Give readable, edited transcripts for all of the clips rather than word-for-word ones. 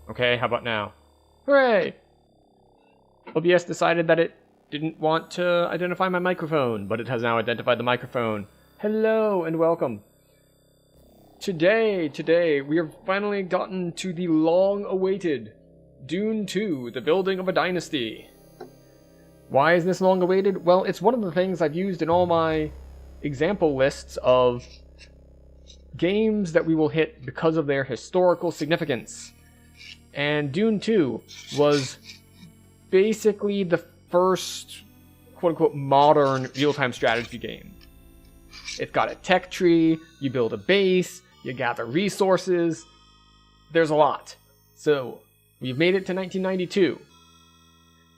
Okay, how about now? Hooray! OBS decided that it didn't want to identify my microphone, but it has now identified the microphone. Hello and welcome. Today, we have finally gotten to the long-awaited Dune II, the building of a dynasty. Why is this long-awaited? Well, it's one of the things I've used in all my example lists of games that we will hit because of their historical significance. And Dune II was basically the first, quote-unquote, modern real-time strategy game. It's got a tech tree, you build a base, you gather resources. There's a lot. So, we've made it to 1992.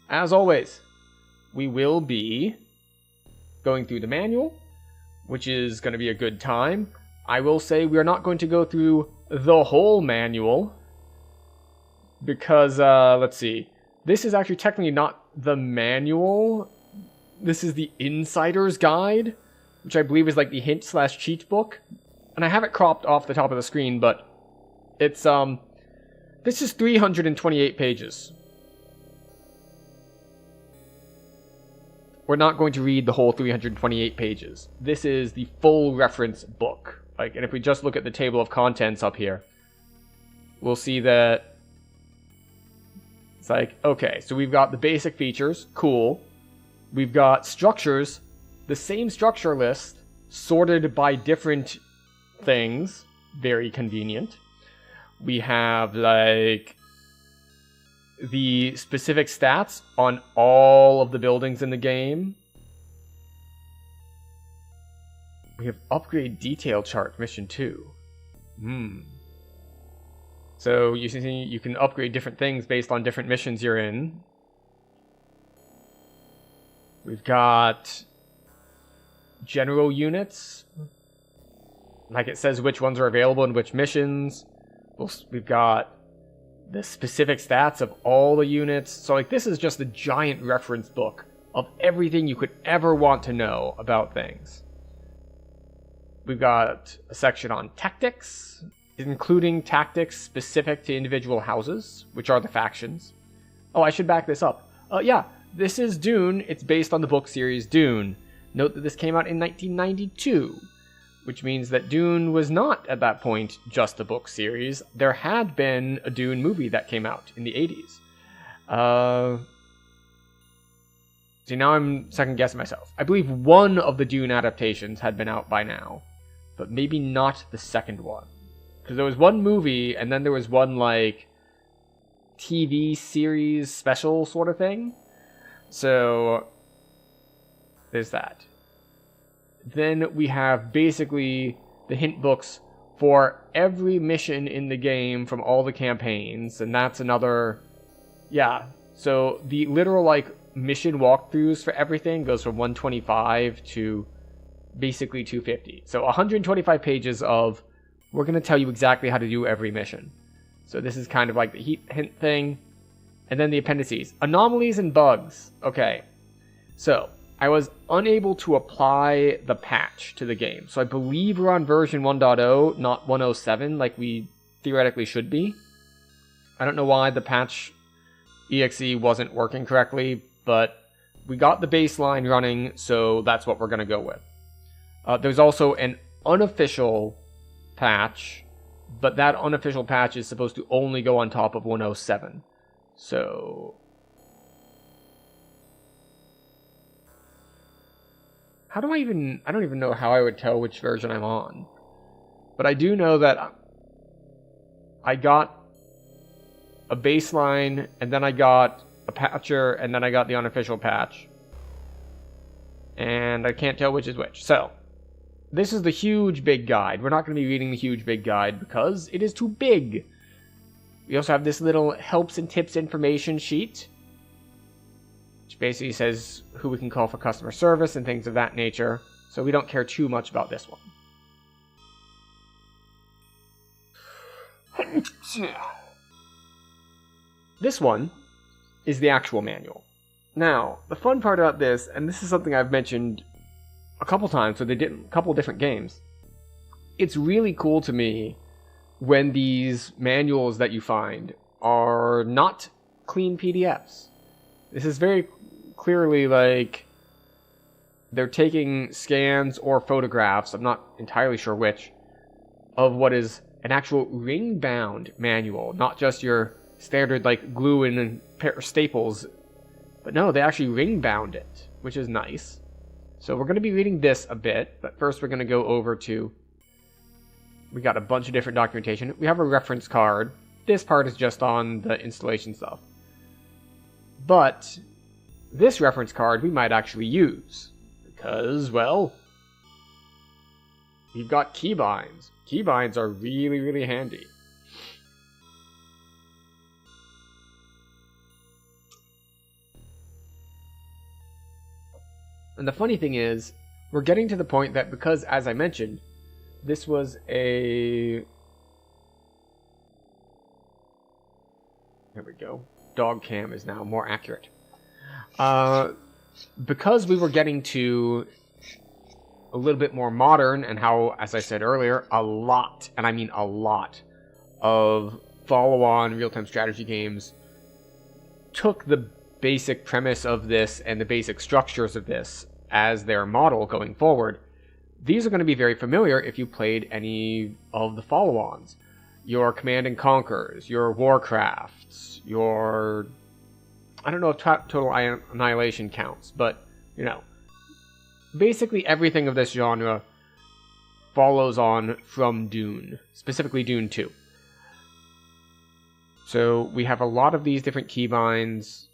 As always, we will be going through the manual, which is going to be a good time. I will say we are not going to go through the whole manual, because, let's see. This is actually technically not the manual. This is the Insider's Guide, which I believe is like the hint/cheat book. And I have it cropped off the top of the screen, but it's, this is 328 pages. We're not going to read the whole 328 pages. This is the full reference book. Like, and if we just look at the table of contents up here, we'll see that it's like, okay, so we've got the basic features, cool. We've got structures, the same structure list, sorted by different things, very convenient. We have, like, the specific stats on all of the buildings in the game. We have upgrade detail chart mission 2. So you see, you can upgrade different things based on different missions you're in. We've got general units. Like, it says which ones are available in which missions. We've got the specific stats of all the units. So, like, this is just a giant reference book of everything you could ever want to know about things. We've got a section on tactics, including tactics specific to individual houses, which are the factions. Oh, I should back this up. Yeah, this is Dune. It's based on the book series Dune. Note that this came out in 1992, which means that Dune was not, at that point, just a book series. There had been a Dune movie that came out in the 80s. See, now I'm second-guessing myself. I believe one of the Dune adaptations had been out by now, but maybe not the second one. Because there was one movie, and then there was one, like, TV series special sort of thing. So, there's that. Then we have basically the hint books for every mission in the game from all the campaigns, and that's another, yeah. So the literal, like, mission walkthroughs for everything goes from 125 to basically 250. So 125 pages of, we're going to tell you exactly how to do every mission. So this is kind of like the hint thing. And then the appendices. Anomalies and bugs. Okay. So, I was unable to apply the patch to the game. So I believe we're on version 1.0, not 107, like we theoretically should be. I don't know why the patch exe wasn't working correctly, but we got the baseline running, so that's what we're going to go with. There's also an unofficial patch, but that unofficial patch is supposed to only go on top of 107. So I don't even know how I would tell which version I'm on. But I do know that I got a baseline, and then I got a patcher, and then I got the unofficial patch. And I can't tell which is which. So, this is the huge big guide. We're not going to be reading the huge big guide because it is too big. We also have this little helps and tips information sheet, which basically says who we can call for customer service and things of that nature. So we don't care too much about this one. This one is the actual manual. Now, the fun part about this, and this is something I've mentioned a couple times, so they did a couple different games. It's really cool to me when these manuals that you find are not clean PDFs. This is very clearly like they're taking scans or photographs, I'm not entirely sure which, of what is an actual ring-bound manual, not just your standard like glue and staples, but no, they actually ring-bound it, which is nice. So we're going to be reading this a bit, but first we're going to go over to, we got a bunch of different documentation. We have a reference card. This part is just on the installation stuff. But this reference card we might actually use, because, well, we've got keybinds. Keybinds are really, really handy. And the funny thing is, we're getting to the point that because, as I mentioned, this was a... There we go. Dog cam is now more accurate. Because we were getting to a little bit more modern, and how, as I said earlier, a lot, and I mean a lot, of follow-on real-time strategy games took the basic premise of this and the basic structures of this as their model going forward. These are going to be very familiar if you played any of the follow-ons. Your Command and Conquers, your Warcrafts, your... I don't know if Total Annihilation counts, but, you know, basically everything of this genre follows on from Dune, specifically Dune II. So we have a lot of these different keybinds.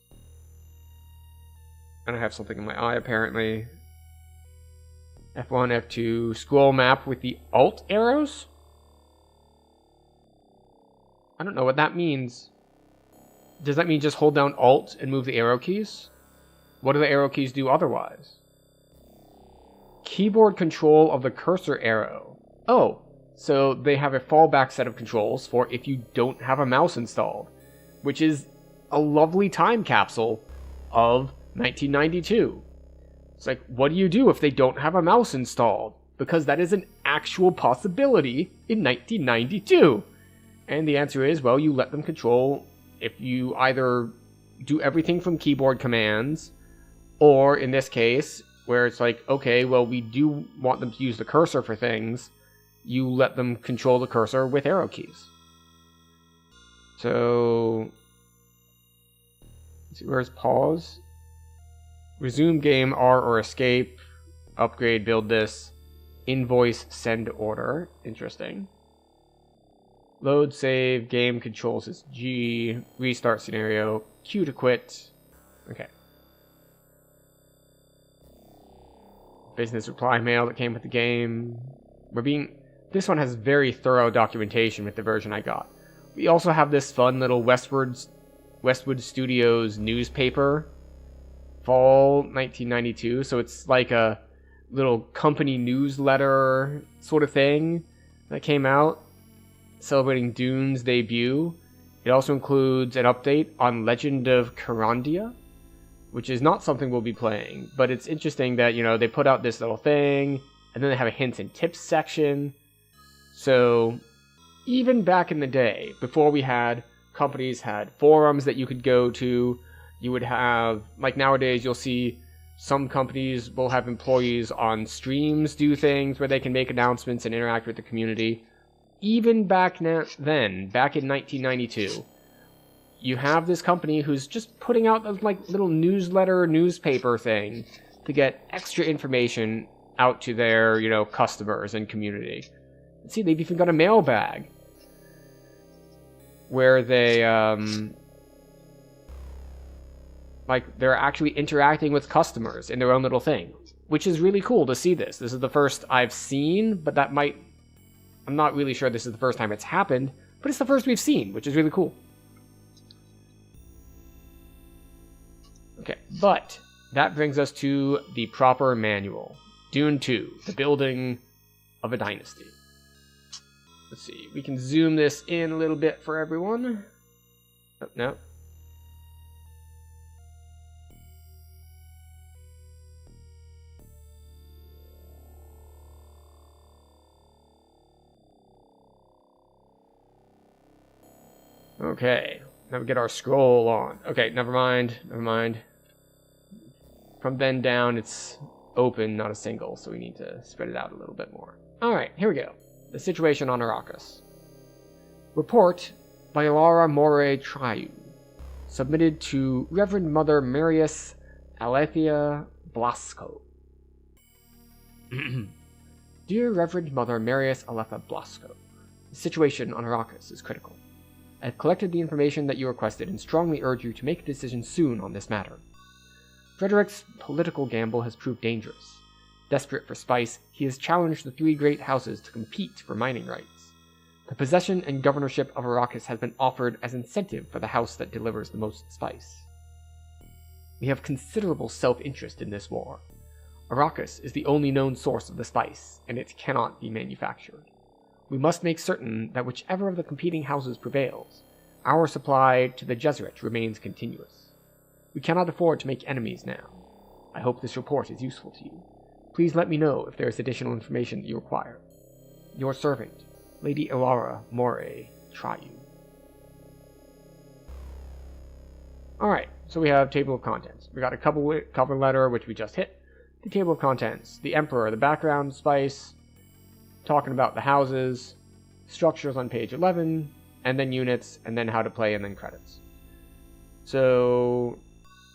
And I have something in my eye, apparently. F1, F2, scroll map with the alt arrows? I don't know what that means. Does that mean just hold down alt and move the arrow keys? What do the arrow keys do otherwise? Keyboard control of the cursor arrow. Oh, so they have a fallback set of controls for if you don't have a mouse installed, which is a lovely time capsule of 1992. It's like, what do you do if they don't have a mouse installed? Because that is an actual possibility in 1992. And the answer is, well, you let them control if you either do everything from keyboard commands, or in this case, where it's like, okay, well, we do want them to use the cursor for things, you let them control the cursor with arrow keys. So, let's see, where's pause? Resume game, R or escape, upgrade, build this, invoice, send order, interesting. Load, save, game controls is G, restart scenario, Q to quit, okay. Business reply mail that came with the game. This one has very thorough documentation with the version I got. We also have this fun little Westwood Studios newspaper, fall 1992, so it's like a little company newsletter sort of thing that came out celebrating Dune's debut. It also includes an update on Legend of Carandia, which is not something we'll be playing, but it's interesting that, you know, they put out this little thing, and then they have a hints and tips section. So, even back in the day, before we had, companies had forums that you could go to, you would have, like nowadays, you'll see some companies will have employees on streams do things where they can make announcements and interact with the community. Even back then, back in 1992, you have this company who's just putting out a like little newspaper thing to get extra information out to their, you know, customers and community. See, they've even got a mailbag where they like they're actually interacting with customers in their own little thing, which is really cool to see this. This is the first I've seen, but I'm not really sure this is the first time it's happened, but it's the first we've seen, which is really cool. Okay, but that brings us to the proper manual. Dune II, the building of a dynasty. Let's see, we can zoom this in a little bit for everyone. Oh, no. Okay, Now we get our scroll on. Okay, never mind. From then down, it's open, not a single, so we need to spread it out a little bit more. Alright, here we go. The situation on Arrakis. Report by Alara Moray Triu. Submitted to Reverend Mother Marius Alethea Blasco. Dear Reverend Mother Marius Alethea Blasco, the situation on Arrakis is critical. I have collected the information that you requested and strongly urge you to make a decision soon on this matter. Frederick's political gamble has proved dangerous. Desperate for spice, he has challenged the three great houses to compete for mining rights. The possession and governorship of Arrakis has been offered as incentive for the house that delivers the most spice. We have considerable self-interest in this war. Arrakis is the only known source of the spice, and it cannot be manufactured. We must make certain that whichever of the competing houses prevails, our supply to the Jesuit remains continuous. We cannot afford to make enemies now. I hope this report is useful to you. Please let me know if there is additional information that you require. Your servant, Lady Alara Moray Triu. Alright, so we have table of contents. We got a cover letter, which we just hit. The table of contents. The Emperor, the background, spice, talking about the houses, structures on page 11, and then units, and then how to play, and then credits. So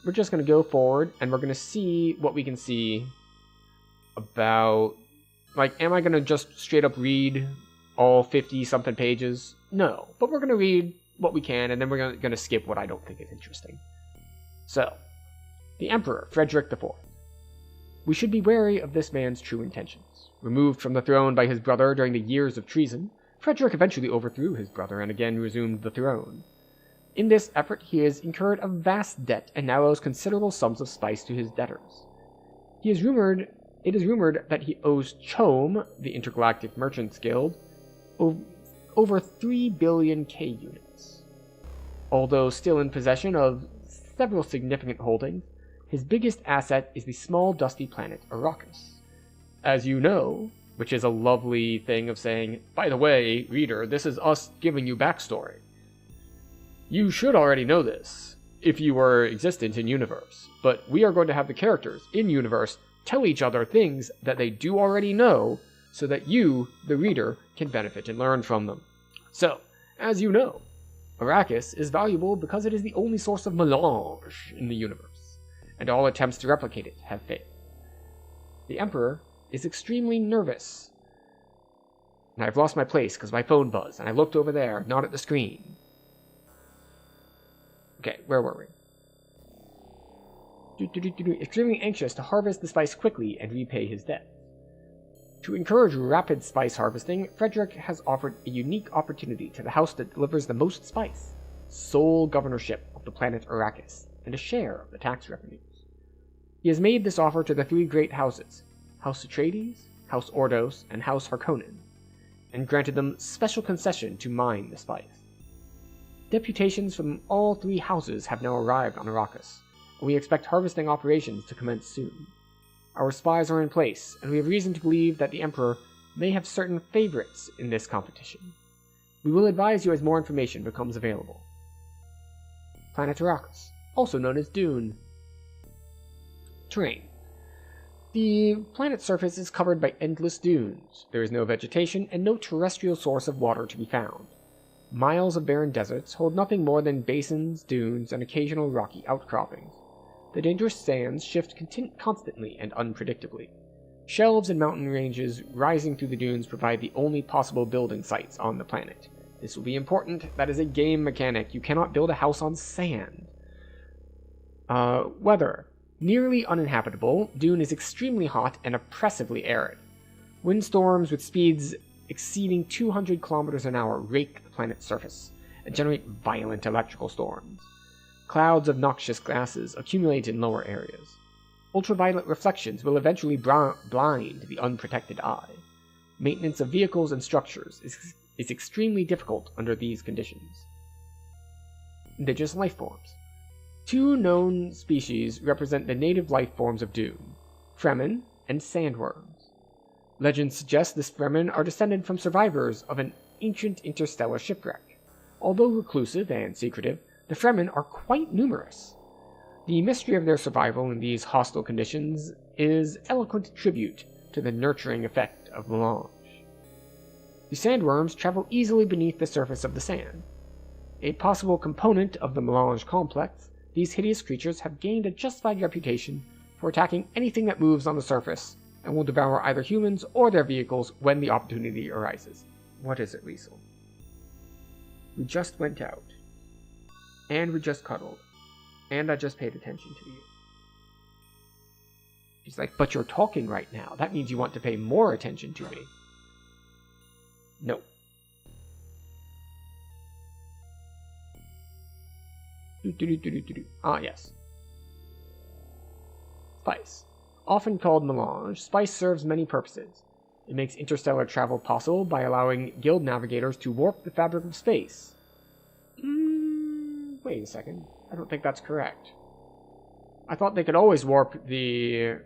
we're just going to go forward, and we're going to see what we can see about, like, am I going to just straight up read all 50-something pages? No, but we're going to read what we can, and then we're going to skip what I don't think is interesting. So, the Emperor, Frederick IV. We should be wary of this man's true intentions. Removed from the throne by his brother during the years of treason, Frederick eventually overthrew his brother and again resumed the throne. In this effort, he has incurred a vast debt and now owes considerable sums of spice to his debtors. It is rumored that he owes CHOAM, the Intergalactic Merchants Guild, over 3 billion K units. Although still in possession of several significant holdings, his biggest asset is the small dusty planet Arrakis. As you know, which is a lovely thing of saying, by the way, reader, this is us giving you backstory. You should already know this, if you were existent in universe, but we are going to have the characters in universe tell each other things that they do already know, so that you, the reader, can benefit and learn from them. So, as you know, Arrakis is valuable because it is the only source of melange in the universe, and all attempts to replicate it have failed. The Emperor is extremely nervous. And I've lost my place because my phone buzzed, and I looked over there, not at the screen. Okay, where were we? Extremely anxious to harvest the spice quickly and repay his debt. To encourage rapid spice harvesting, Frederick has offered a unique opportunity to the house that delivers the most spice, sole governorship of the planet Arrakis, and a share of the tax revenues. He has made this offer to the three great houses, House Atreides, House Ordos, and House Harkonnen, and granted them special concession to mine the spice. Deputations from all three houses have now arrived on Arrakis, and we expect harvesting operations to commence soon. Our spies are in place, and we have reason to believe that the Emperor may have certain favorites in this competition. We will advise you as more information becomes available. Planet Arrakis, also known as Dune. Terrain. The planet's surface is covered by endless dunes. There is no vegetation and no terrestrial source of water to be found. Miles of barren deserts hold nothing more than basins, dunes, and occasional rocky outcroppings. The dangerous sands shift constantly and unpredictably. Shelves and mountain ranges rising through the dunes provide the only possible building sites on the planet. This will be important. That is a game mechanic. You cannot build a house on sand. Weather. Nearly uninhabitable, Dune is extremely hot and oppressively arid. Windstorms with speeds exceeding 200 kilometers an hour rake the planet's surface and generate violent electrical storms. Clouds of noxious gases accumulate in lower areas. Ultraviolet reflections will eventually blind the unprotected eye. Maintenance of vehicles and structures is extremely difficult under these conditions. Indigenous life forms. Two known species represent the native life forms of Dune, Fremen and sandworms. Legends suggest the Fremen are descended from survivors of an ancient interstellar shipwreck. Although reclusive and secretive, the Fremen are quite numerous. The mystery of their survival in these hostile conditions is eloquent tribute to the nurturing effect of melange. The sandworms travel easily beneath the surface of the sand. A possible component of the melange complex, these hideous creatures have gained a justified reputation for attacking anything that moves on the surface, and will devour either humans or their vehicles when the opportunity arises. What is it, Liesel? We just went out. And we just cuddled. And I just paid attention to you. She's like, but you're talking right now. That means you want to pay more attention to me. No. Ah, yes. Spice. Often called melange, spice serves many purposes. It makes interstellar travel possible by allowing guild navigators to warp the fabric of space. Wait a second. I don't think that's correct. I thought they could always warp the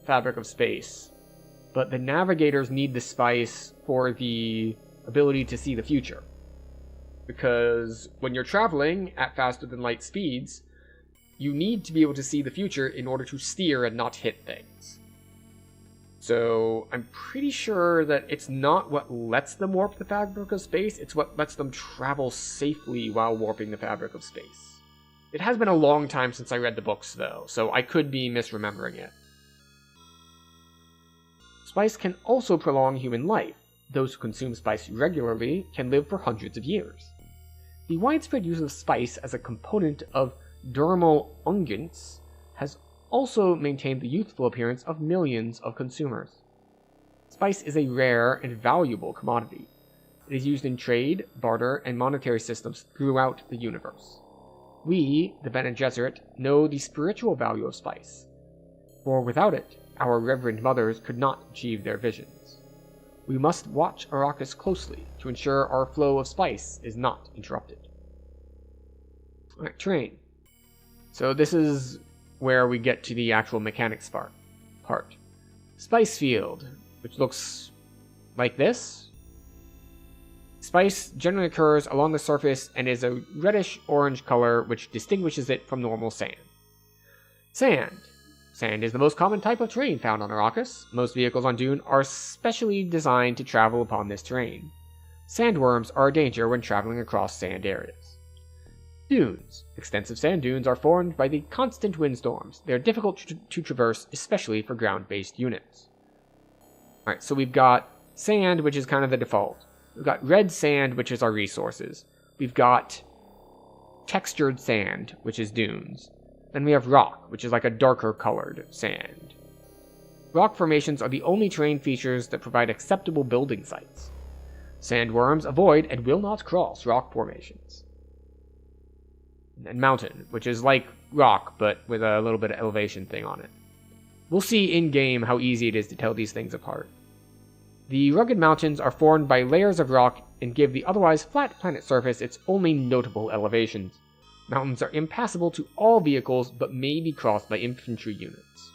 fabric of space, but the navigators need the spice for the ability to see the future. Because when you're traveling at faster than light speeds, you need to be able to see the future in order to steer and not hit things. So I'm pretty sure that it's not what lets them warp the fabric of space, it's what lets them travel safely while warping the fabric of space. It has been a long time since I read the books, though, so I could be misremembering it. Spice can also prolong human life. Those who consume spice regularly can live for hundreds of years. The widespread use of spice as a component of dermal unguents has also maintained the youthful appearance of millions of consumers. Spice is a rare and valuable commodity. It is used in trade, barter, and monetary systems throughout the universe. We, the Bene Gesserit, know the spiritual value of spice, for without it, our reverend mothers could not achieve their visions. We must watch Arrakis closely to ensure our flow of spice is not interrupted. Alright, terrain. So this is where we get to the actual mechanics part. Spice field, which looks like this. Spice generally occurs along the surface and is a reddish-orange color which distinguishes it from normal sand. Sand. Sand is the most common type of terrain found on Arrakis. Most vehicles on Dune are specially designed to travel upon this terrain. Sandworms are a danger when traveling across sand areas. Dunes. Extensive sand dunes are formed by the constant windstorms. They are difficult to traverse, especially for ground-based units. Alright, so we've got sand, which is kind of the default. We've got red sand, which is our resources. We've got textured sand, which is dunes. Then we have rock, which is like a darker colored sand. Rock formations are the only terrain features that provide acceptable building sites. Sandworms avoid and will not cross rock formations. And mountain, which is like rock, but with a little bit of elevation thing on it. We'll see in-game how easy it is to tell these things apart. The rugged mountains are formed by layers of rock and give the otherwise flat planet surface its only notable elevations. Mountains are impassable to all vehicles, but may be crossed by infantry units.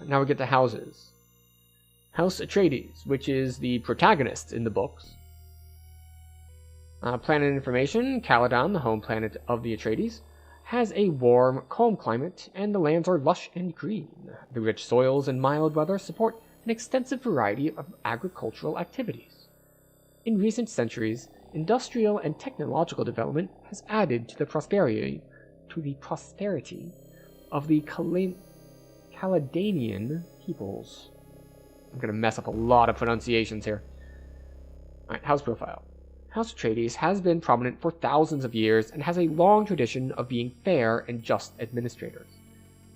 Now we get to houses. House Atreides, which is the protagonist in the books. Planet information, Caladan, the home planet of the Atreides, has a warm, calm climate, and the lands are lush and green. The rich soils and mild weather support an extensive variety of agricultural activities. In recent centuries, industrial and technological development has added to the prosperity of the Caledonian peoples. I'm going to mess up a lot of pronunciations here. Alright, house profile. House Atreides has been prominent for thousands of years and has a long tradition of being fair and just administrators.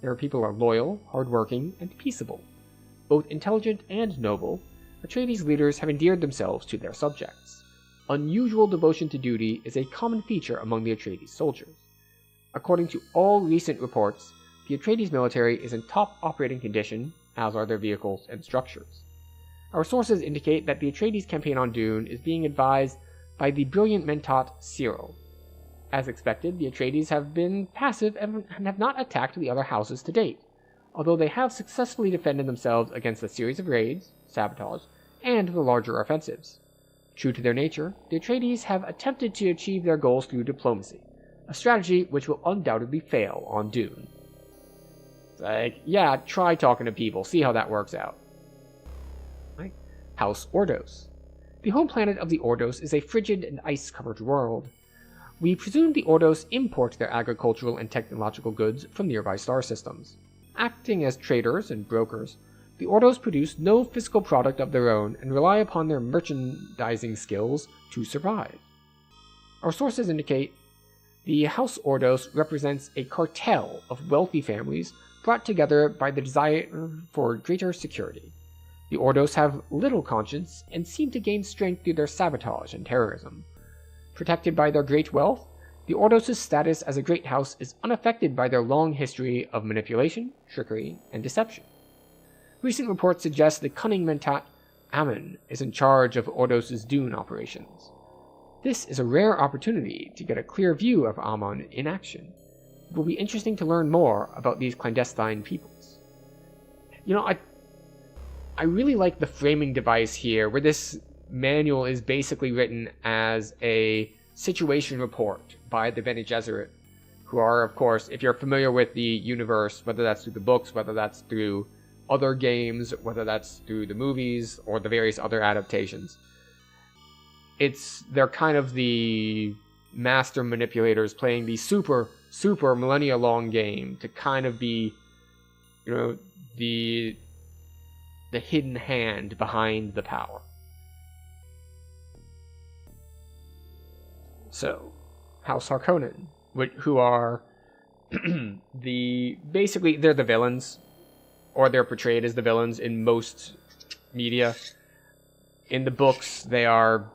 Their people are loyal, hardworking, and peaceable. Both intelligent and noble, Atreides leaders have endeared themselves to their subjects. Unusual devotion to duty is a common feature among the Atreides soldiers. According to all recent reports, the Atreides military is in top operating condition, as are their vehicles and structures. Our sources indicate that the Atreides campaign on Dune is being advised by the brilliant Mentat Cyril. As expected, the Atreides have been passive and have not attacked the other houses to date, although they have successfully defended themselves against a series of raids, sabotage, and the larger offensives. True to their nature, the Atreides have attempted to achieve their goals through diplomacy, a strategy which will undoubtedly fail on Dune. It's like, yeah, try talking to people, see how that works out. Right? House Ordos. The home planet of the Ordos is a frigid and ice-covered world. We presume the Ordos import their agricultural and technological goods from nearby star systems. Acting as traders and brokers, the Ordos produce no physical product of their own and rely upon their merchandising skills to survive. Our sources indicate the House Ordos represents a cartel of wealthy families brought together by the desire for greater security. The Ordos have little conscience and seem to gain strength through their sabotage and terrorism. Protected by their great wealth, the Ordos' status as a great house is unaffected by their long history of manipulation, trickery, and deception. Recent reports suggest the cunning mentat Ammon is in charge of Ordos' Dune operations. This is a rare opportunity to get a clear view of Ammon in action. It will be interesting to learn more about these clandestine peoples. You know, I really like the framing device here, where this manual is basically written as a situation report by the Bene Gesserit, who are, of course, if you're familiar with the universe, whether that's through the books, whether that's through other games, whether that's through the movies, or the various other adaptations, they're kind of the master manipulators playing the super millennia long game to kind of be, you know, the hidden hand behind the power. So, House Harkonnen, who are basically they're the villains, or they're portrayed as the villains in most media. In the books, they're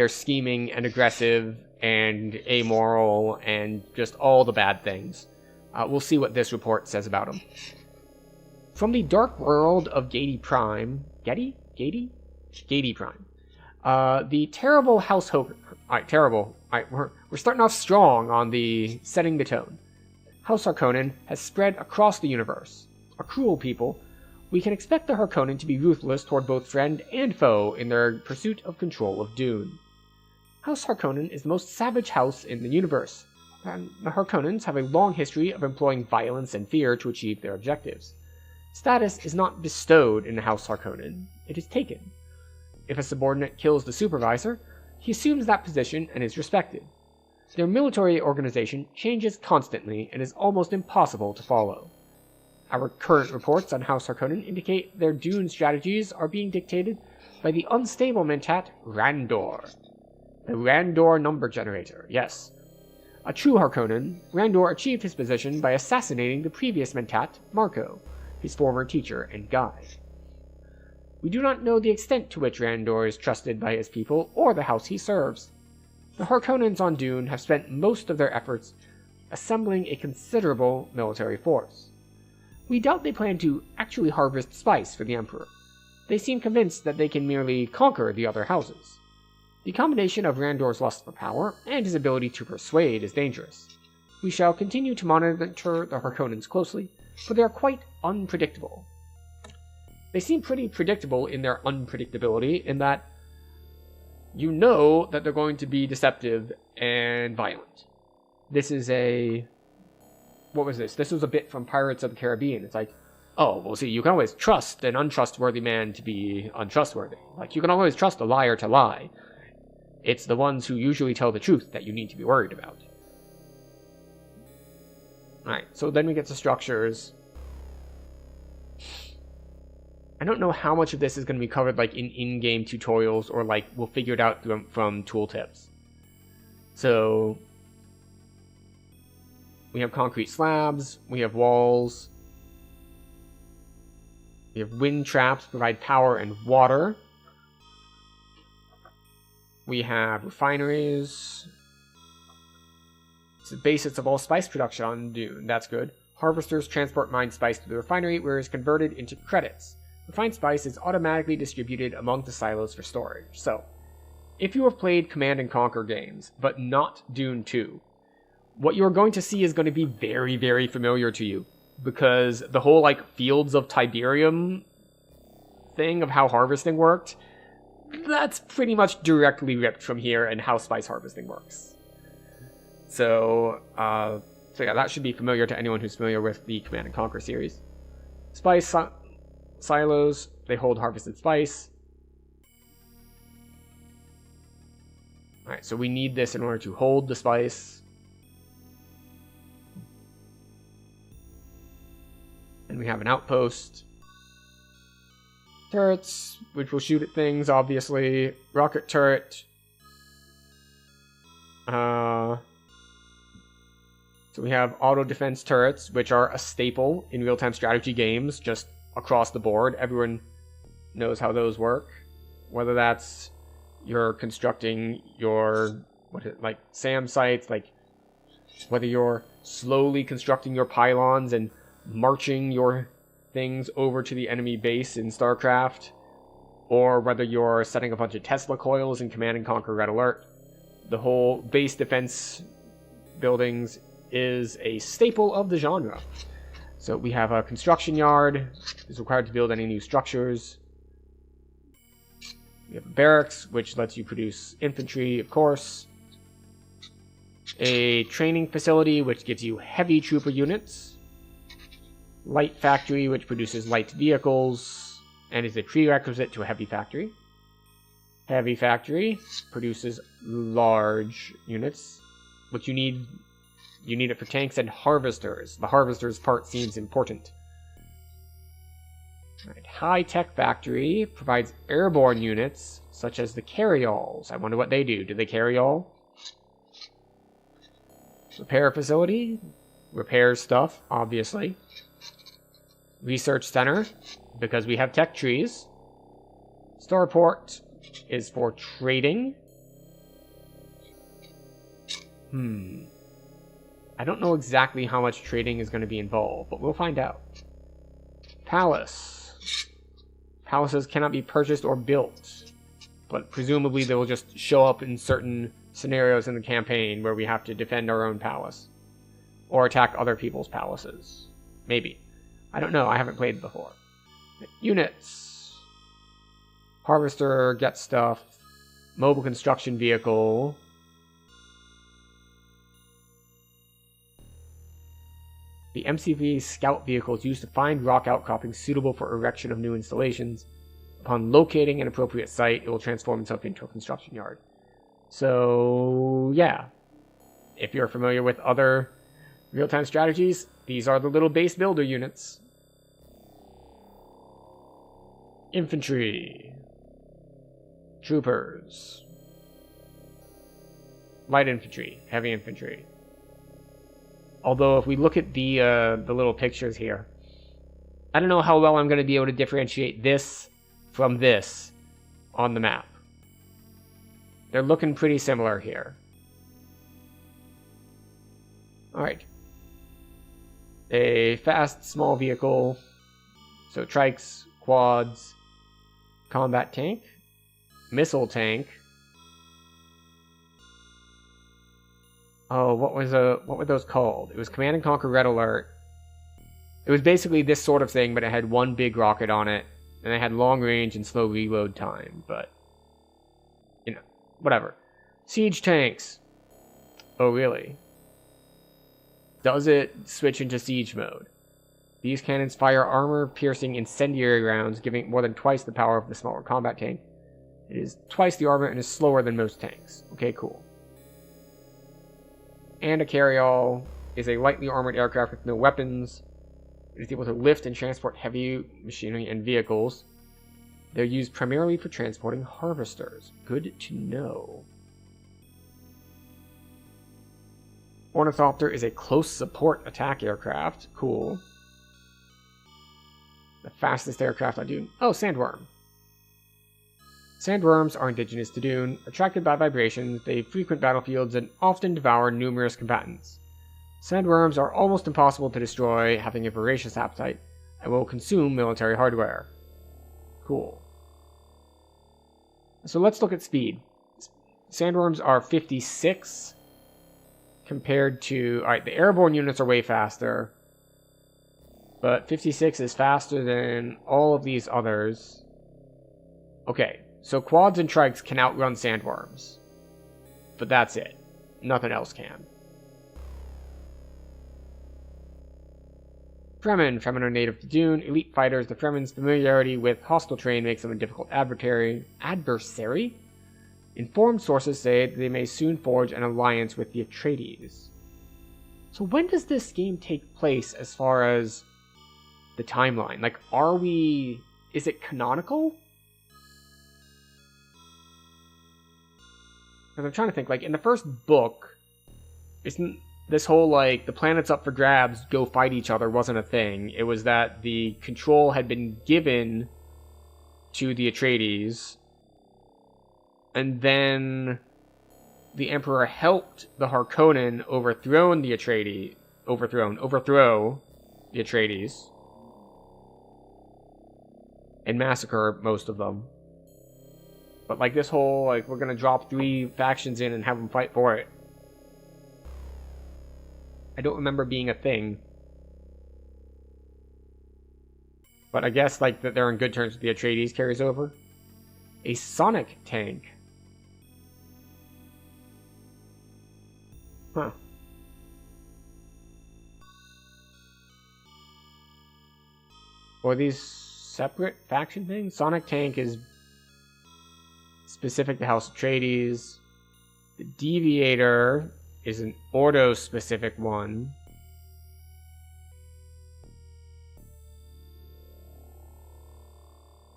scheming and aggressive and amoral and just all the bad things. We'll see what this report says about them. From the dark world of Gady Prime, Gady Prime. The terrible House Hope. Alright, terrible. Alright, we're starting off strong on the setting the tone. House Harkonnen has spread across the universe. A cruel people, we can expect the Harkonnen to be ruthless toward both friend and foe in their pursuit of control of Dune. House Harkonnen is the most savage house in the universe, and the Harkonnens have a long history of employing violence and fear to achieve their objectives. Status is not bestowed in House Harkonnen, it is taken. If a subordinate kills the supervisor, he assumes that position and is respected. Their military organization changes constantly and is almost impossible to follow. Our current reports on House Harkonnen indicate their Dune strategies are being dictated by the unstable mentat Randor. The Randor number generator, yes. A true Harkonnen, Randor achieved his position by assassinating the previous mentat, Marco, his former teacher and guide. We do not know the extent to which Randor is trusted by his people or the house he serves. The Harkonnens on Dune have spent most of their efforts assembling a considerable military force. We doubt they plan to actually harvest spice for the Emperor. They seem convinced that they can merely conquer the other houses. The combination of Randor's lust for power and his ability to persuade is dangerous. We shall continue to monitor the Harkonnens closely, for they are quite unpredictable. They seem pretty predictable in their unpredictability, in that you know that they're going to be deceptive and violent. This is what was this? This was a bit from Pirates of the Caribbean. It's like, oh, well, see, you can always trust an untrustworthy man to be untrustworthy. Like, you can always trust a liar to lie. It's the ones who usually tell the truth that you need to be worried about. Alright, so then we get to structures. I don't know how much of this is going to be covered like in-game tutorials, or like we'll figure it out from tooltips. So we have concrete slabs, we have walls, we have wind traps to provide power and water. We have refineries. It's the basics of all spice production on Dune. That's good. Harvesters transport mined spice to the refinery, where it is converted into credits. Refined spice is automatically distributed among the silos for storage. So, if you have played Command & Conquer games, but not Dune 2, what you're going to see is going to be very, very familiar to you. Because the whole, like, Fields of Tiberium thing of how harvesting worked, that's pretty much directly ripped from here and how spice harvesting works. So yeah, that should be familiar to anyone who's familiar with the Command and Conquer series. Spice silos, they hold harvested spice. Alright, so we need this in order to hold the spice. And we have an outpost. Turrets, which will shoot at things, obviously. Rocket turret. So we have auto defense turrets, which are a staple in real-time strategy games, just across the board. Everyone knows how those work. Whether that's you're constructing your, like SAM sites, like whether you're slowly constructing your pylons and marching your things over to the enemy base in StarCraft, or whether you're setting a bunch of Tesla coils in Command and Conquer Red Alert. The whole base defense buildings is a staple of the genre. So we have a construction yard, is required to build any new structures. We have a barracks, which lets you produce infantry, of course. A training facility, which gives you heavy trooper units. Light factory, which produces light vehicles, and is a prerequisite to a heavy factory. Heavy factory produces large units, which you need it for tanks and harvesters. The harvesters part seems important. Right. High-tech factory provides airborne units, such as the carry-alls. I wonder what they do. Do they carry all? Repair facility repairs stuff, obviously. Research center, because we have tech trees. Starport is for trading. I don't know exactly how much trading is going to be involved, but we'll find out. Palace. Palaces cannot be purchased or built, but presumably they will just show up in certain scenarios in the campaign where we have to defend our own palace. Or attack other people's palaces. Maybe. I don't know, I haven't played before. Units. Harvester gets stuff. Mobile construction vehicle. The MCV scout vehicle is used to find rock outcroppings suitable for erection of new installations. Upon locating an appropriate site, it will transform itself into a construction yard. So, yeah. If you're familiar with other real-time strategies, these are the little base builder units. Infantry. Troopers. Light infantry. Heavy infantry. Although, if we look at the little pictures here, I don't know how well I'm going to be able to differentiate this from this on the map. They're looking pretty similar here. Alright. A fast, small vehicle. So, trikes, quads, combat tank, missile tank. Oh, what were those called? It was Command and Conquer Red Alert. It was basically this sort of thing, but it had one big rocket on it, and it had long range and slow reload time, but, you know, whatever. Siege tanks. Oh, really? Does it switch into siege mode? These cannons fire armor-piercing incendiary rounds, giving it more than twice the power of the smaller combat tank. It is twice the armor and is slower than most tanks. Okay, cool. And a carry-all is a lightly armored aircraft with no weapons. It is able to lift and transport heavy machinery and vehicles. They're used primarily for transporting harvesters. Good to know. Ornithopter is a close support attack aircraft. Cool. The fastest aircraft on Dune. Oh, sandworm. Sandworms are indigenous to Dune. Attracted by vibrations, they frequent battlefields and often devour numerous combatants. Sandworms are almost impossible to destroy, having a voracious appetite, and will consume military hardware. Cool. So let's look at speed. Sandworms are 56 compared to... Alright, the airborne units are way faster, but 56 is faster than all of these others. Okay, So quads and trikes can outrun sandworms. But that's it. Nothing else can. Fremen. Fremen are native to Dune. Elite fighters. The Fremen's familiarity with hostile terrain makes them a difficult adversary? Informed sources say that they may soon forge an alliance with the Atreides. So when does this game take place as far as the timeline? Like, is it canonical? Because I'm trying to think, like, in the first book, isn't this whole, like, the planet's up for grabs, go fight each other wasn't a thing. It was that the control had been given to the Atreides, and then the Emperor helped the Harkonnen overthrow the Atreides, and massacre most of them. But, like, this whole, like, we're gonna drop 3 factions in and have them fight for it, I don't remember being a thing. But I guess, like, that they're on good terms with the Atreides carries over. A sonic tank. Huh. Or these separate faction things? Sonic tank is specific to House Atreides. The Deviator is an Ordo-specific one.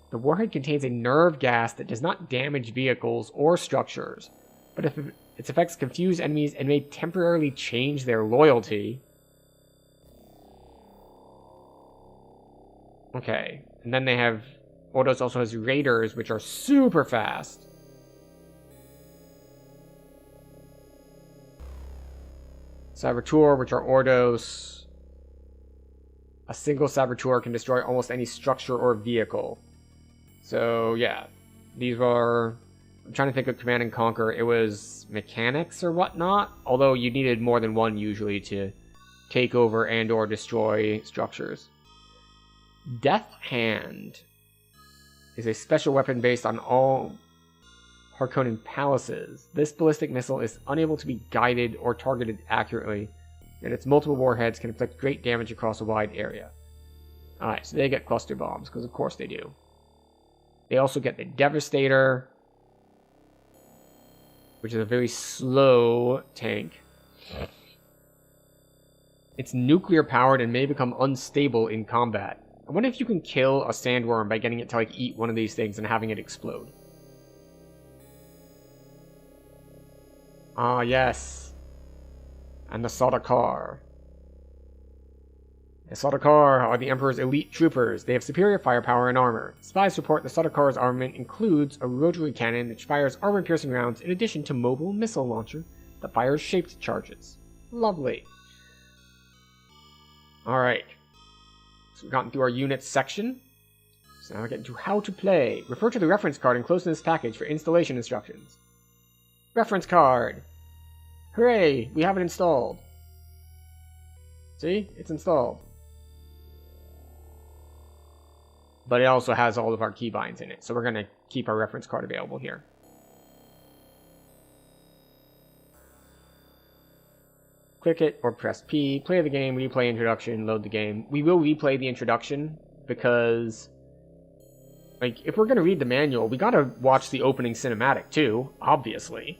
The warhead contains a nerve gas that does not damage vehicles or structures, but if its effects confuse enemies and may temporarily change their loyalty. Okay, and then they have... Ordos also has Raiders, which are super fast. Saboteur, which are Ordos. A single Saboteur can destroy almost any structure or vehicle. So, yeah. These are... I'm trying to think of Command and Conquer. It was mechanics or whatnot. Although you needed more than one usually to take over and or destroy structures. Death Hand is a special weapon based on all Harkonnen palaces. This ballistic missile is unable to be guided or targeted accurately, and its multiple warheads can inflict great damage across a wide area. Alright, so they get cluster bombs, because of course they do. They also get the Devastator, which is a very slow tank. It's nuclear powered and may become unstable in combat. I wonder if you can kill a sandworm by getting it to, like, eat one of these things and having it explode. Ah, yes. And the Sardaukar. The Sardaukar are the Emperor's elite troopers. They have superior firepower and armor. Spies report the Sardaukar's armament includes a rotary cannon which fires armor-piercing rounds in addition to mobile missile launcher that fires shaped charges. Lovely. Alright. So we've gotten through our units section. So now we're getting to how to play. Refer to the reference card enclosed in this package for installation instructions. Reference card. Hooray! We have it installed. See? It's installed. But it also has all of our keybinds in it, so we're going to keep our reference card available here. Click it or press P, play the game, replay introduction, load the game. We will replay the introduction because, like, if we're going to read the manual, we got to watch the opening cinematic too, obviously.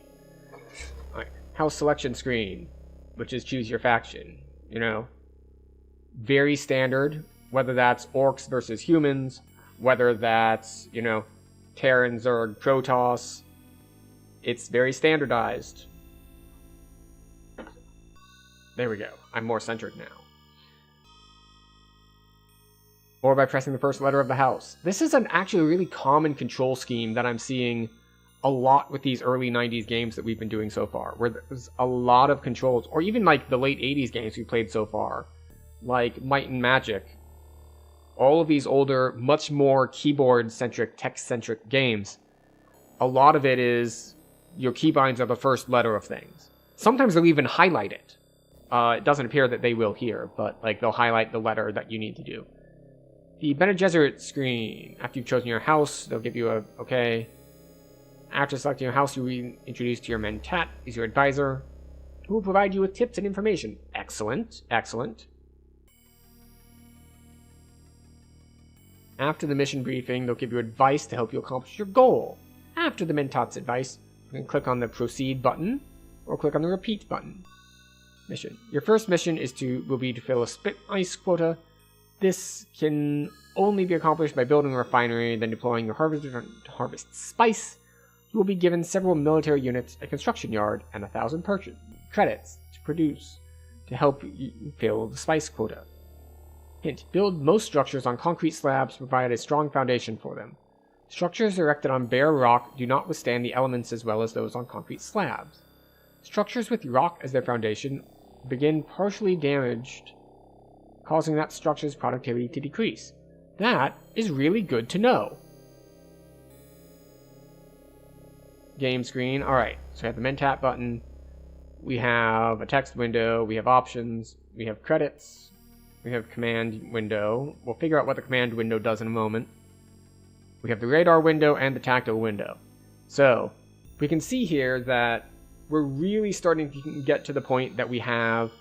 Alright, house selection screen, which is choose your faction, you know. Very standard, whether that's orcs versus humans, whether that's, you know, Terrans or Protoss. It's very standardized. There we go. I'm more centered now. Or by pressing the first letter of the house. This is an actually really common control scheme that I'm seeing a lot with these early 90s games that we've been doing so far, where there's a lot of controls, or even like the late 80s games we played so far, like Might and Magic. All of these older, much more keyboard-centric, text-centric games, a lot of it is your keybinds are the first letter of things. Sometimes they'll even highlight it. It doesn't appear that they will here, but like they'll highlight the letter that you need to do. The Bene Gesserit screen. After you've chosen your house, they'll give you a okay. After selecting a house, you will be introduced to your mentat, is your advisor, who will provide you with tips and information. Excellent, excellent. After the mission briefing, they'll give you advice to help you accomplish your goal. After the mentat's advice, you can click on the proceed button, or click on the repeat button. Mission. Your first mission will be to fill a spit ice quota. This can only be accomplished by building a refinery, then deploying your harvester to harvest spice. You will be given several military units, a construction yard, and 1,000 credits to help you fill the spice quota. Hint: build most structures on concrete slabs to provide a strong foundation for them. Structures erected on bare rock do not withstand the elements as well as those on concrete slabs. Structures with rock as their foundation begin partially damaged, causing that structure's productivity to decrease. That is really good to know. Game screen. Alright, so we have the mentat button. We have a text window. We have options. We have credits. We have command window. We'll figure out what the command window does in a moment. We have the radar window and the tactile window. So, we can see here that we're really starting to get to the point that we have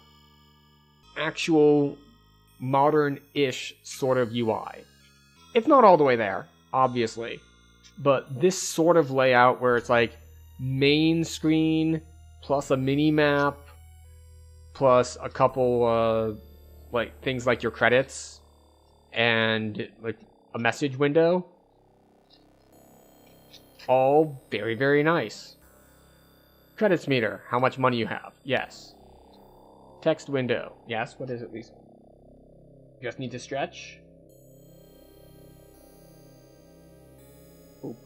actual modern-ish sort of UI. It's not all the way there, obviously, but this sort of layout where it's like main screen plus a mini-map plus a couple like things like your credits and like a message window, all very, very nice. Credits meter, how much money you have. Yes. Text window. Yes, what is it, Lisa? Just need to stretch. Oop.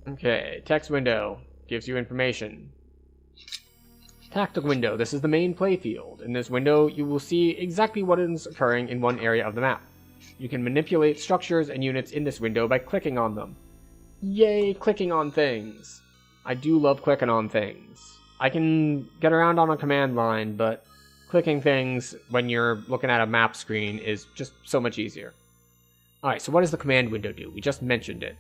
Okay, text window gives you information. Tactile window. This is the main playfield. In this window, you will see exactly what is occurring in one area of the map. You can manipulate structures and units in this window by clicking on them. Yay, clicking on things. I do love clicking on things. I can get around on a command line, but clicking things when you're looking at a map screen is just so much easier. Alright, so what does the command window do? We just mentioned it.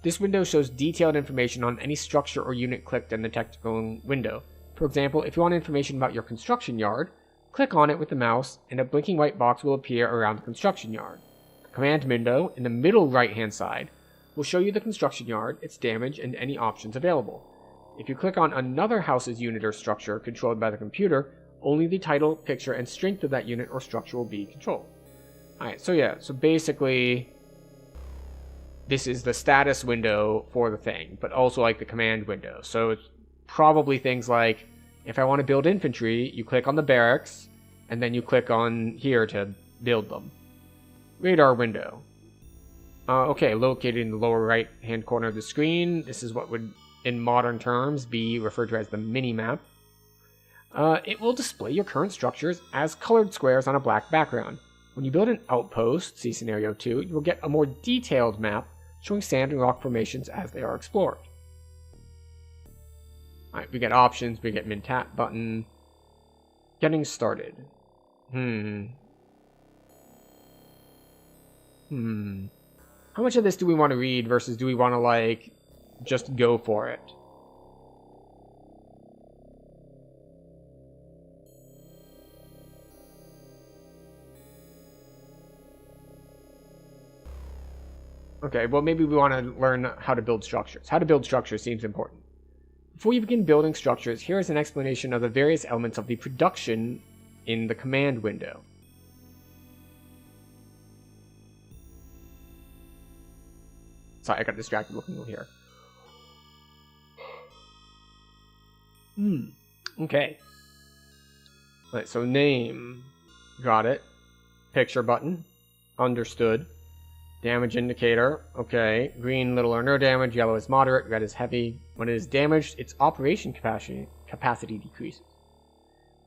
This window shows detailed information on any structure or unit clicked in the technical window. For example, if you want information about your construction yard, click on it with the mouse and a blinking white box will appear around the construction yard. The command window in the middle right-hand side will show you the construction yard, its damage, and any options available. If you click on another house's unit or structure controlled by the computer, only the title, picture, and strength of that unit or structure will be controlled. Alright, so yeah, so basically this is the status window for the thing, but also like the command window. So it's probably things like, if I want to build infantry, you click on the barracks, and then you click on here to build them. Radar window. Okay, located in the lower right-hand corner of the screen. This is what would, in modern terms, be referred to as the mini-map. It will display your current structures as colored squares on a black background. When you build an outpost, see Scenario 2, you will get a more detailed map showing sand and rock formations as they are explored. Alright, we get options, we get mentat button. Getting started. How much of this do we want to read versus do we want to, like, just go for it? Okay, well maybe we want to learn how to build structures. How to build structures seems important. Before you begin building structures, here is an explanation of the various elements of the production in the command window. Sorry, I got distracted looking over here. Okay. Alright, so name. Got it. Picture button. Understood. Damage indicator. Okay. Green, little or no damage. Yellow is moderate. Red is heavy. When it is damaged, its operation capacity decreases.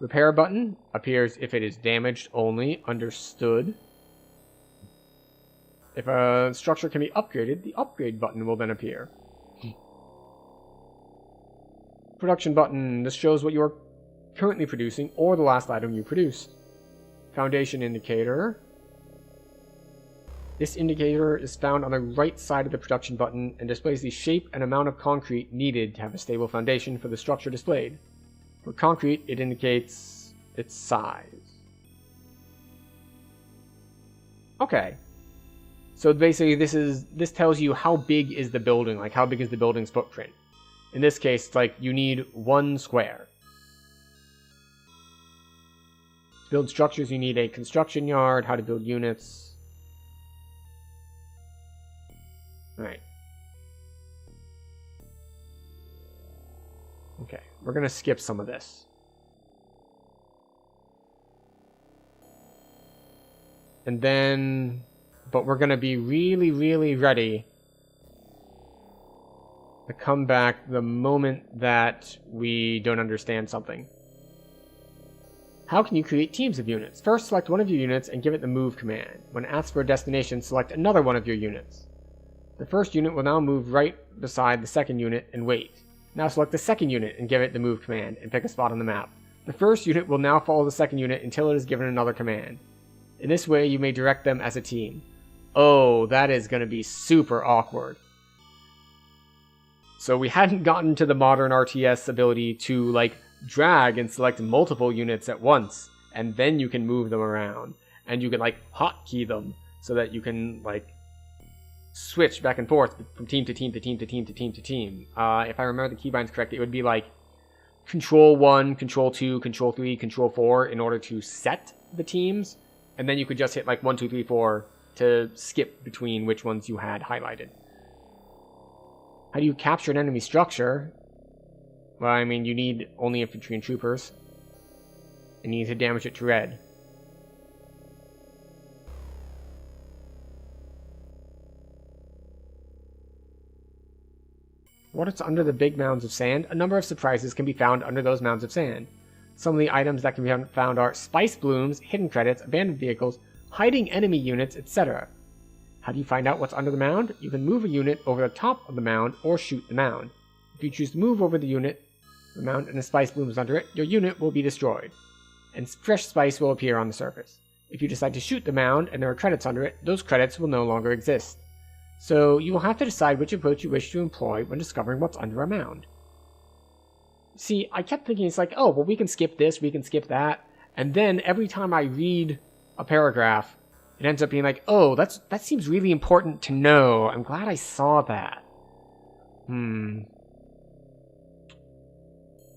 Repair button appears if it is damaged only. Understood. If a structure can be upgraded, the upgrade button will then appear. Production button. This shows what you are currently producing or the last item you produced. Foundation indicator. This indicator is found on the right side of the production button and displays the shape and amount of concrete needed to have a stable foundation for the structure displayed. For concrete, it indicates its size. Okay. So basically this tells you how big is the building, like how big is the building's footprint. In this case, it's like you need 1 square. To build structures, you need a construction yard, how to build units. Alright. Okay, we're going to skip some of this. And then, but we're going to be really, really ready to come back the moment that we don't understand something. How can you create teams of units? First, select one of your units and give it the move command. When asked for a destination, select another one of your units. The first unit will now move right beside the second unit and wait. Now select the second unit and give it the move command and pick a spot on the map. The first unit will now follow the second unit until it is given another command. In this way, you may direct them as a team. Oh, that is going to be super awkward. So we hadn't gotten to the modern RTS ability to, like, drag and select multiple units at once, and then you can move them around. And you can, like, hotkey them so that you can, like, switch back and forth from team to team to team to team to team to team. If I remember the keybinds correctly, it would be like Control 1, Control 2, Control 3, Control 4 in order to set the teams, and then you could just hit like 1, 2, 3, 4 to skip between which ones you had highlighted. How do you capture an enemy structure? Well, I mean, you need only infantry and troopers, and you need to damage it to red. What's under the big mounds of sand? A number of surprises can be found under those mounds of sand. Some of the items that can be found are spice blooms, hidden credits, abandoned vehicles, hiding enemy units, etc. How do you find out what's under the mound? You can move a unit over the top of the mound or shoot the mound. If you choose to move over the mound and the spice bloom is under it, your unit will be destroyed, and fresh spice will appear on the surface. If you decide to shoot the mound and there are credits under it, those credits will no longer exist. So you will have to decide which approach you wish to employ when discovering what's under a mound. See, I kept thinking it's like, oh, well, we can skip this, we can skip that, and then every time I read a paragraph, it ends up being like, oh, that seems really important to know. I'm glad I saw that.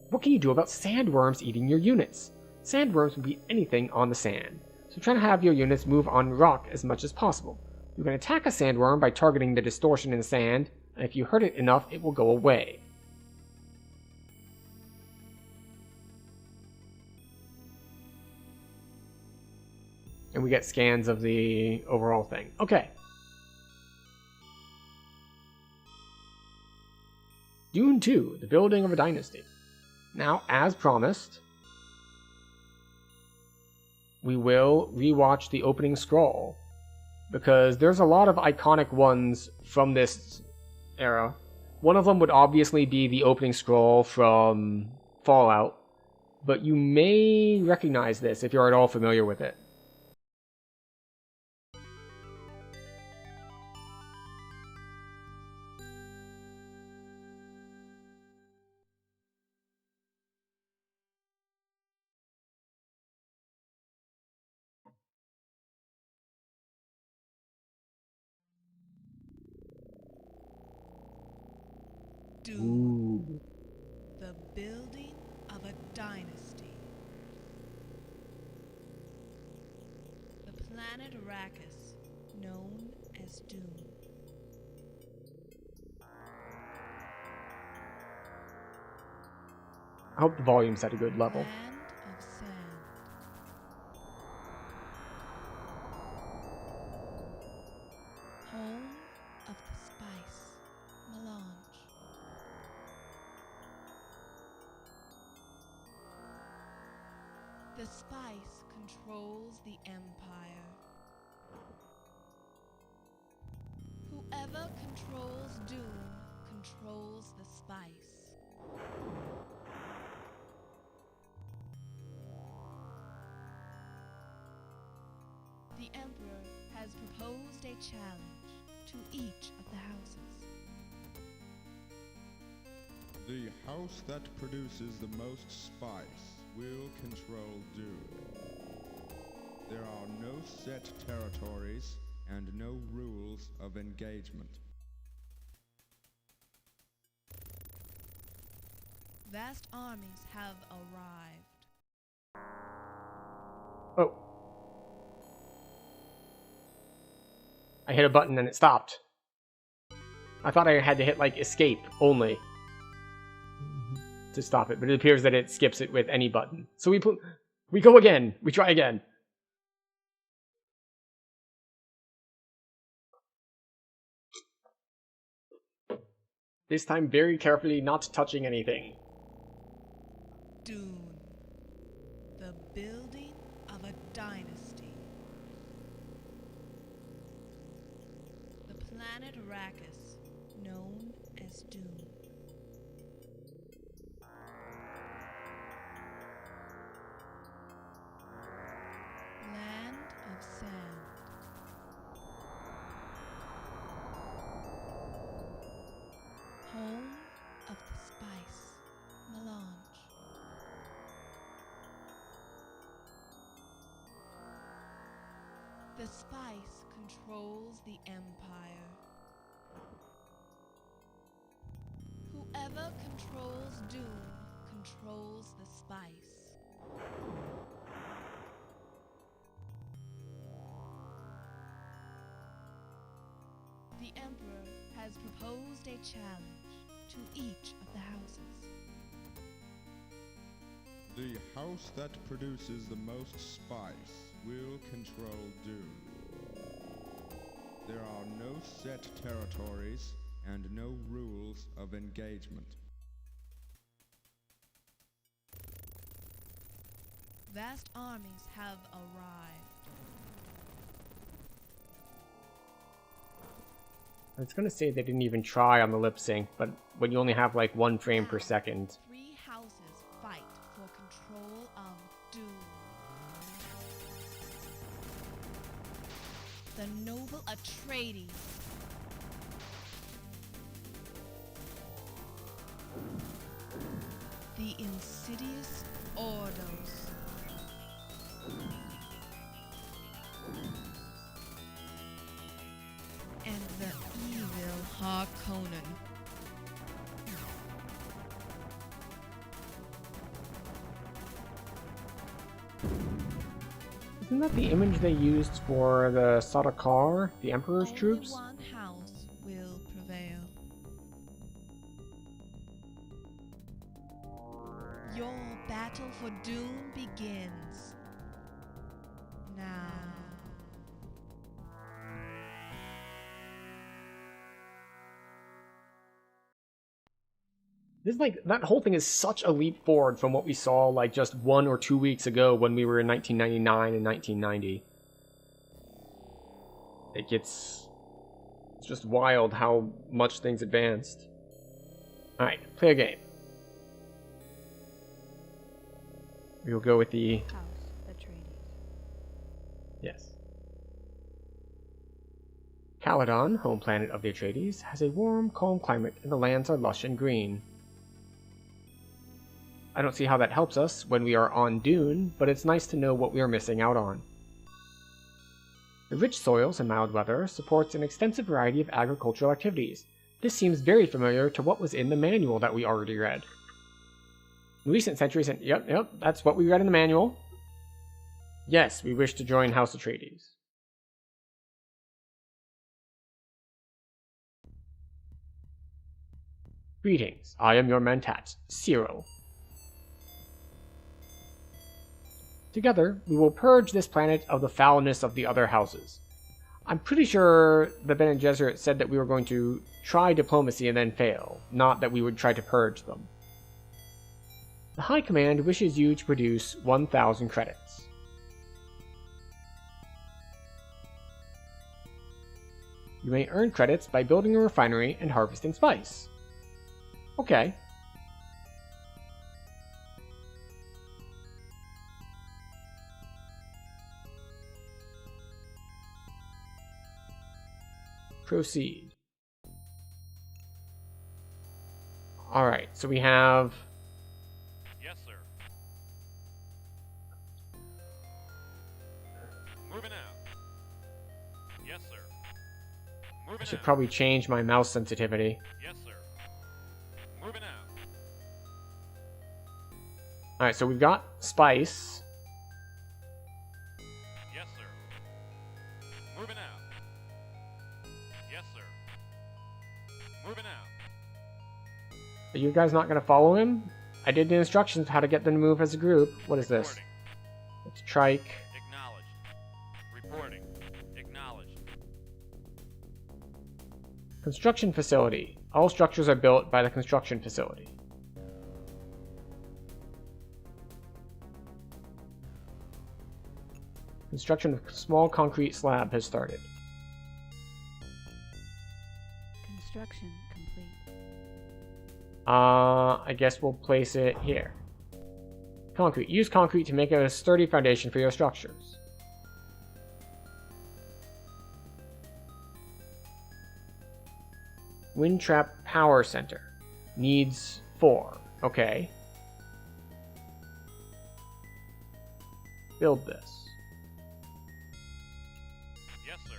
What can you do about sandworms eating your units? Sandworms will be anything on the sand, so try to have your units move on rock as much as possible. You can attack a sandworm by targeting the distortion in the sand, and if you hurt it enough, it will go away. And we get scans of the overall thing. Okay. Dune II, the building of a dynasty. Now, as promised, we will rewatch the opening scroll, because there's a lot of iconic ones from this era. One of them would obviously be the opening scroll from Fallout, but you may recognize this if you're at all familiar with it. Dune, the building of a dynasty. The planet Arrakis, known as Dune. I hope the volume's at a good level. Land of sand. Home of the spice melange. The spice controls the empire. Whoever controls Dune controls the spice. The Emperor has proposed a challenge to each of the houses. The house that produces the most spice will control Dune. There are no set territories and no rules of engagement. Vast armies have arrived. Oh. I hit a button and it stopped. I thought I had to hit, like, escape only to stop it, but it appears that it skips it with any button. So we go again. We try again. This time very carefully, not touching anything. Dune, the building of a dynasty. The planet Arrakis, known as Dune. Land of sand. Home of the spice, melange. The spice controls the empire. Whoever controls Dune controls the spice. The Emperor has proposed a challenge to each of the houses. The house that produces the most spice will control Dune. There are no set territories and no rules of engagement. Vast armies have arrived. I was gonna say they didn't even try on the lip sync, but when you only have like 1 frame per second. 3 houses fight for control of Dune. The noble Atreides. The insidious Ordos. And the evil Harkonnen. Isn't that the image they used for the Sardaukar, the Emperor's Only troops? one house will prevail. Your battle for Dune begins now. This is like, that whole thing is such a leap forward from what we saw like just 1 or 2 weeks ago when we were in 1999 and 1990. It's just wild how much things advanced. Alright, play a game. We'll go with the... House Atreides. Yes. Caladan, home planet of the Atreides, has a warm, calm climate and the lands are lush and green. I don't see how that helps us when we are on Dune, but it's nice to know what we are missing out on. The rich soils and mild weather supports an extensive variety of agricultural activities. This seems very familiar to what was in the manual that we already read. In recent centuries, and yep, that's what we read in the manual. Yes, we wish to join House Atreides. Greetings, I am your Mentat, Cyril. Together, we will purge this planet of the foulness of the other houses. I'm pretty sure the Bene Gesserit said that we were going to try diplomacy and then fail, not that we would try to purge them. The High Command wishes you to produce 1,000 credits. You may earn credits by building a refinery and harvesting spice. Okay. Proceed. Alright, so we have... Yes, sir. Moving out. Yes, sir. Moving I should out. probably change my mouse sensitivity. Yes, sir. Moving out. Alright, so we've got spice. Yes, sir. Moving out. Yes, sir. Moving out. Are you guys not going to follow him? I did the instructions how to get them to move as a group. What is this? Reporting. It's trike. Acknowledged. Reporting. Acknowledged. Construction facility. All structures are built by the construction facility. Construction of small concrete slab has started. Construction complete. I guess we'll place it here. Concrete. Use concrete to make a sturdy foundation for your structures. Wind trap power center. Needs 4. Okay. Build this. Yes, sir.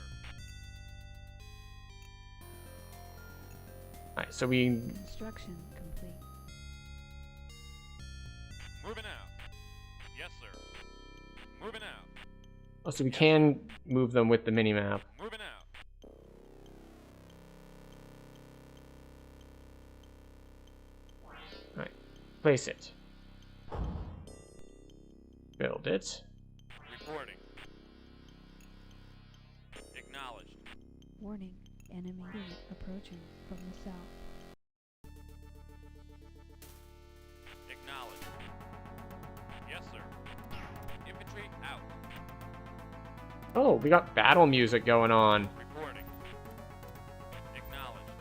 Alright, so we... Construction complete. Moving out. Yes, sir. Moving out. Oh, so we can move them with the minimap. Moving out. Alright. Place it. Build it. Reporting. Acknowledged. Warning. Enemy unit approaching from the south. Acknowledged. Yes, sir. Infantry out. Oh, we got battle music going on. Reporting. Acknowledged.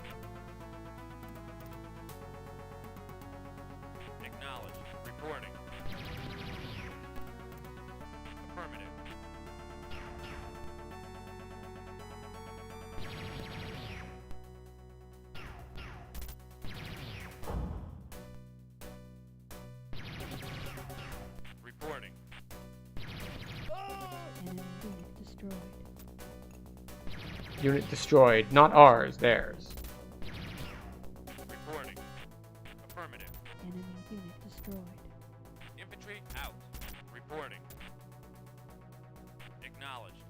Acknowledged. Reporting. Affirmative. Reporting. Enemy unit destroyed. Unit destroyed. Not ours, theirs. Reporting. Affirmative. Enemy unit destroyed. Infantry out. Reporting. Acknowledged.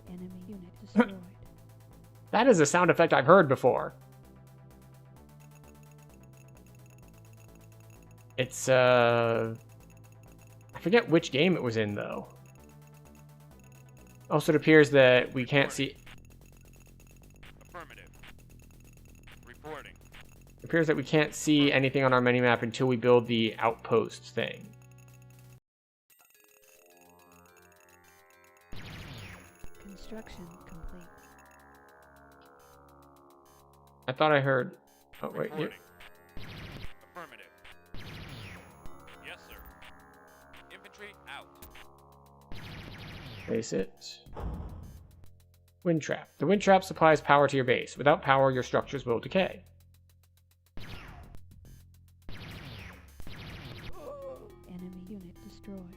Enemy unit destroyed. That is a sound effect I've heard before. It's, I forget which game it was in, though. Also, it appears that we can't see... Affirmative. Reporting. It appears that we can't see anything on our minimap until we build the outpost thing. Construction complete. I thought I heard... Oh, wait. Reporting. Affirmative. Yes, sir. Infantry out. Place it. Wind trap. The wind trap supplies power to your base. Without power, your structures will decay. Enemy unit destroyed.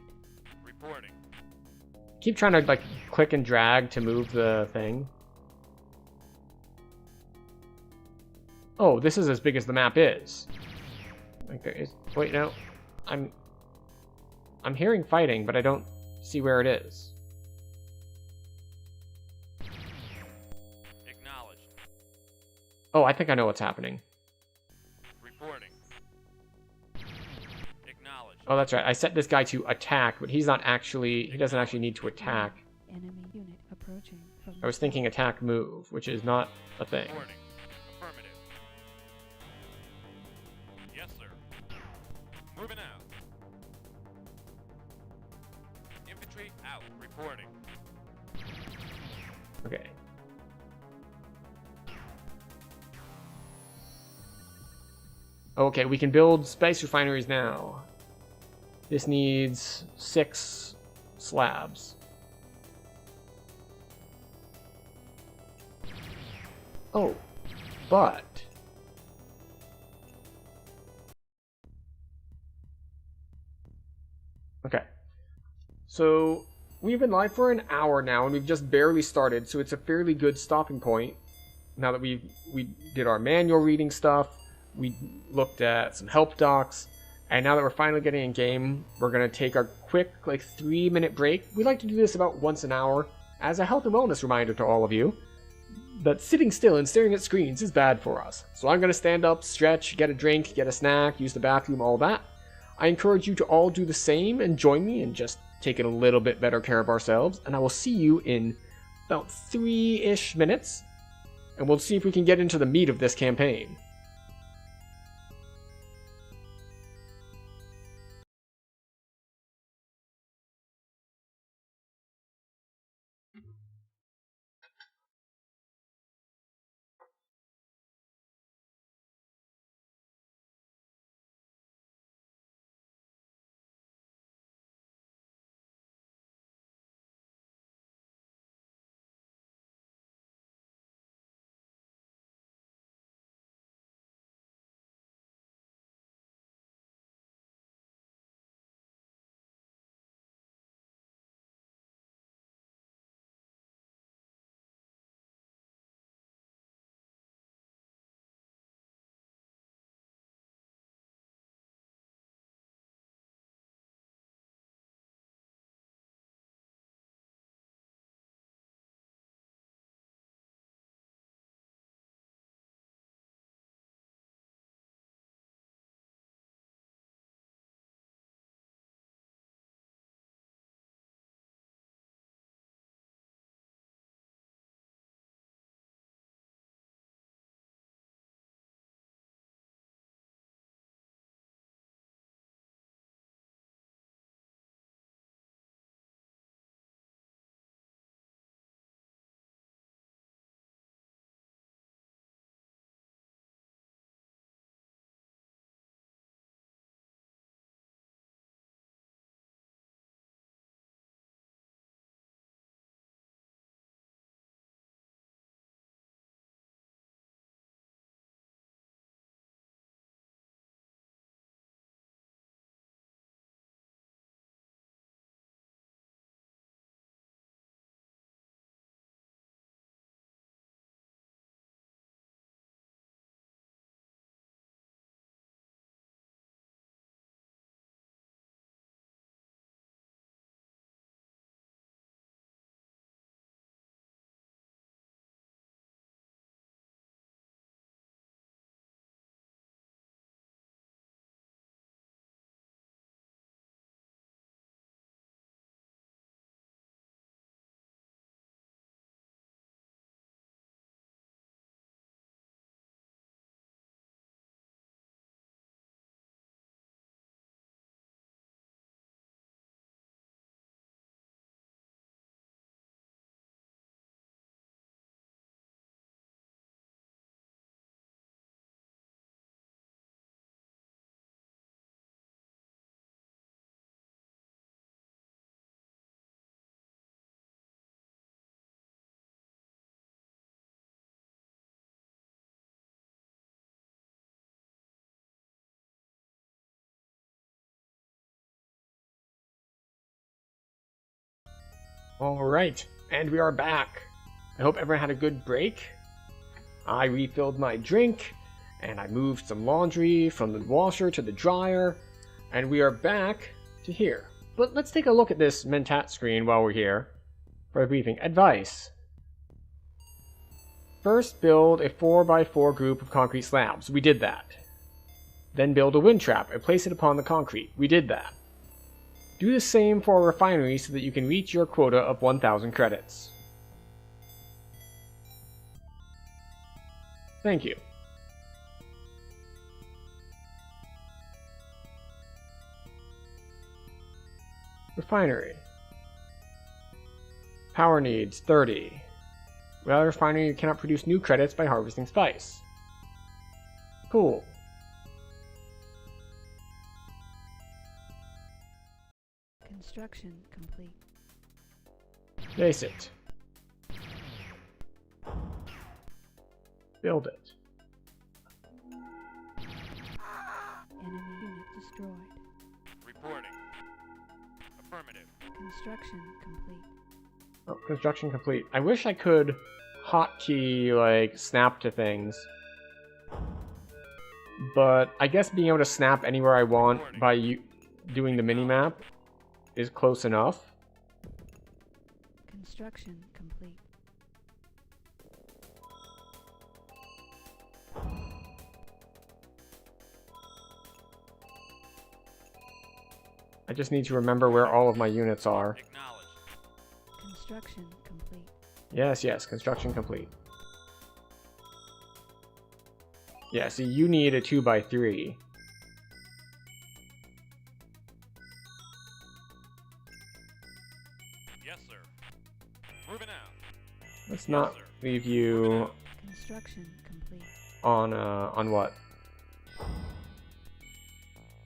Reporting. Keep trying to, like, click and drag to move the thing. Oh, this is as big as the map is. Like, there is... Wait, no. I'm hearing fighting, but I don't see where it is. Acknowledged. Oh, I think I know what's happening. Reporting. Acknowledged. Oh, that's right. I set this guy to attack, but he's not actually... He doesn't actually need to attack. Enemy unit approaching from I was thinking attack move, which is not a thing. Reporting. Affirmative. Yes, sir. Moving out. Infantry out. Reporting. Okay. Okay, we can build spice refineries now. This needs 6 slabs. Oh, but... Okay. So, we've been live for an hour now, and we've just barely started, so it's a fairly good stopping point. Now that we did our manual reading stuff, we looked at some help docs, and now that we're finally getting in game, we're going to take our quick, 3-minute break. We like to do this about once an hour, as a health and wellness reminder to all of you, that sitting still and staring at screens is bad for us. So I'm going to stand up, stretch, get a drink, get a snack, use the bathroom, all that. I encourage you to all do the same and join me in just taking a little bit better care of ourselves, and I will see you in about 3-ish minutes, and we'll see if we can get into the meat of this campaign. Alright, and we are back. I hope everyone had a good break. I refilled my drink, and I moved some laundry from the washer to the dryer, and we are back to here. But let's take a look at this Mentat screen while we're here for a briefing. Advice. First, build a 4x4 group of concrete slabs. We did that. Then build a wind trap and place it upon the concrete. We did that. Do the same for a refinery so that you can reach your quota of 1,000 credits. Thank you. Refinery. Power needs 30. Without a refinery, you cannot produce new credits by harvesting spice. Cool. Construction complete. Place it. Build it. Enemy unit destroyed. Reporting. Affirmative. Construction complete. Oh, construction complete. I wish I could hotkey, like, snap to things. But I guess being able to snap anywhere I want by doing the minimap is close enough. Construction complete. I just need to remember where all of my units are. Acknowledged. Construction complete. Yes, yes, construction complete. Yeah, see, you need a 2x3. Yes, sir. Moving out. Let's not sir. leave you Construction complete. on what?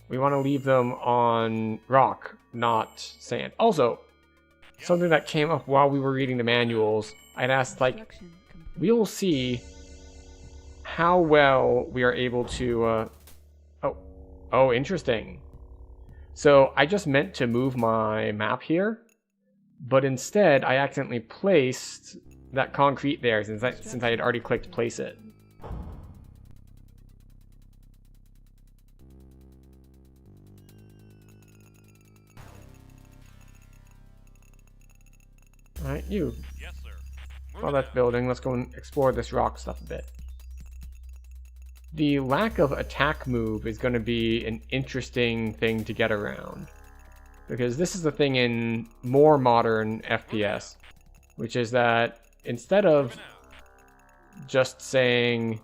We want to leave them on rock, not sand. Also, something that came up while we were reading the manuals, I'd asked, like, Construction complete. we'll see how well we are able to, oh, interesting. So I just meant to move my map here, but instead I accidentally placed that concrete there since I had already clicked place it. Alright, you. Yes, sir. While Moving that's out. building, let's go and explore this rock stuff a bit. The lack of attack move is going to be an interesting thing to get around. Because this is the thing in more modern FPS, which is that instead of Moving out. just saying,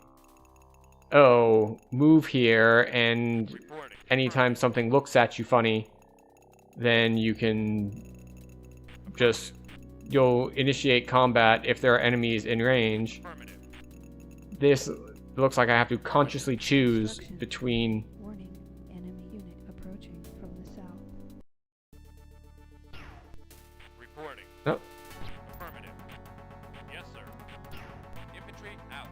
oh, move here, and Reporting. anytime something looks at you funny, then you can just, you'll initiate combat if there are enemies in range. Affirmative. This looks like I have to consciously choose between... Warning. Enemy unit approaching from the south. Reporting. Oh, Affirmative. Yes, sir. Infantry out.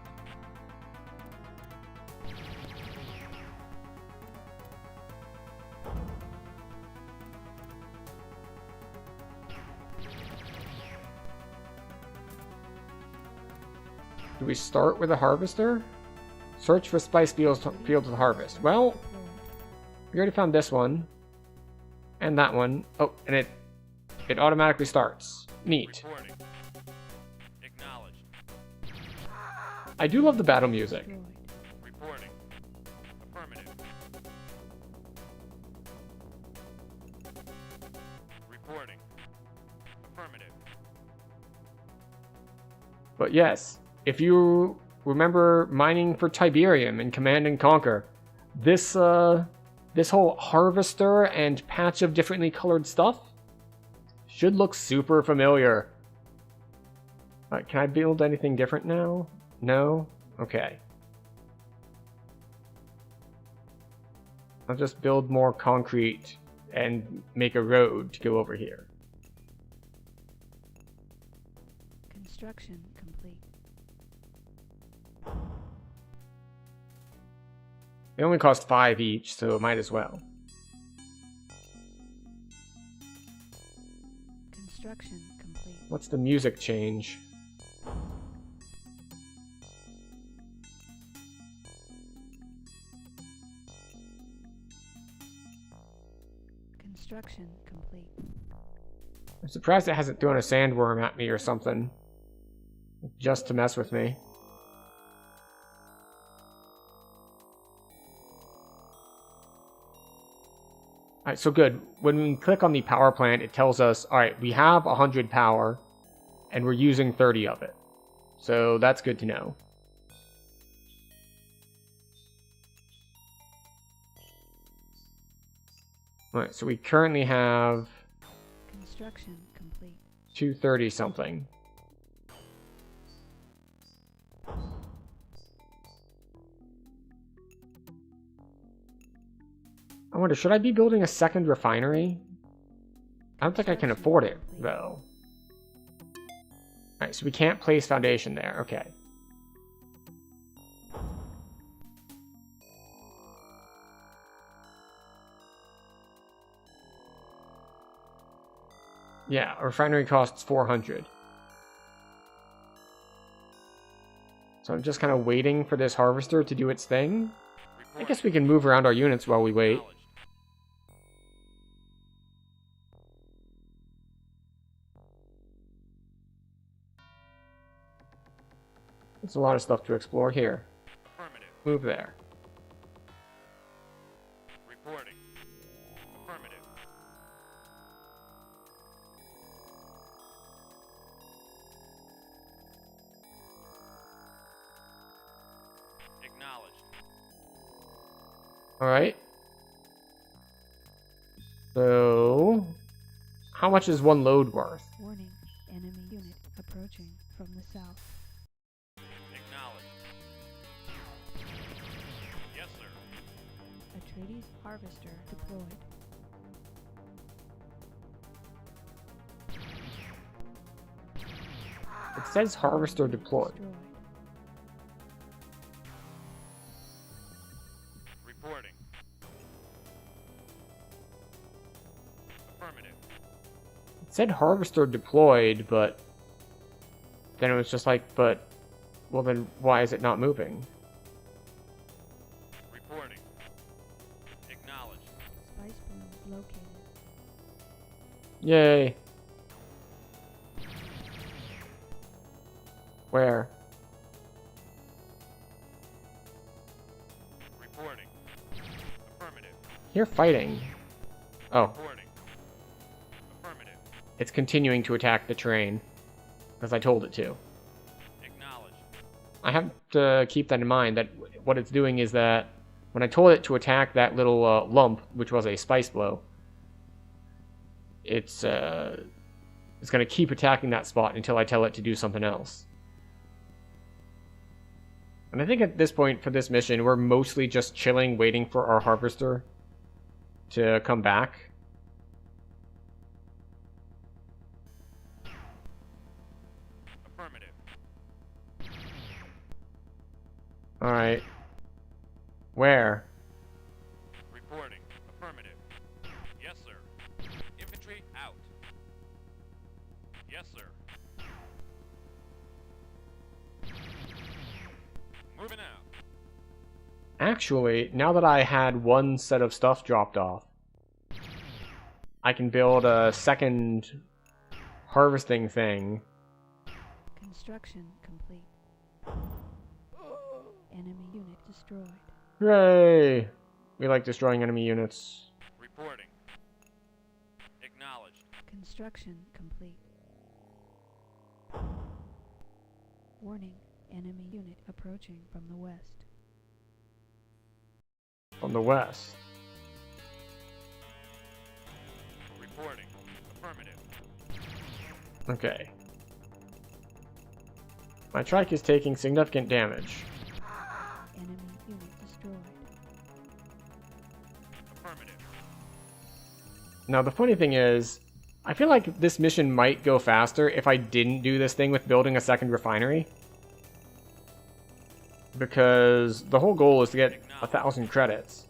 do we start with a harvester? Search for spice fields to harvest. Well, Deployed. we already found this one. And that one. Oh, and it automatically starts. Neat. Reporting. Acknowledged. I do love the battle music. Destroyed. Reporting. Affirmative. Reporting. Affirmative. But yes, if you remember mining for Tiberium in Command and Conquer, this this whole harvester and patch of differently colored stuff should look super familiar. Can I build anything different now? No? Okay. I'll just build more concrete and make a road to go over here. Construction complete. They only cost 5 each, so it might as well. Construction complete. What's the music change? Construction complete. I'm surprised it hasn't thrown a sandworm at me or something. Just to mess with me. Alright, so good. When we click on the power plant, it tells us, alright, we have 100 power, and we're using 30 of it. So that's good to know. Alright, so we currently have Construction complete. 230 something. I wonder, should I be building a second refinery? I don't think I can afford it, though. Alright, so we can't place foundation there. Okay. Yeah, a refinery costs 400. So I'm just kind of waiting for this harvester to do its thing. I guess we can move around our units while we wait. There's a lot of stuff to explore here. Move there. Reporting. Affirmative. Acknowledged. Alright. So... how much is one load worth? Warning, enemy unit approaching from the south. Acknowledged. Yes, sir. Atreides harvester deployed. It says harvester deployed. Destroyed. Reporting. Affirmative. It said harvester deployed, but then it was just like, but, well then why is it not moving? Reporting. Acknowledged. Spice bloom located. Yay. Where? Reporting. Affirmative. You're fighting. Oh, Reporting. Affirmative. it's continuing to attack the train. Because I told it to. Acknowledged. I have to keep that in mind, that what it's doing is that when I told it to attack that little lump, which was a spice blow, it's going to keep attacking that spot until I tell it to do something else. And I think at this point for this mission, we're mostly just chilling, waiting for our harvester to come back. Affirmative. Alright. Where? Reporting. Affirmative. Yes, sir. Infantry out. Yes, sir. Moving out. Actually, now that I had one set of stuff dropped off, I can build a second harvesting thing. Construction complete. Enemy unit destroyed. Hooray! We like destroying enemy units. Reporting. Acknowledged. Construction complete. Warning, enemy unit approaching from the west. From the west. Reporting. Affirmative. Okay. My trike is taking significant damage. Enemy unit destroyed. Affirmative. Now the funny thing is, I feel like this mission might go faster if I didn't do this thing with building a second refinery. Because the whole goal is to get 1,000 credits.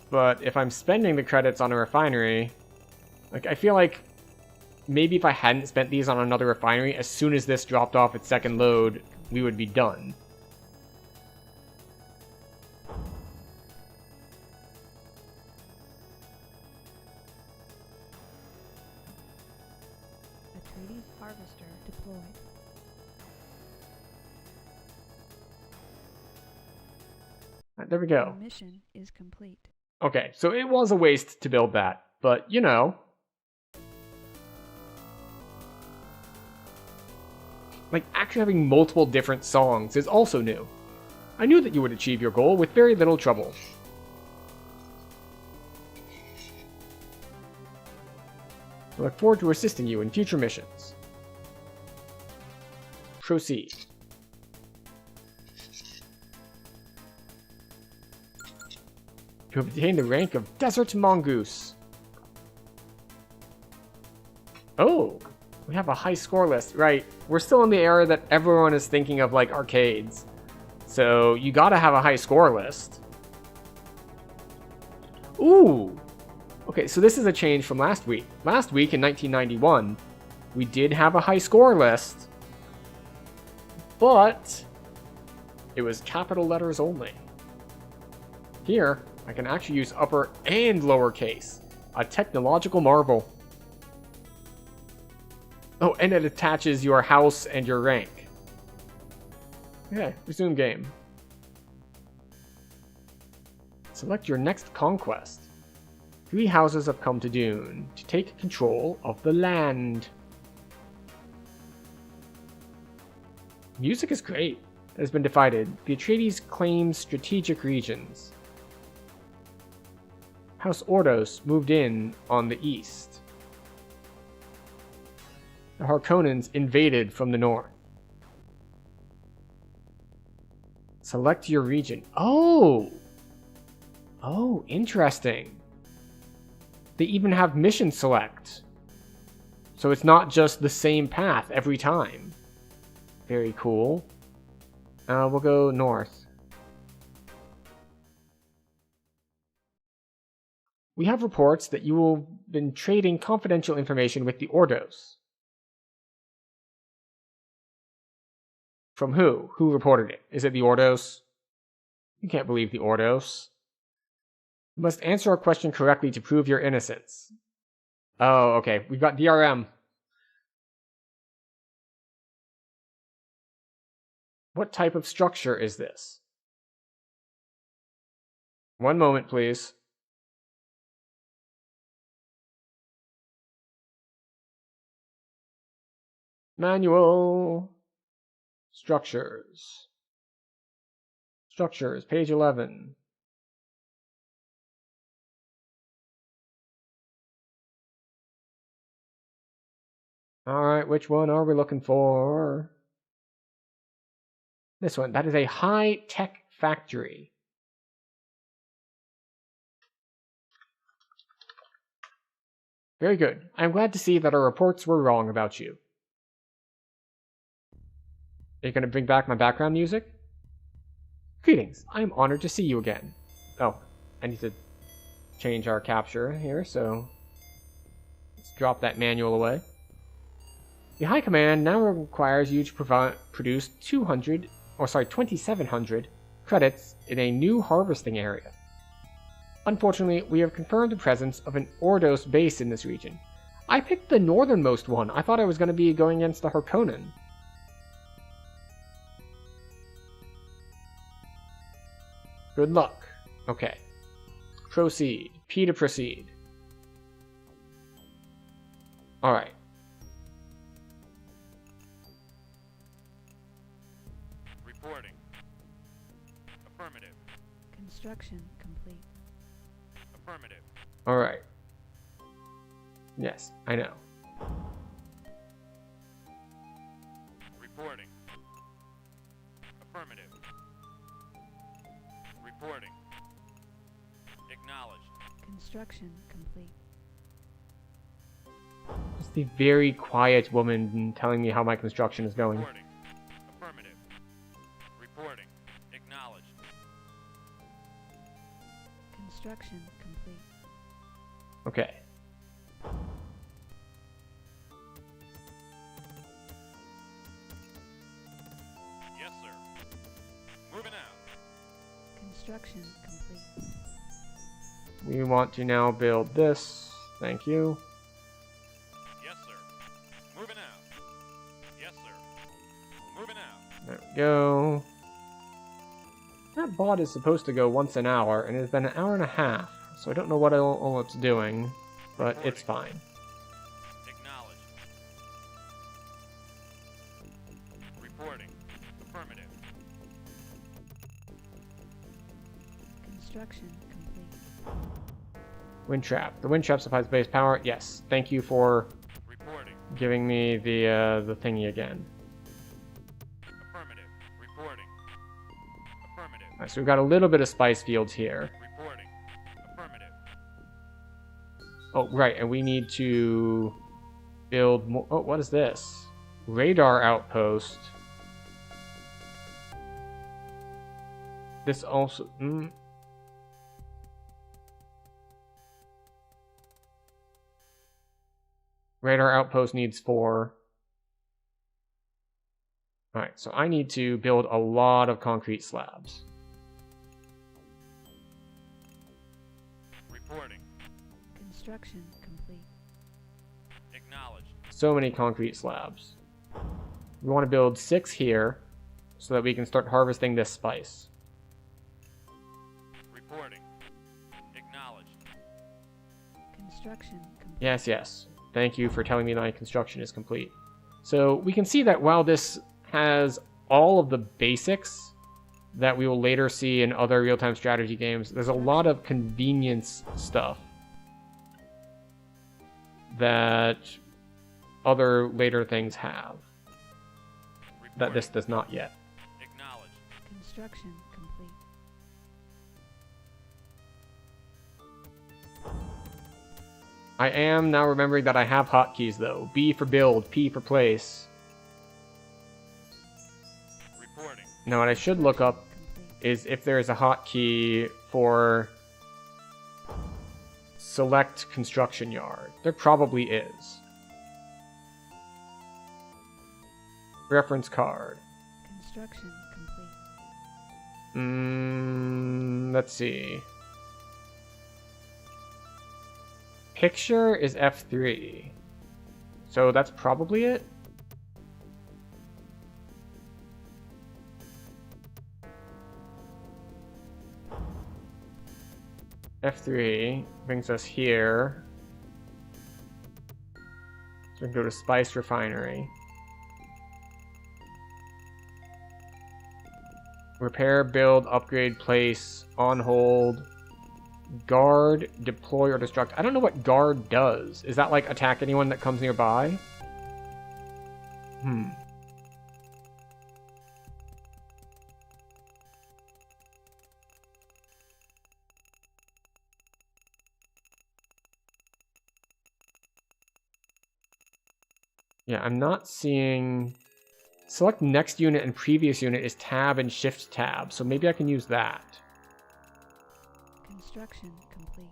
But if I'm spending the credits on a refinery, like I feel like maybe if I hadn't spent these on another refinery, as soon as this dropped off its second load, we would be done. Atreides harvester deployed. Alright, there we go. Your mission is complete. Okay, so it was a waste to build that, but you know. Like, actually having multiple different songs is also new. I knew that you would achieve your goal with very little trouble. I look forward to assisting you in future missions. Proceed. You have attained the rank of Desert Mongoose. Oh, we have a high score list. Right. We're still in the era that everyone is thinking of like arcades. So you gotta have a high score list. Ooh. Okay, so this is a change from last week. Last week in 1991, we did have a high score list, but it was capital letters only. Here, I can actually use upper and lowercase. A technological marvel. Oh, and it attaches your house and your rank. Okay, resume game. Select your next conquest. 3 houses have come to Dune to take control of the land. Music is great. It has been divided. The Atreides claims strategic regions. House Ordos moved in on the east. The Harkonnens invaded from the north. Select your region. Oh! Oh, interesting. They even have mission select. So it's not just the same path every time. Very cool. We'll go north. We have reports that you have been trading confidential information with the Ordos. From who? Who reported it? Is it the Ordos? You can't believe the Ordos. You must answer a question correctly to prove your innocence. Oh, okay. We've got DRM. What type of structure is this? One moment, please. Manual. Structures. Structures, page 11. Alright, which one are we looking for? This one. That is a high-tech factory. Very good. I'm glad to see that our reports were wrong about you. Are you going to bring back my background music? Greetings. I am honored to see you again. Oh, I need to change our capture here, so let's drop that manual away. The High Command now requires you to produce 2,700 credits in a new harvesting area. Unfortunately, we have confirmed the presence of an Ordos base in this region. I picked the northernmost one. I thought I was going to be going against the Harkonnen. Good luck. Okay. Proceed. P to proceed. Alright. Reporting. Affirmative. Construction complete. Affirmative. Alright. Yes, I know. Reporting. Affirmative. Reporting. Acknowledged. Construction complete. Just the very quiet woman telling me how my construction is going. Reporting. Affirmative. Reporting. Acknowledged. Construction complete. Okay. Yes, sir. Moving out. Construction complete. We want to now build this. Thank you. Yes, sir. Moving out. Yes, sir. Moving out. There we go. That bot is supposed to go once an hour, and it's been an hour and a half, so I don't know what all it's doing, but it's fine. Acknowledged. Reporting. Affirmative. Construction complete. Wind trap. The wind trap supplies base power. Yes. Thank you for Reporting. giving me the thingy again. Affirmative. Reporting. Affirmative. Alright, so we've got a little bit of spice fields here. Reporting. Affirmative. Oh, right, and we need to build more. Oh, what is this? Radar outpost. This also. Radar outpost needs 4. Alright, so I need to build a lot of concrete slabs. Reporting. Construction complete. Acknowledged. So many concrete slabs. We want to build 6 here so that we can start harvesting this spice. Reporting. Acknowledged. Construction complete. Yes, yes. Thank you for telling me my construction is complete. So we can see that while this has all of the basics that we will later see in other real-time strategy games, there's a lot of convenience stuff that other later things have that this does not yet. Acknowledged. Construction complete. I am now remembering that I have hotkeys though. B for build, P for place. Reporting. Now what I should look up Complete. is if there is a hotkey for select construction yard. There probably is. Reference card. Construction complete. Let's see. Picture is F3. So that's probably it. F3 brings us here. So we can go to Spice Refinery. Repair, build, upgrade, place, on hold, guard, deploy, or destruct. I don't know what guard does. Is that like attack anyone that comes nearby? Yeah, I'm not seeing... Select next unit and previous unit is tab and shift tab, so maybe I can use that. Construction complete.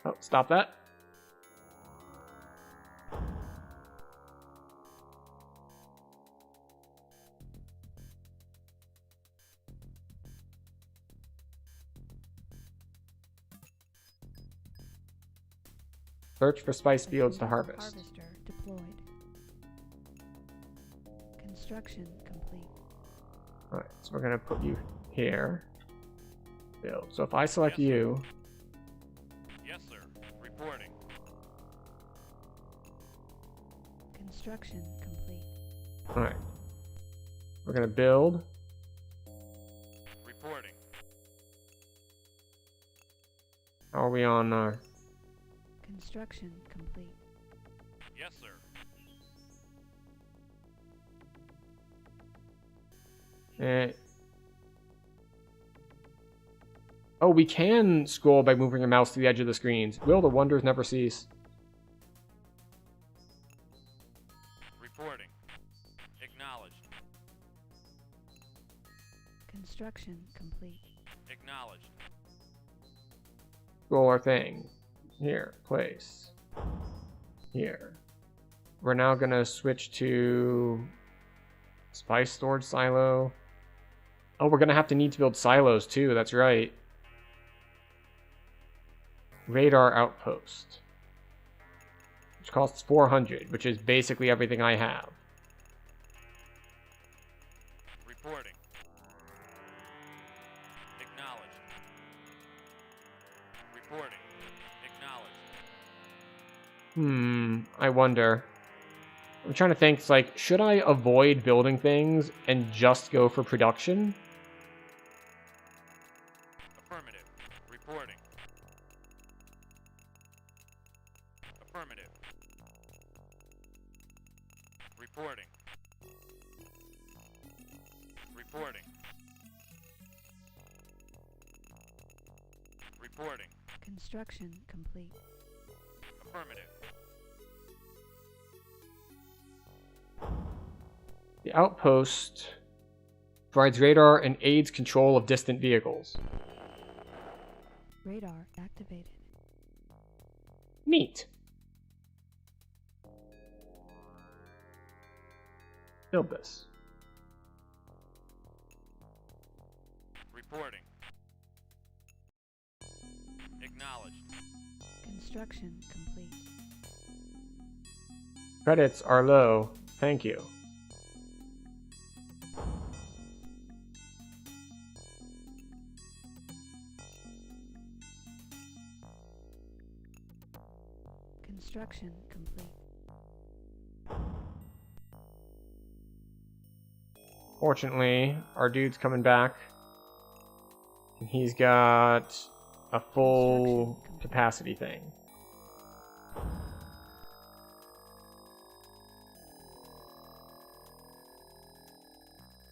Oh, stop that. Search for spice fields to harvest. Harvester deployed. Construction complete. Alright, so we're gonna put you here. Build. So if I select Yes, sir. you, Yes, sir. Reporting. Construction complete. alright. We're gonna build. Reporting. How are we on Construction complete. Yes, sir. Oh, we can scroll by moving your mouse to the edge of the screens. Will the wonders never cease? Reporting. Acknowledged. Construction complete. Acknowledged. Scroll our thing. Here, place. Here. We're now gonna switch to spice storage silo. Oh, we're gonna have to need to build silos too, that's right. Radar outpost. Which costs 400, which is basically everything I have. Reporting. Acknowledged. Reporting. Acknowledged. I wonder. I'm trying to think, it's like, should I avoid building things and just go for production? Affirmative. Reporting. Affirmative. Reporting. Reporting. Reporting. Construction complete. Affirmative. The outpost provides radar and aids control of distant vehicles. Radar activated. Neat. Build this. Reporting. Acknowledged. Construction complete. Credits are low. Thank you. Construction complete. Fortunately, our dude's coming back. And he's got a full capacity thing.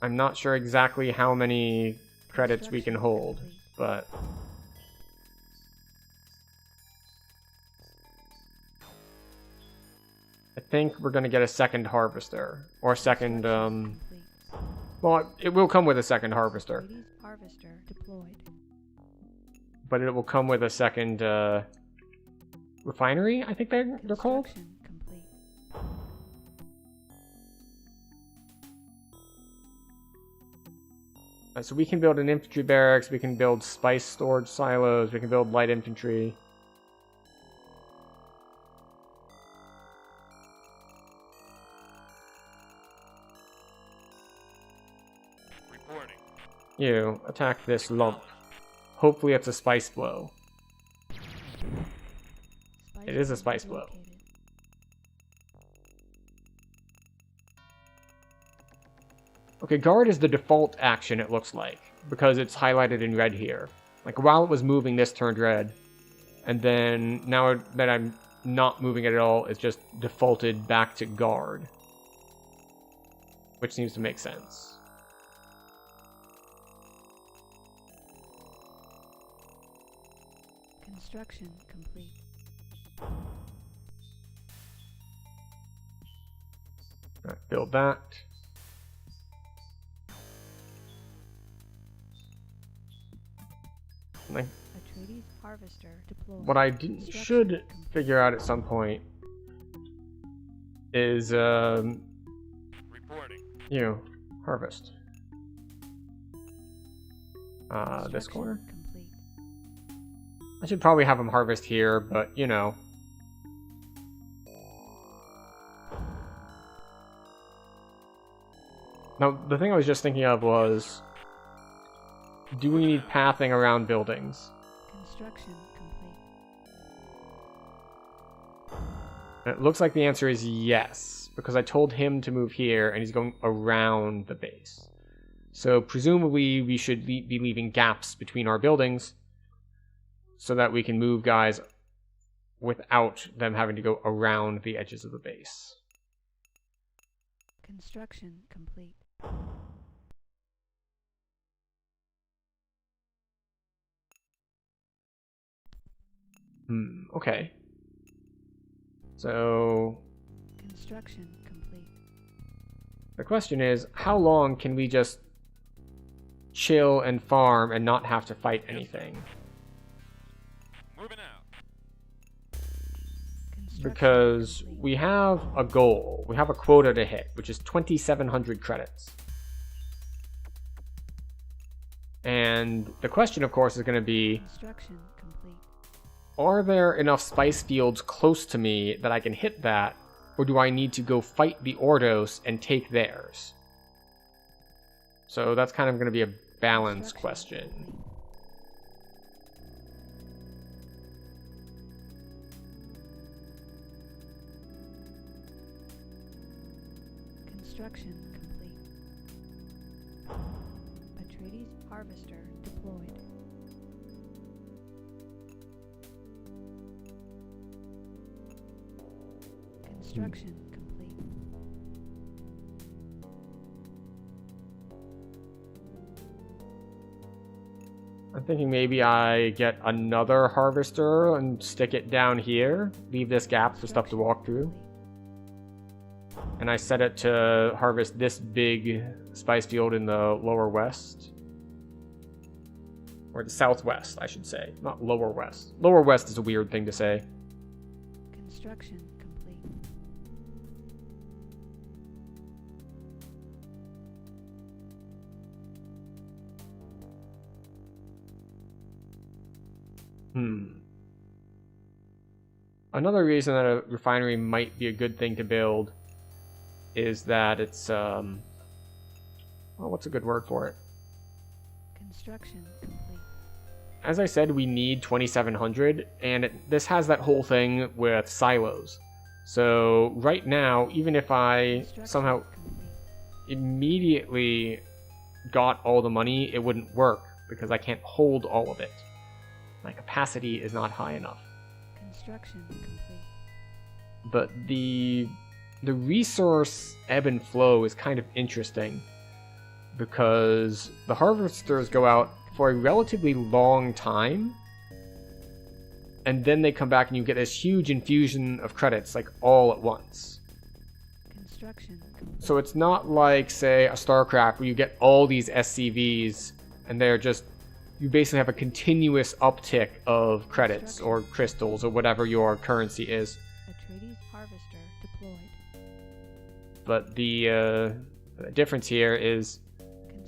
I'm not sure exactly how many credits we can hold, but I think we're going to get a second harvester, or second, well, it will come with a second harvester, Ladies harvester deployed. but it will come with a second, refinery, I think they're called? Construction complete. So we can build an infantry barracks, we can build spice storage silos, we can build light infantry. Reporting. You attack this lump. Hopefully it's a spice blow. It is a spice blow. Located. Okay, guard is the default action, it looks like, because it's highlighted in red here. Like, while it was moving, this turned red. And then, now that I'm not moving it at all, it's just defaulted back to guard. Which seems to make sense. Construction complete. Alright, build that. Like, Atreides harvester deployed. what I Construction should complete. figure out at some point is, Reporting. harvest. This Construction corner? complete. I should probably have him harvest here, but, you know. Now, the thing I was just thinking of was, do we need pathing around buildings? Construction complete. And it looks like the answer is yes, because I told him to move here, and he's going around the base. So presumably we should be leaving gaps between our buildings, so that we can move guys without them having to go around the edges of the base. Construction complete. Okay. So Construction complete. the question is, how long can we just chill and farm and not have to fight anything? Moving out. Construction Because complete. we have a goal, we have a quota to hit, which is 2,700 credits. And the question, of course, is going to be, Construction complete. are there enough spice fields close to me that I can hit that, or do I need to go fight the Ordos and take theirs? So that's kind of going to be a balance Construction question. complete. Construction complete. Atreides harvester deployed. Construction complete. I'm thinking maybe I get another harvester and stick it down here. Leave this gap for stuff to walk through. And I set it to harvest this big spice field in the lower west. Or the southwest, I should say. Not lower west. Lower west is a weird thing to say. Construction complete. Another reason that a refinery might be a good thing to build is that it's, well, what's a good word for it? Construction complete. As I said, we need 2700, and this has that whole thing with silos. So right now, even if I somehow immediately got all the money, it wouldn't work because I can't hold all of it. My capacity is not high enough. Construction complete. But the resource ebb and flow is kind of interesting because the harvesters go out for a relatively long time and then they come back and you get this huge infusion of credits like all at once. Construction complete. So it's not like, say, a StarCraft where you get all these SCVs and they're just, you basically have a continuous uptick of credits or crystals or whatever your currency is. Atreides harvester deployed. But the difference here is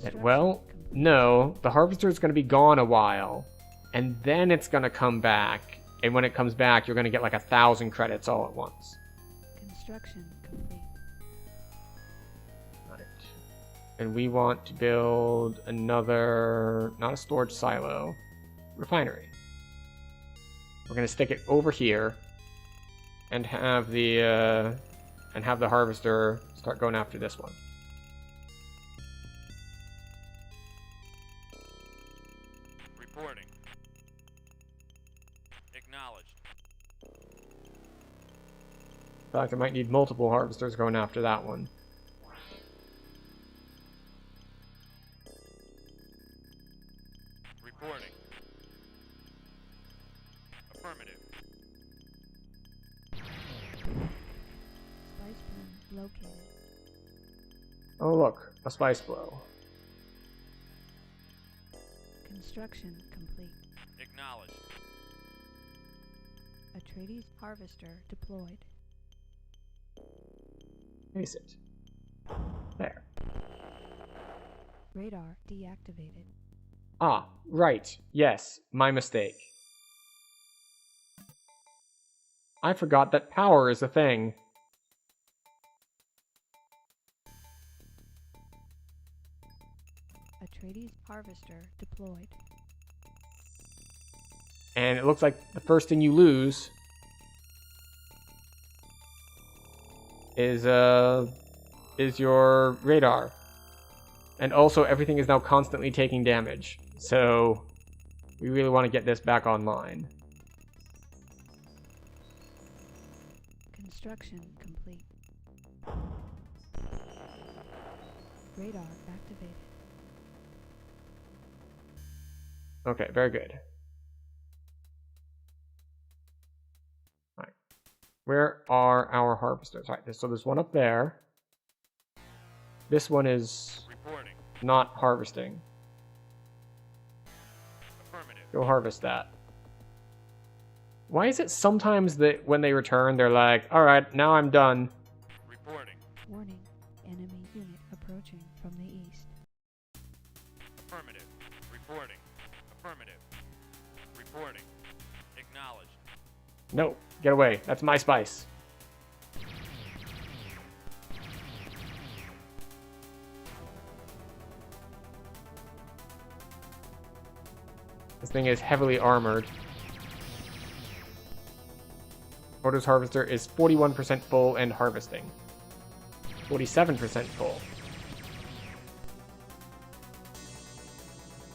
that, Construction well, complete. no, the harvester is going to be gone a while, and then it's going to come back, and when it comes back, you're going to get like 1,000 credits all at once. Construction complete. Right. And we want to build another, not a storage silo, refinery. We're going to stick it over here, and have the harvester start going after this one. Reporting. Acknowledged. In fact, I might need multiple harvesters going after that one. Reporting. Affirmative. Spice bloom located. Oh look, a spice blow. Construction complete. Acknowledged. Atreides harvester deployed. Face it. There. Radar deactivated. Ah, right. Yes, my mistake. I forgot that power is a thing. Atreides harvester deployed. And it looks like the first thing you lose is your radar. And also everything is now constantly taking damage. So we really want to get this back online. Construction complete. Radar activated. Okay, very good. Alright. Where are our harvesters? Alright, so there's one up there. This one is Reporting. not harvesting. Affirmative. Go harvest that. Why is it sometimes that when they return, they're like, alright, now I'm done. Reporting. Warning. Enemy unit approaching from the east. Affirmative. Reporting. Affirmative. Reporting. Acknowledged. No, get away. That's my spice. This thing is heavily armored. Orders harvester is 41% full and harvesting. 47% full.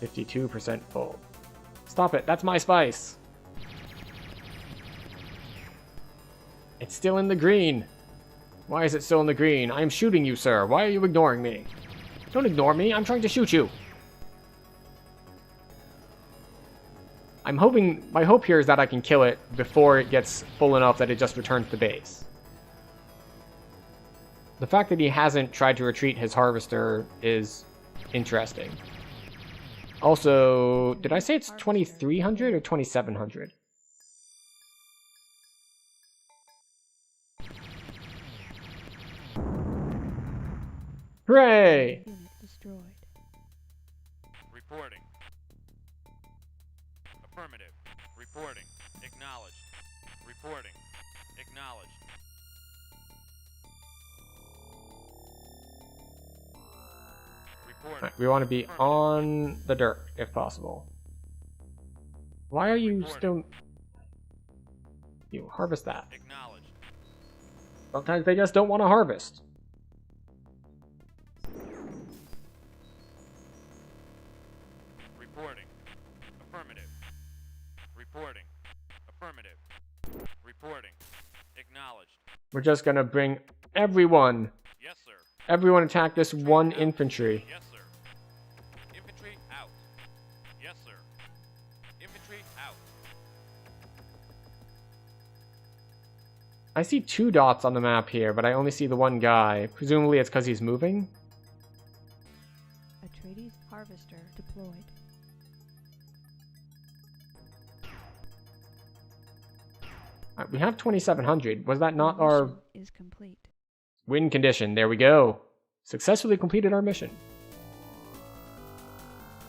52% full. Stop it, that's my spice. It's still in the green. Why is it still in the green? I am shooting you, sir. Why are you ignoring me? Don't ignore me, I'm trying to shoot you. My hope here is that I can kill it before it gets full enough that it just returns to base. The fact that he hasn't tried to retreat his harvester is interesting. Also, did I say it's 2300 or 2700? Hooray! Unit destroyed. Reporting. Affirmative. Reporting. Acknowledged. Reporting. Acknowledged. Reporting. Right, we want to be on the dirt, if possible. Why are you still... You harvest that. Acknowledged. Sometimes they just don't want to harvest. Reporting. Affirmative. Reporting. Affirmative. Reporting. Acknowledged. We're just gonna bring everyone. Yes, sir. Everyone attack this one infantry. Yes, sir. Infantry out. Yes, sir. Infantry out. I see 2 dots on the map here, but I only see the one guy. Presumably it's because he's moving. Atreides harvester deployed. Alright, we have 2700. Was that not our Mission is complete. win condition? There we go. Successfully completed our mission.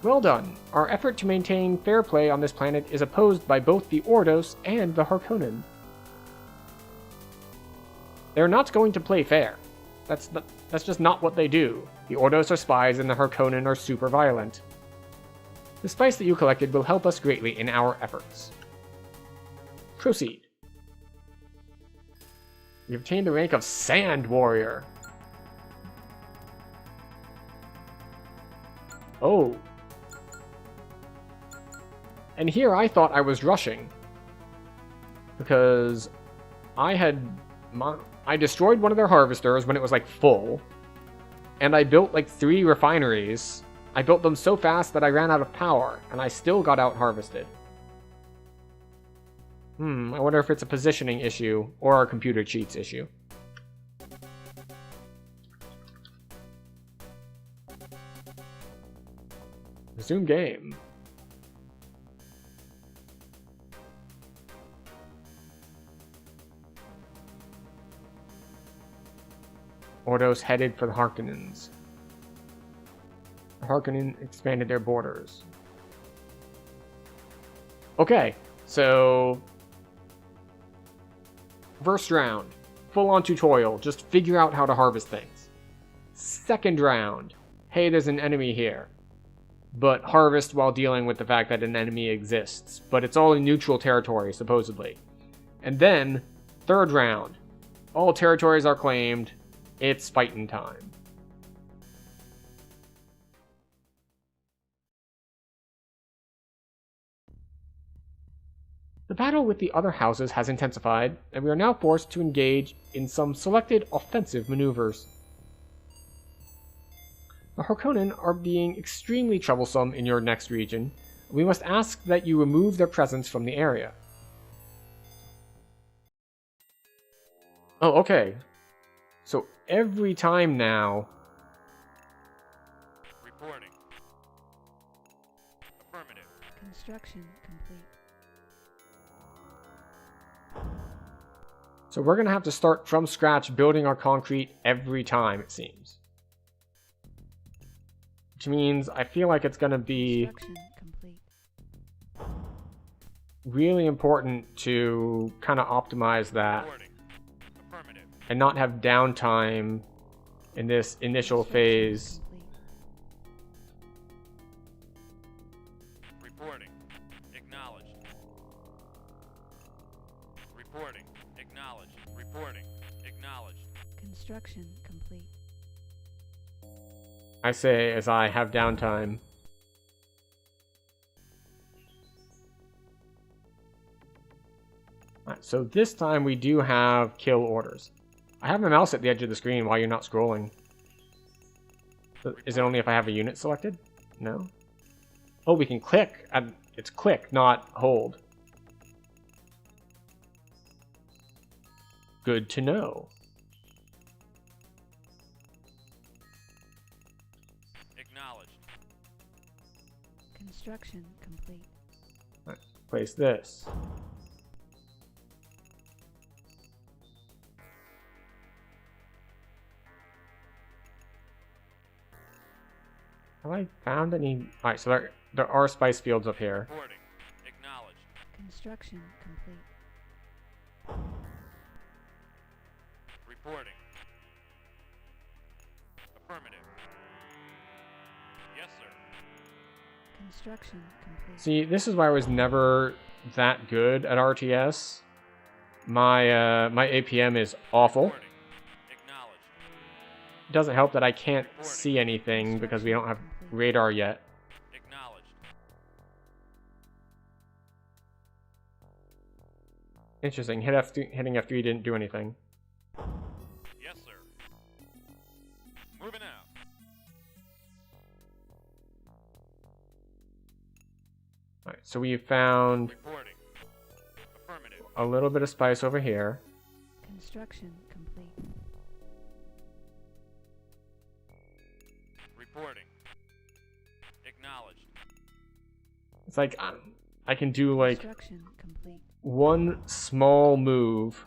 Well done. Our effort to maintain fair play on this planet is opposed by both the Ordos and the Harkonnen. They're not going to play fair. That's just not what they do. The Ordos are spies and the Harkonnen are super violent. The spice that you collected will help us greatly in our efforts. Proceed. We obtained the rank of Sand Warrior. Oh. And here I thought I was rushing. Because I destroyed one of their harvesters when it was like full. And I built like 3 refineries. I built them so fast that I ran out of power. And I still got out harvested. I wonder if it's a positioning issue or a computer cheats issue. Resume game. Ordos headed for the Harkonnens. The Harkonnen expanded their borders. Okay, so... First round, full-on tutorial, just figure out how to harvest things. Second round, hey, there's an enemy here. But harvest while dealing with the fact that an enemy exists. But it's all in neutral territory, supposedly. And then, third round, all territories are claimed, it's fighting time. The battle with the other houses has intensified, and we are now forced to engage in some selected offensive maneuvers. The Harkonnen are being extremely troublesome in your next region. We must ask that you remove their presence from the area. Oh, okay. So every time now... Reporting. Affirmative. Construction complete. So we're going to have to start from scratch building our concrete every time, it seems. Which means I feel like it's going to be Construction complete. really important to kind of optimize that Reporting. Affirmative. and not have downtime in this initial phase. Reporting. Acknowledged. Reporting. Acknowledged. Reporting. Acknowledged. Construction complete. I say as I have downtime. Alright, so this time we do have kill orders. I have my mouse at the edge of the screen while you're not scrolling. So is it only if I have a unit selected? No? Oh, we can click. It's click, not hold. Good to know. Acknowledged. Construction complete. Place this. Have I found any? Alright, so there are spice fields up here. Reporting. Acknowledged. Construction complete. Reporting. Affirmative. Yes, sir. Construction complete. See, this is why I was never that good at RTS. My APM is awful. Reporting. Acknowledged. It doesn't help that I can't see anything because we don't have radar yet. Acknowledged. Interesting. Hitting F3 didn't do anything. Yes, sir. Moving out. Alright, so we found Reporting. Affirmative. a little bit of spice over here. Construction complete. Reporting. Acknowledged. It's like I can do like Construction complete. one small move.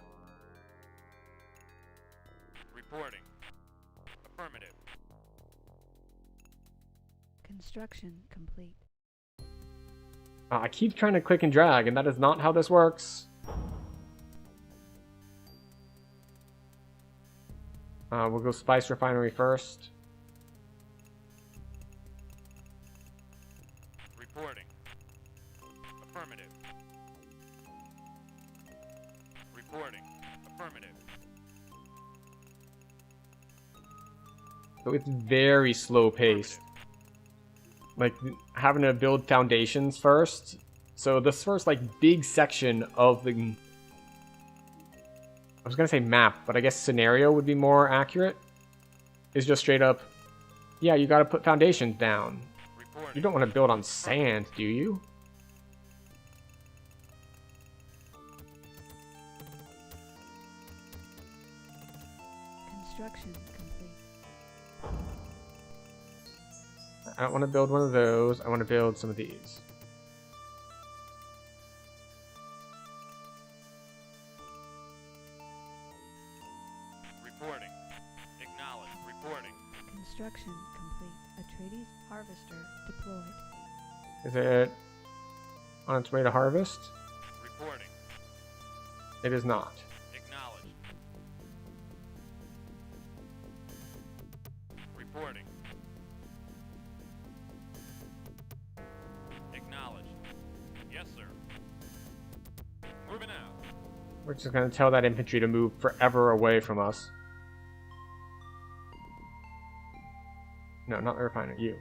Reporting. Affirmative. Construction complete. I keep trying to click and drag, and that is not how this works. We'll go Spice Refinery first. Reporting. Affirmative. Reporting. Affirmative. So it's very slow paced. Like having to build foundations first. So this first like big section of the, I was gonna say map, but I guess scenario would be more accurate, is just straight up, yeah, you gotta put foundations down. Reporting. You don't want to build on sand, do you? Construction complete. I don't want to build one of those. I want to build some of these. Reporting. Acknowledged. Reporting. Construction complete. Atreides harvester deployed. Is it on its way to harvest? Reporting. It is not. Acknowledged. Reporting. Acknowledged. Yes, sir. Moving out. We're just going to tell that infantry to move forever away from us. No, not the refiner, you.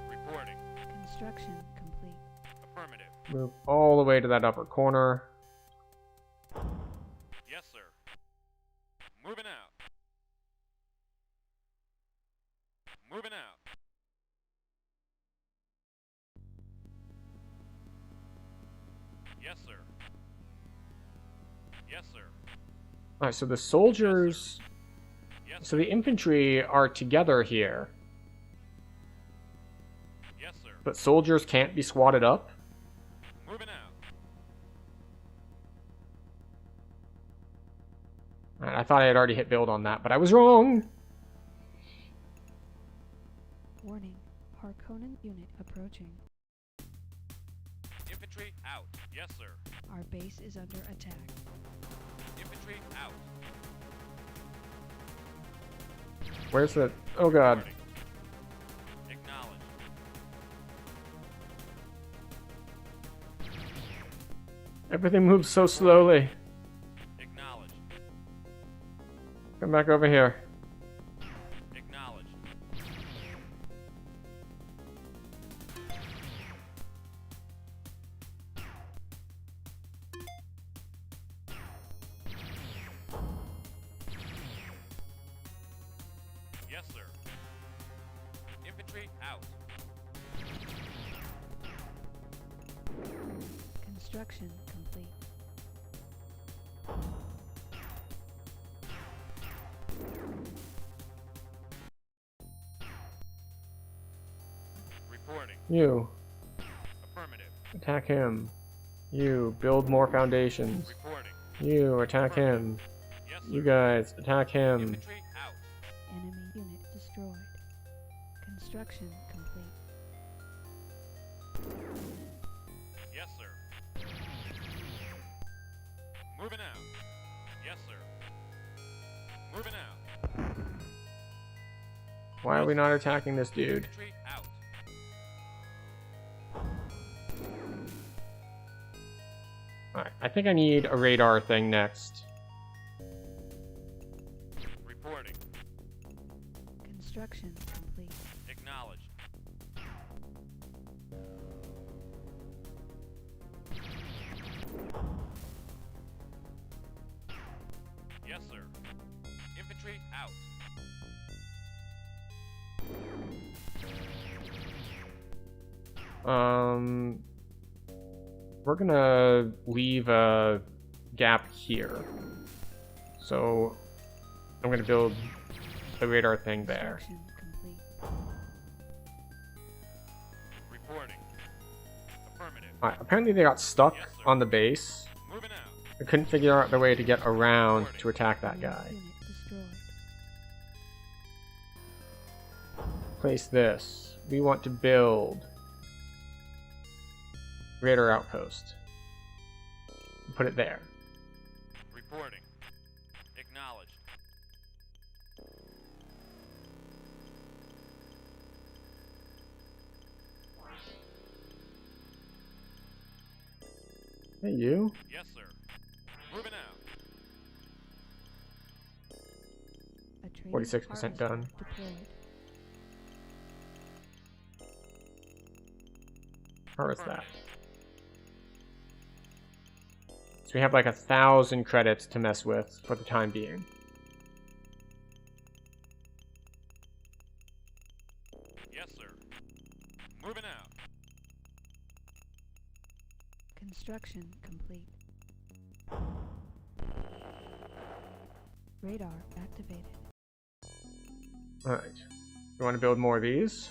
Reporting. Construction complete. Affirmative. Move all the way to that upper corner. Yes, sir. Moving out. Moving out. Yes, sir. Yes, sir. Alright, so the soldiers... Yes, So the infantry are together here, yes, sir. but soldiers can't be squatted up? Moving out. Alright, I thought I had already hit build on that, but I was wrong! Warning. Harkonnen unit approaching. Infantry out. Yes, sir. Our base is under attack. Infantry out. Where's the... Oh god. Reporting. Acknowledged. Everything moves so slowly. Acknowledged. Come back over here. Acknowledged. Infantry out. Construction complete. Reporting. You, Affirmative. attack him. You, build more foundations. Reporting. You, attack him. Yes, sir. You guys, attack him. Infantry out. Enemy unit destroyed. Construction complete. Yes, sir. Moving out. Yes, sir. Moving out. Why are we not attacking this dude? Infantry out. Alright, I think I need a radar thing next. Reporting. Construction complete. Acknowledged. Yes, sir. Infantry out. We're gonna leave a gap here. So I'm gonna build the radar thing there. Construction complete. Reporting. Affirmative. Alright, apparently they got stuck Yes, sir. on the base. Moving out. I couldn't figure out the way to get around to attack that Enemy guy. unit destroyed. Place this. We want to build radar outpost. Put it there. Reporting. Acknowledged. Hey, you. Yes, sir. Moving out. A trading 46% done. harvester deployed. Harvest that. So we have like 1,000 credits to mess with for the time being. Yes, sir. Moving out. Construction complete. Radar activated. Alright. You want to build more of these?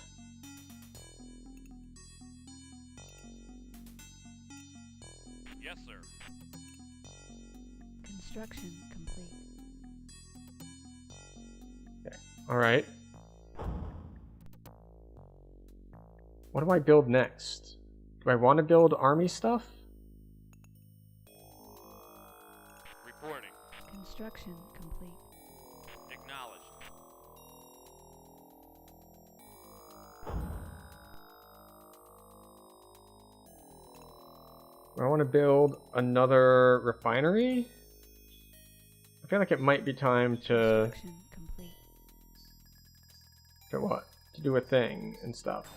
Yes, sir. Construction complete. Alright. What do I build next? Do I want to build army stuff? Reporting. Construction complete. Acknowledged. Do I want to build another refinery? I feel like it might be time to... Construction complete. To what? To do a thing and stuff.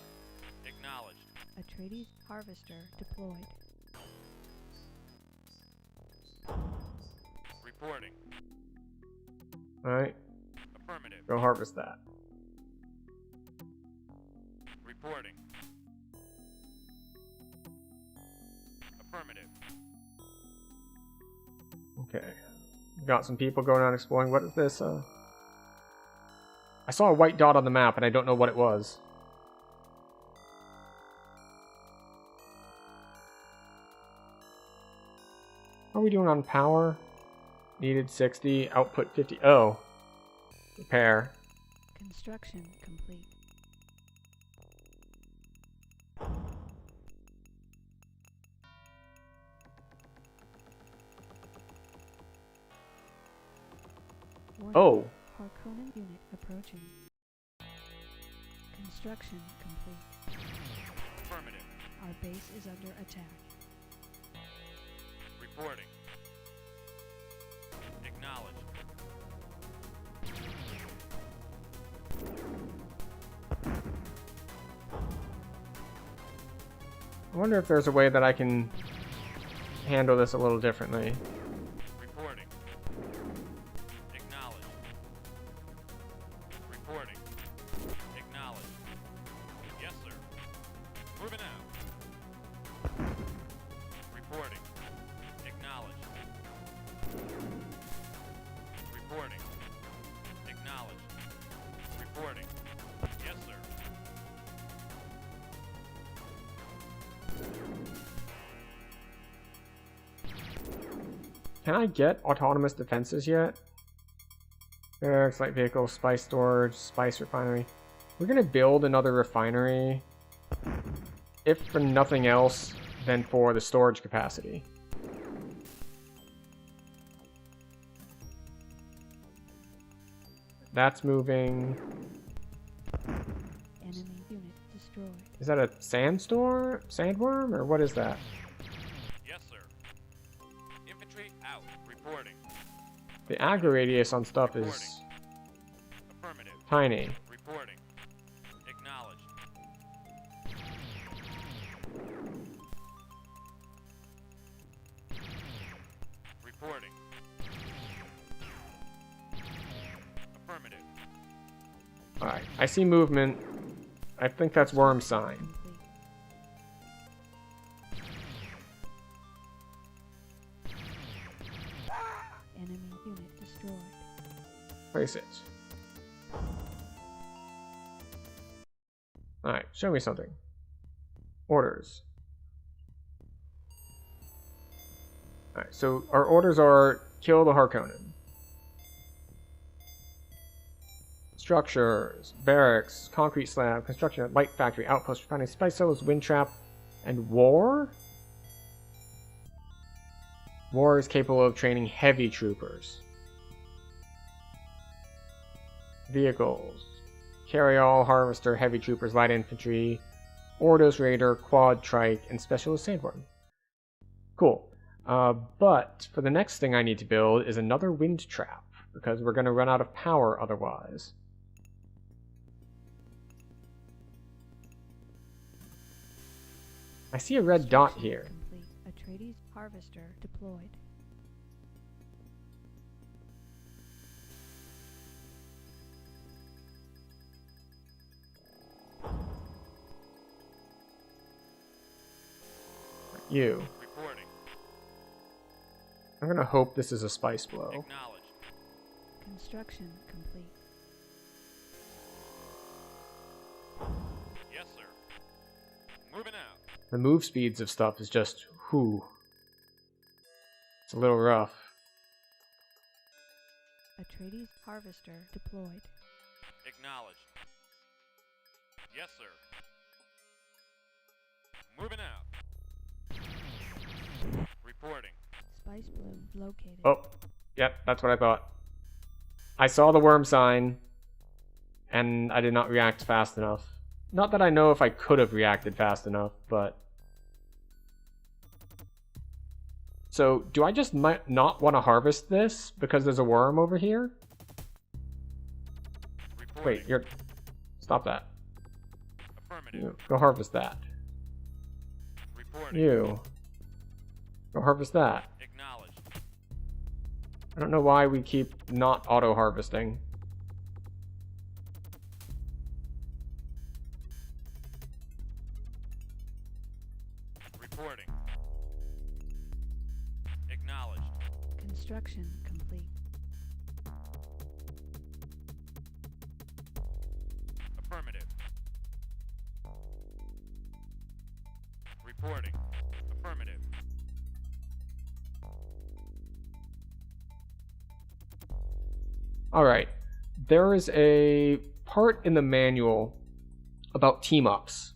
Acknowledged. Atreides harvester deployed. Reporting. Alright, Affirmative. go harvest that. Reporting. Affirmative. Okay. Got some people going out exploring. What is this? I saw a white dot on the map and I don't know what it was. How are we doing on power? Needed 60, output 50. Oh. Repair. Construction complete. Warning. Oh. Harkonnen unit approaching. Construction complete. Affirmative. Our base is under attack. Reporting. Acknowledged. I wonder if there's a way that I can handle this a little differently. Reporting. Acknowledged. Reporting. Acknowledged. Can I get autonomous defenses yet? Barracks, light vehicles, spice storage, spice refinery. We're gonna build another refinery. If for nothing else than for the storage capacity. That's moving. Enemy unit destroyed. Is that a sandworm, or what is that? Yes, sir. Infantry out. Reporting. The aggro radius on stuff is Affirmative. tiny. Reporting. Acknowledged. Reporting. Affirmative. Alright, I see movement. I think that's worm sign. Complete. Enemy unit destroyed. Place it. Alright, show me something. Orders. Alright, so our orders are kill the Harkonnen. Structures, barracks, concrete slab, construction, light factory, outpost, refining, spice silos, wind trap, and war? War is capable of training heavy troopers. Vehicles. Carry-all, harvester, heavy troopers, light infantry, Ordos Raider, quad trike, and specialist sandworm. Cool. But for the next thing I need to build is another wind trap, because we're going to run out of power otherwise. I see a red dot here. Complete. Atreides harvester deployed. You. Reporting. I'm going to hope this is a spice blow. Acknowledged. Construction complete. Yes, sir. Moving out. The move speeds of stuff is just, whew. It's a little rough. Atreides harvester deployed. Acknowledged. Yes, sir. Moving out. Reporting. Spice bloom located. Oh, yep, that's what I thought. I saw the worm sign, and I did not react fast enough. Not that I know if I could have reacted fast enough, but... So, do I just might not want to harvest this because there's a worm over here? Reporting. Wait, you're... Stop that. Affirmative. You, go harvest that. Reporting. You. Go harvest that. Acknowledged. I don't know why we keep not auto-harvesting. Reporting. Acknowledged. Construction complete. Affirmative. Reporting. Affirmative. Alright. There is a part in the manual about team-ups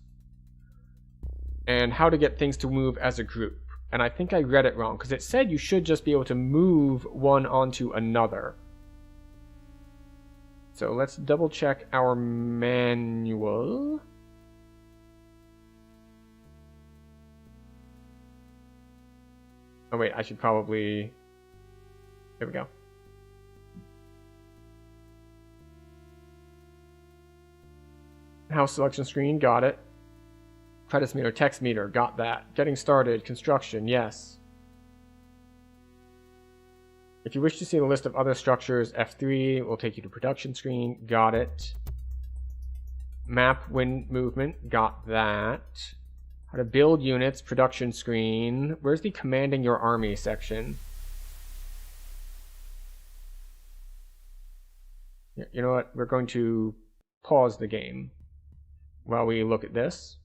and how to get things to move as a group. And I think I read it wrong, because it said you should just be able to move one onto another. So let's double check our manual. Oh wait, I should probably... There we go. House selection screen, got it. Credits meter, text meter, got that. Getting started, construction, yes. If you wish to see the list of other structures, F3 will take you to production screen, got it. Map wind movement, got that. How to build units, production screen. Where's the commanding your army section? You know what, we're going to pause the game while we look at this.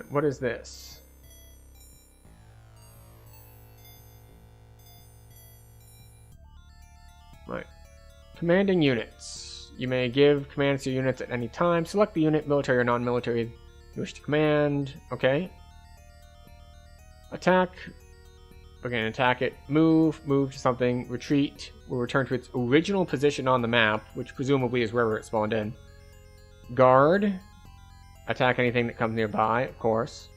What is this? Right. Commanding units. You may give commands to units at any time. Select the unit, military or non-military, you wish to command. Okay. Attack. We're going to attack it. Move to something. Retreat. Will return to its original position on the map, which presumably is wherever it spawned in. Guard. Attack anything that comes nearby, of course.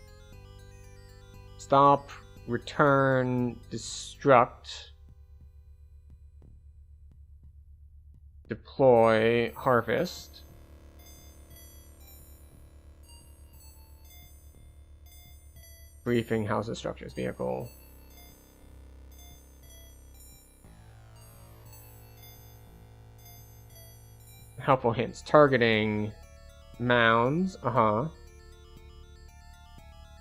Stop. Return. Destruct. Deploy. Harvest. Briefing. Houses, structures, vehicle. Helpful hints. Targeting. Mounds.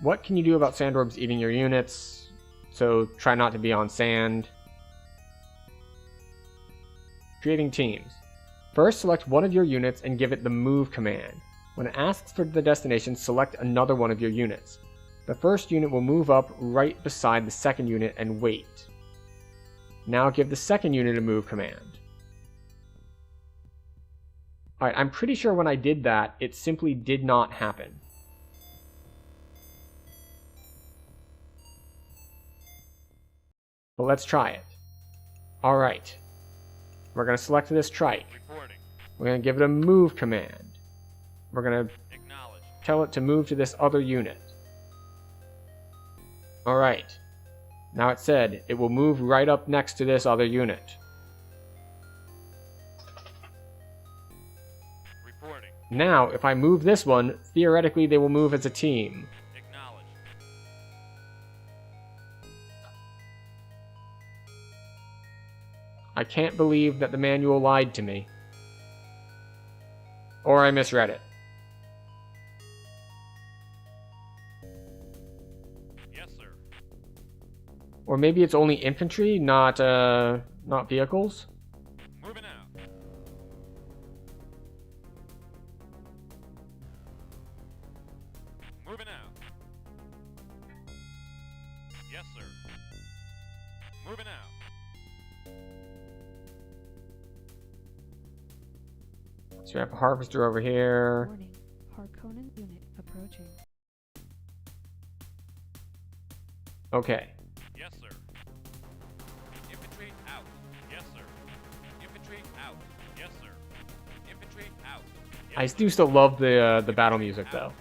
What can you do about sandorbs eating your units? So try not to be on sand. Creating teams. First, select one of your units and give it the move command. When it asks for the destination, select another one of your units. The first unit will move up right beside the second unit and wait. Now give the second unit a move command. Alright, I'm pretty sure when I did that, it simply did not happen. But let's try it. Alright. We're going to select this trike. Reporting. We're going to give it a move command. We're going to Acknowledge. tell it to move to this other unit. Alright. Now it said it will move right up next to this other unit. Reporting. Now, if I move this one, theoretically they will move as a team. Acknowledge. I can't believe that the manual lied to me. Or I misread it. Yes, sir. Or maybe it's only infantry, not vehicles. Moving out. Moving out. Yes, sir. Moving out. So we have a harvester over here. Warning. Harkonnen unit approaching. Okay. Yes, sir. Infantry out. Yes, sir. Infantry out. Yes, sir. Infantry out. Yes, I sir. do still love the battle music though.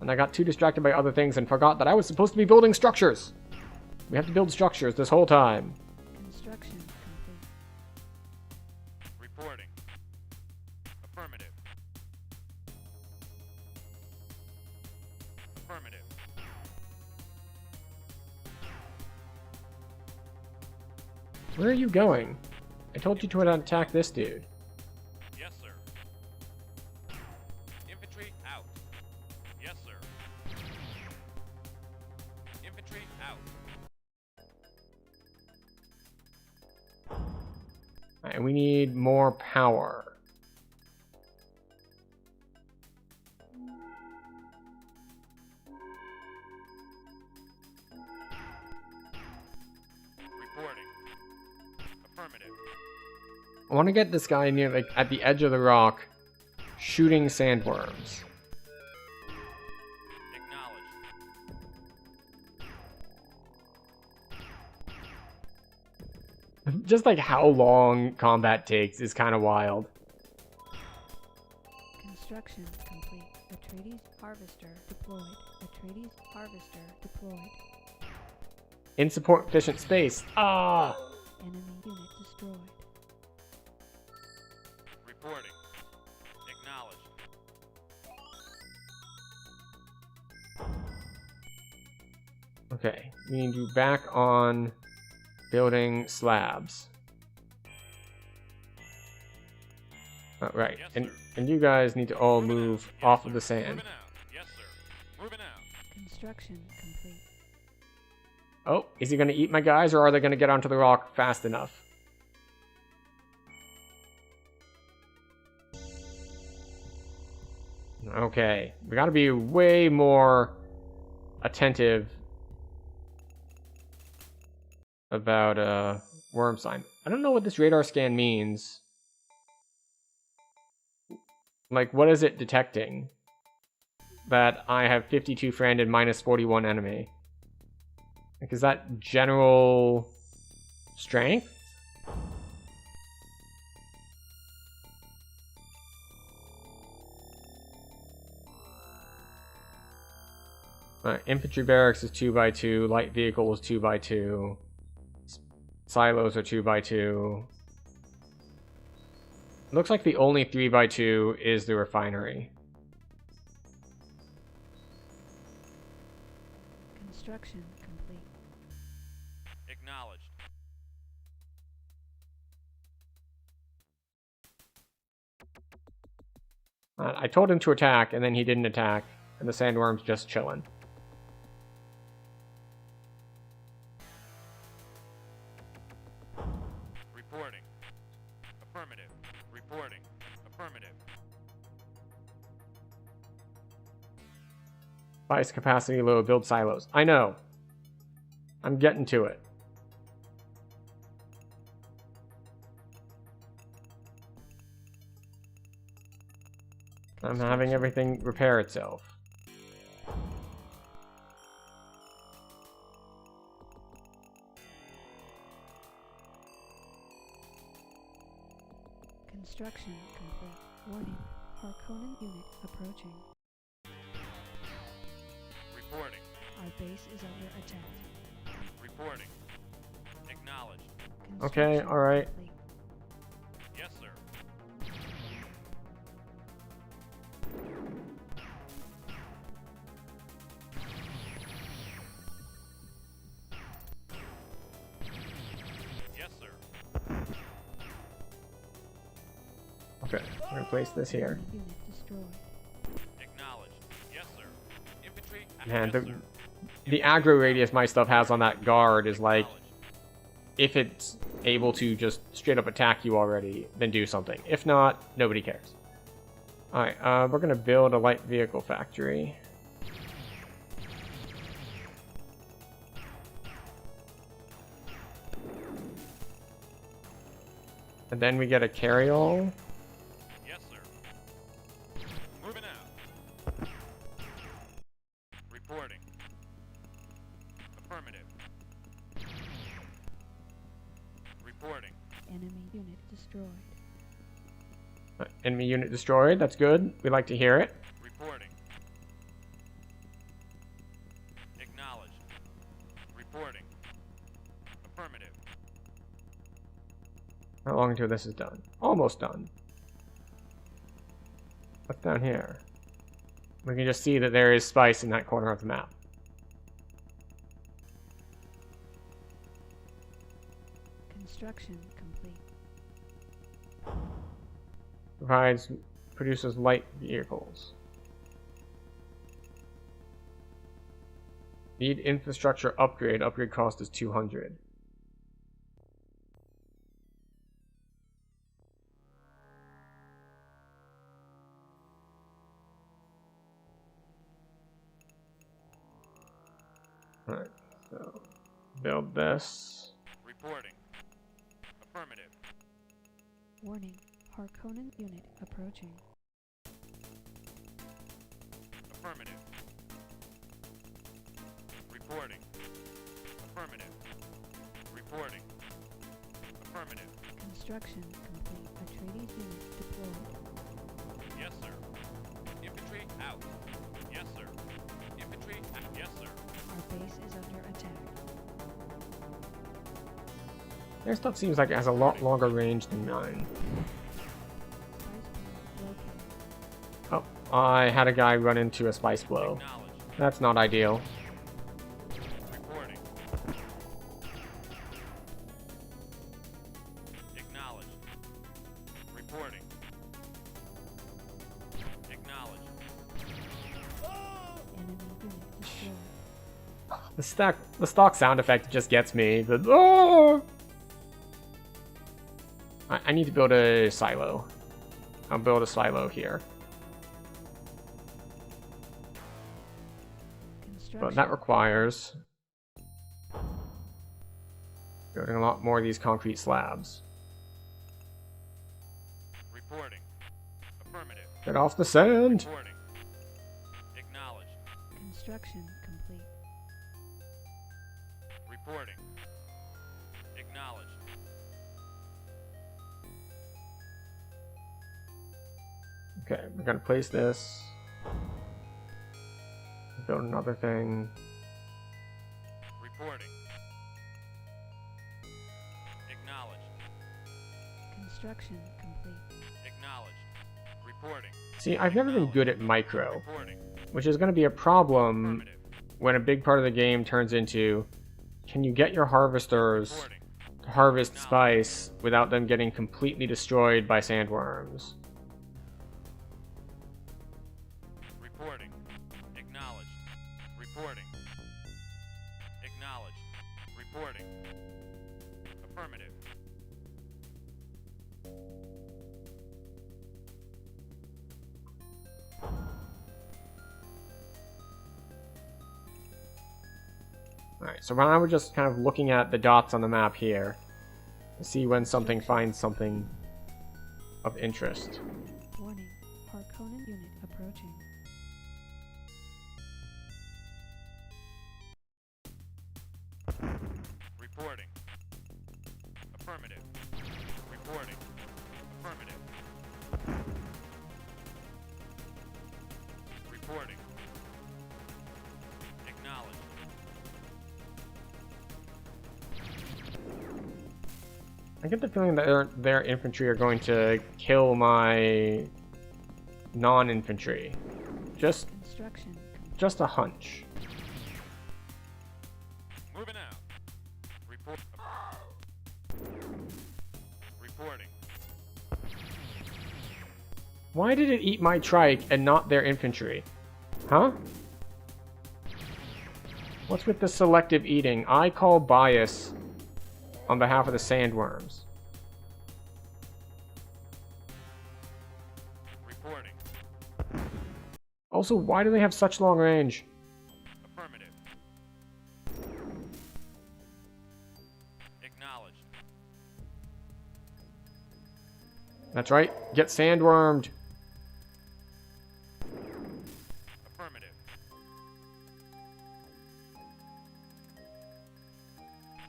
And I got too distracted by other things and forgot that I was supposed to be building structures. We have to build structures this whole time. Construction complete. Reporting. Affirmative. Affirmative. Where are you going? I told you to attack this dude. Yes, sir. Infantry out. Yes, sir. Infantry out. And we need more power. Reporting. Affirmative. I want to get this guy near, like, at the edge of the rock, shooting sandworms. Acknowledge. Just like how long combat takes is kind of wild. Construction complete. Atreides harvester deployed. Atreides harvester deployed. Insupportant efficient space. Ah! Enemy unit destroyed. Reporting. Acknowledge. Okay, we need you back on building slabs. Oh, right, Yes, and sir. you guys need to all Moving move out. Yes, off sir. of the sand. Moving out. Yes, sir. Moving out. Construction complete. Oh, is he going to eat my guys, or are they going to get onto the rock fast enough? Okay, we gotta be way more attentive about worm sign. I don't know what this radar scan means. Like, what is it detecting? That I have 52 friend and minus 41 enemy. Like, is that general strength? Infantry barracks is 2x2, light vehicle is 2x2, silos are 2x2. Looks like the only 3x2 is the refinery. Construction complete. Acknowledged. I told him to attack, and then he didn't attack, and the sandworm's just chilling. Reporting. Affirmative. Reporting. Affirmative. Spice capacity low, build silos. I know. I'm getting to it. I'm having everything repair itself. Construction complete. Warning. Harkonnen unit approaching. Reporting. Our base is under attack. Reporting. Acknowledged. Okay, Construction alright. complete. Yes, sir. Yes, sir. Okay, I'm gonna place this here. Unit destroyed. Acknowledged. Yes, sir. Infantry. Man, yes, sir. the aggro radius my stuff has on that guard is like, Acknowledged. if it's able to just straight up attack you already, then do something. If not, nobody cares. Alright, we're gonna build a light vehicle factory. And then we get a carryall. Yes, sir. Moving out. Reporting. Affirmative. Reporting. Enemy unit destroyed. Enemy unit destroyed, that's good. We like to hear it. Reporting. Acknowledged. Reporting. Affirmative. How long until this is done? Almost done. What's down here? We can just see that there is spice in that corner of the map. Construction complete. Produces light vehicles. Need infrastructure upgrade. Upgrade cost is 200. Alright, so build this. Reporting. Affirmative. Warning. Harkonnen unit approaching. Affirmative. Reporting. Affirmative. Reporting. Affirmative. Construction complete. Atreides unit deployed. Yes, sir. Infantry out. Yes, sir. Infantry out. Yes, sir. Our base is under attack. Their stuff seems like it has a lot longer range than mine. Spice plant located. Oh, I had a guy run into a spice blow. Acknowledged. That's not ideal. Reporting. Acknowledged. Reporting. Acknowledged. Enemy unit destroyed. The stock sound effect just gets me. The oh! I need to build a silo. I'll build a silo here. But that requires building a lot more of these concrete slabs. Reporting. Affirmative. Get off the sand! Reporting. Acknowledged. Construction complete. Reporting. Acknowledged. Okay, we're gonna place this. Build another thing. Reporting. Acknowledged. Construction complete. Acknowledged. Reporting. See, I've never been good at micro, Reporting. which is gonna be a problem Affirmative. when a big part of the game turns into, can you get your harvesters Reporting. to harvest spice without them getting completely destroyed by sandworms? Reporting. Acknowledged. Reporting. Acknowledged. Reporting. Affirmative. Alright, so now we're just kind of looking at the dots on the map here to see when something finds something of interest. Warning. Harkonnen unit approaching. Reporting. Affirmative. Reporting. Affirmative. Reporting. Acknowledged. I get the feeling that their infantry are going to kill my non-infantry. Just Construction complete. just a hunch. Moving out. Report. Reporting. Why did it eat my trike and not their infantry? Huh? What's with the selective eating? I call bias on behalf of the sandworms. Reporting. Also, why do they have such long range? Affirmative. Acknowledged. That's right, get sandwormed. Affirmative.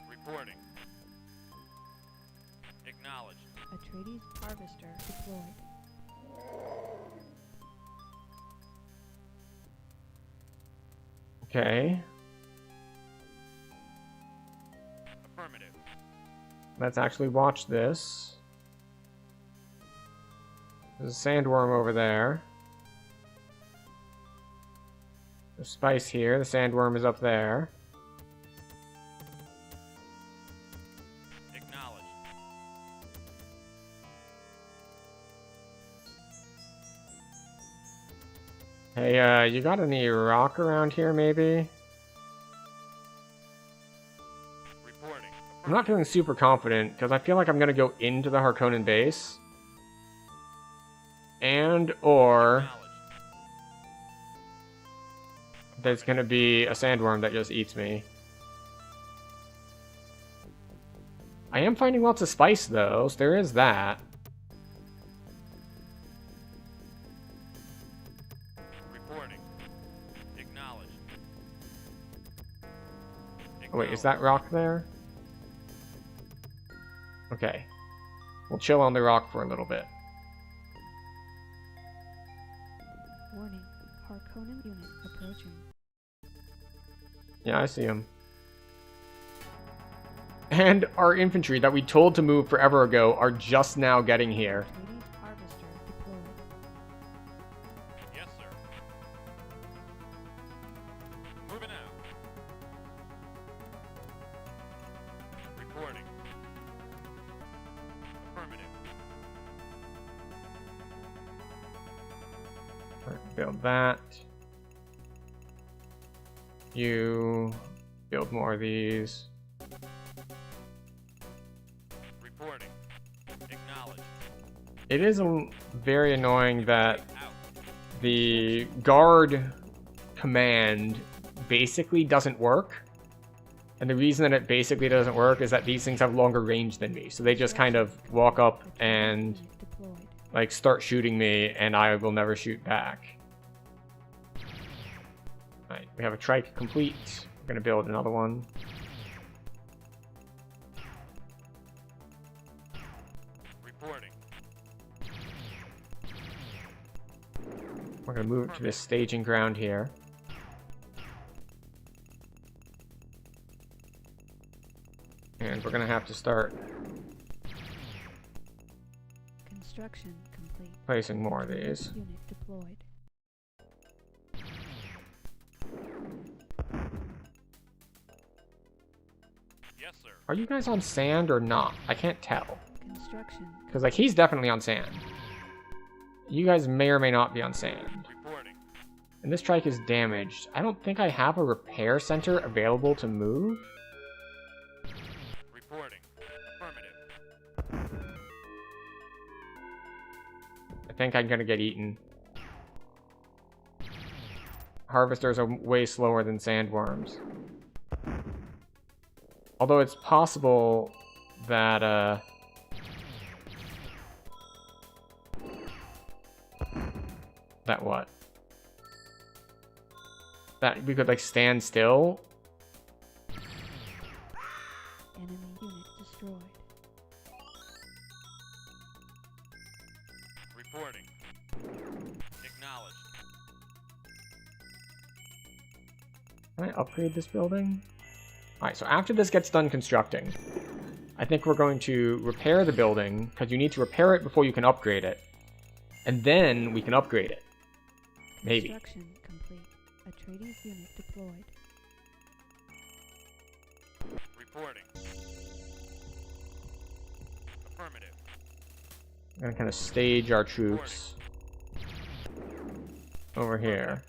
Reporting. Acknowledged. Atreides harvester deployed. Okay, Affirmative. let's actually watch this. There's a sandworm over there. There's spice here. The sandworm is up there. Acknowledged. Hey, you got any rock around here, maybe? Reporting. I'm not feeling super confident, because I feel like I'm going to go into the Harkonnen base. Or Acknowledged. there's going to be a sandworm that just eats me. I am finding lots of spice, though, so there is that. Reporting. Acknowledged. Oh, wait, is that rock there? Okay. We'll chill on the rock for a little bit. Warning. Harkonnen unit approaching. Yeah, I see him. And our infantry that we told to move forever ago are just now getting here. Atreides harvester deployed. Yes, sir. Moving out. Reporting. Affirmative. Alright, build that. You build more of these. Reporting. Acknowledged. It is very annoying that Out. the guard command basically doesn't work. And the reason that it basically doesn't work is that these things have longer range than me. So they just kind of walk up and like start shooting me, and I will never shoot back. Alright, we have a trike complete. We're gonna build another one. Reporting. We're gonna move it to this staging ground here. And we're gonna have to start Construction complete. placing more of these. Unit deployed. Yes, sir. Are you guys on sand or not? I can't tell. Construction. Because, like, he's definitely on sand. You guys may or may not be on sand. Reporting. And this trike is damaged. I don't think I have a repair center available to move. Reporting. Affirmative. I think I'm gonna get eaten. Harvesters are way slower than sandworms. Although it's possible that, that what? That we could, like, stand still? Enemy unit destroyed. Reporting. Acknowledged. Can I upgrade this building? Alright, so after this gets done constructing, I think we're going to repair the building, because you need to repair it before you can upgrade it. And then we can upgrade it. Maybe. Construction complete. Atreides unit deployed. Reporting. Affirmative. I'm going to kind of stage our troops over here.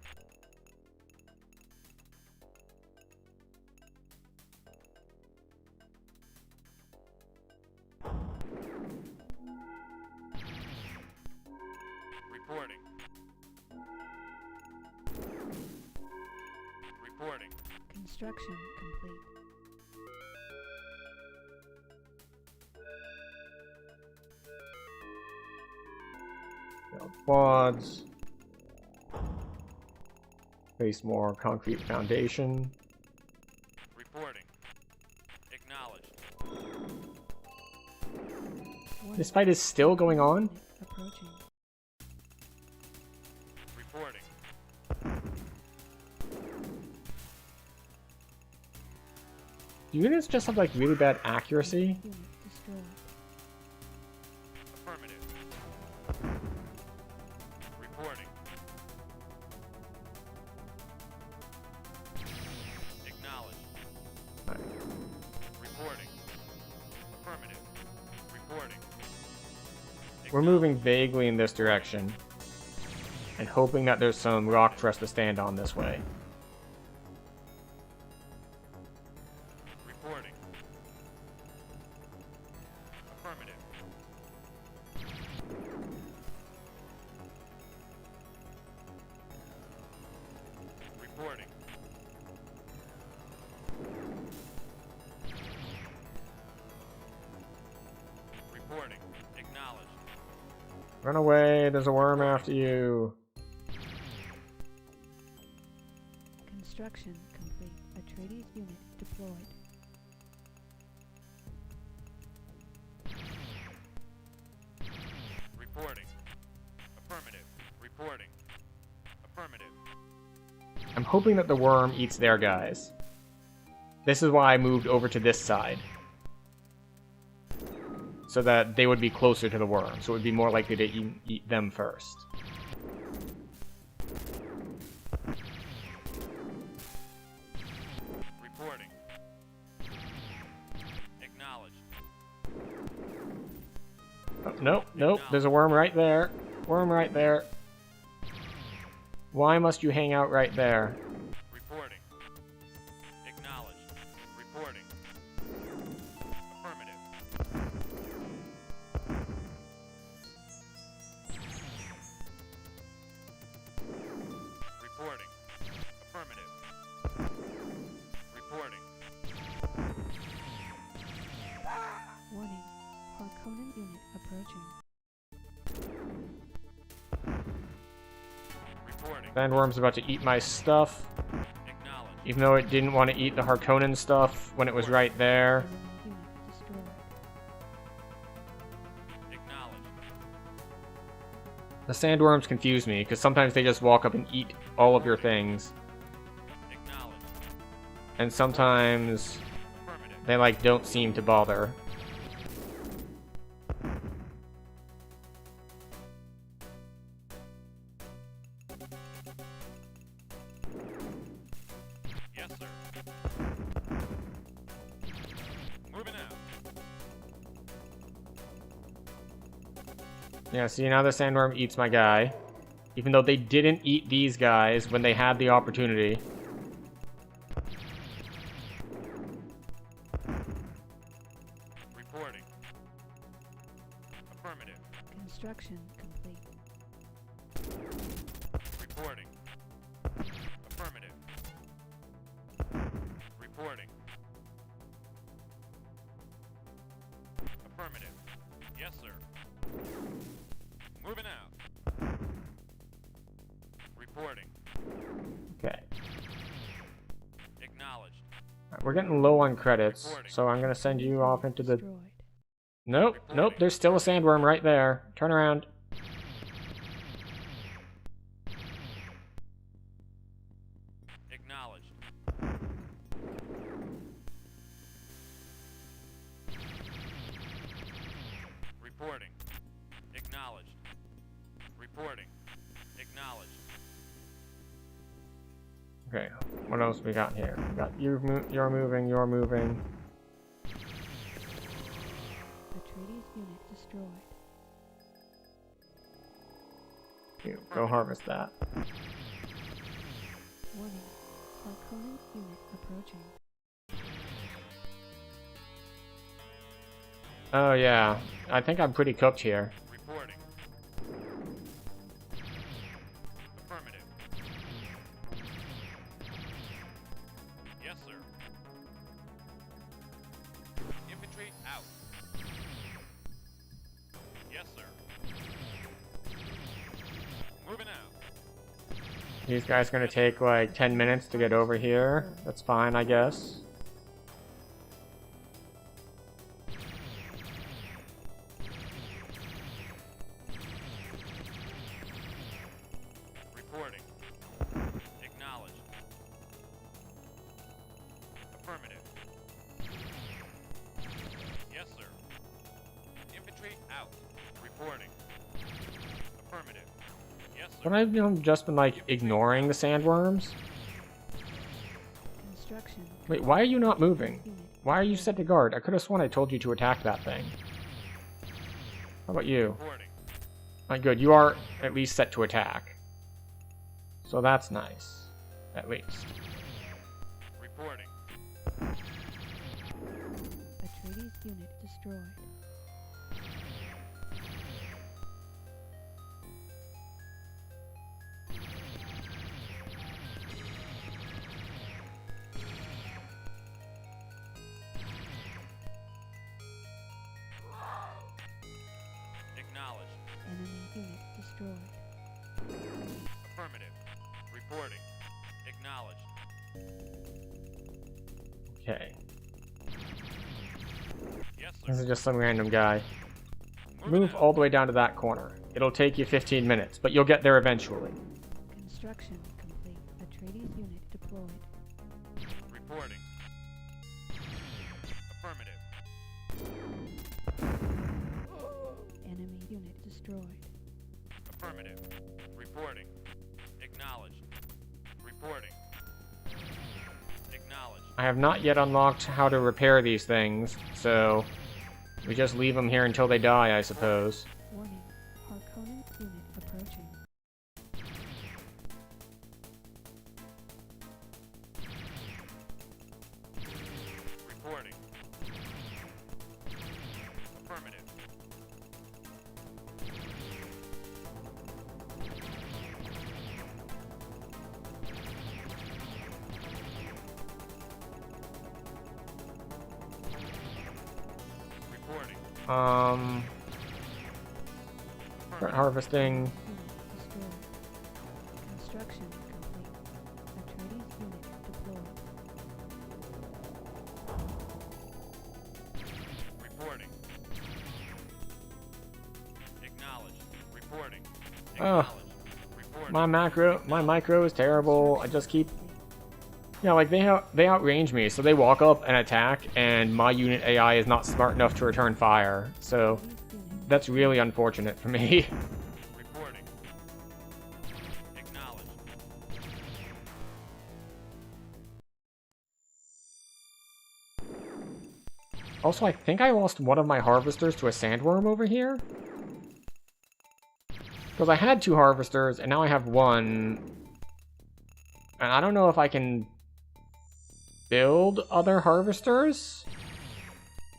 Reporting. Reporting. Construction complete. Build quads. Place more concrete foundation. Reporting. Acknowledged. This fight is still going on? Unit approaching. Reporting. Do units just have, like, really bad accuracy? Unit destroyed. Affirmative. Reporting. Acknowledged. Reporting. Affirmative. Reporting. We're moving vaguely in this direction. And hoping that there's some rock for us to stand on this way. Reporting. Affirmative. Reporting. Reporting. Acknowledged. Run away, there's a worm after you. Construction complete. Atreides unit deployed. Reporting. Affirmative. Reporting. Affirmative. I'm hoping that the worm eats their guys. This is why I moved over to this side. So that they would be closer to the worm, so it would be more likely to eat them first. Reporting. Acknowledged. Oh, nope, nope, there's a worm right there. Worm right there. Why must you hang out right there? Reporting. Acknowledged. Reporting. Affirmative. Reporting. Affirmative. Harkonnen unit approaching. Reporting. Sandworm's about to eat my stuff, Acknowledged. even though it didn't want to eat the Harkonnen stuff when it was right there. Enemy unit destroyed. Acknowledged. The sandworms confuse me, because sometimes they just walk up and eat all of your things, Acknowledged. and sometimes Affirmative. they, like, don't seem to bother. Yes, sir. Moving out. Yeah, see, now the sandworm eats my guy, even though they didn't eat these guys when they had the opportunity. Reporting. Affirmative. Construction complete. Reporting. Affirmative. Reporting. Affirmative. Yes, sir. Moving out. Reporting. Okay. Acknowledged. Alright, we're getting low on credits, so I'm gonna send you off into the... Destroyed. Nope, nope, there's still a sandworm right there. Turn around. Acknowledged. Reporting. Acknowledged. Reporting. Acknowledged. Okay, what else we got here? We got you're moving, you're moving. Atreides unit destroyed. You, go harvest that. Warning. Harkonnen unit approaching. Oh yeah, I think I'm pretty cooked here. Reporting. Affirmative. Yes, sir. Infantry out. Yes, sir. Moving out. These guys gonna take like 10 minutes to get over here. That's fine, I guess. Reporting. Acknowledged. Affirmative. Yes, sir. Infantry out. Reporting. Affirmative. Yes, sir. But I've just been like ignoring the sandworms. Construction. Wait, why are you not moving? Unit Why are you set to guard? I could have sworn I told you to attack that thing. How about you? Reporting. Alright, good. You are at least set to attack. So that's nice. At least. Reporting. Atreides unit destroyed. Acknowledged. Enemy unit destroyed. Affirmative. Reporting. Acknowledged. Okay. Yes, sir. This is just some random guy. Moving Move out. all the way down to that corner. It'll take you 15 minutes, but you'll get there eventually. Construction complete. Atreides unit deployed. Reporting. Affirmative. Enemy unit destroyed. Affirmative. Reporting. Acknowledged. Reporting. Acknowledged. I have not yet unlocked how to repair these things, so we just leave them here until they die, I suppose. Warning. Harkonnen unit approaching. Reporting. Affirmative. Reporting. Start harvesting. Unit destroyed. Construction complete. Atreides unit deployed. Reporting. Acknowledged. Reporting. Ugh. Acknowledged. Reporting. My micro is terrible. I just keep, yeah, like they outrange me, so they walk up and attack, and my unit AI is not smart enough to return fire. So Atreides unit that's really unfortunate for me. Reporting. Acknowledged. Also, I think I lost one of my harvesters to a sandworm over here. Because I had 2 harvesters, and now I have 1. And I don't know if I can build other harvesters.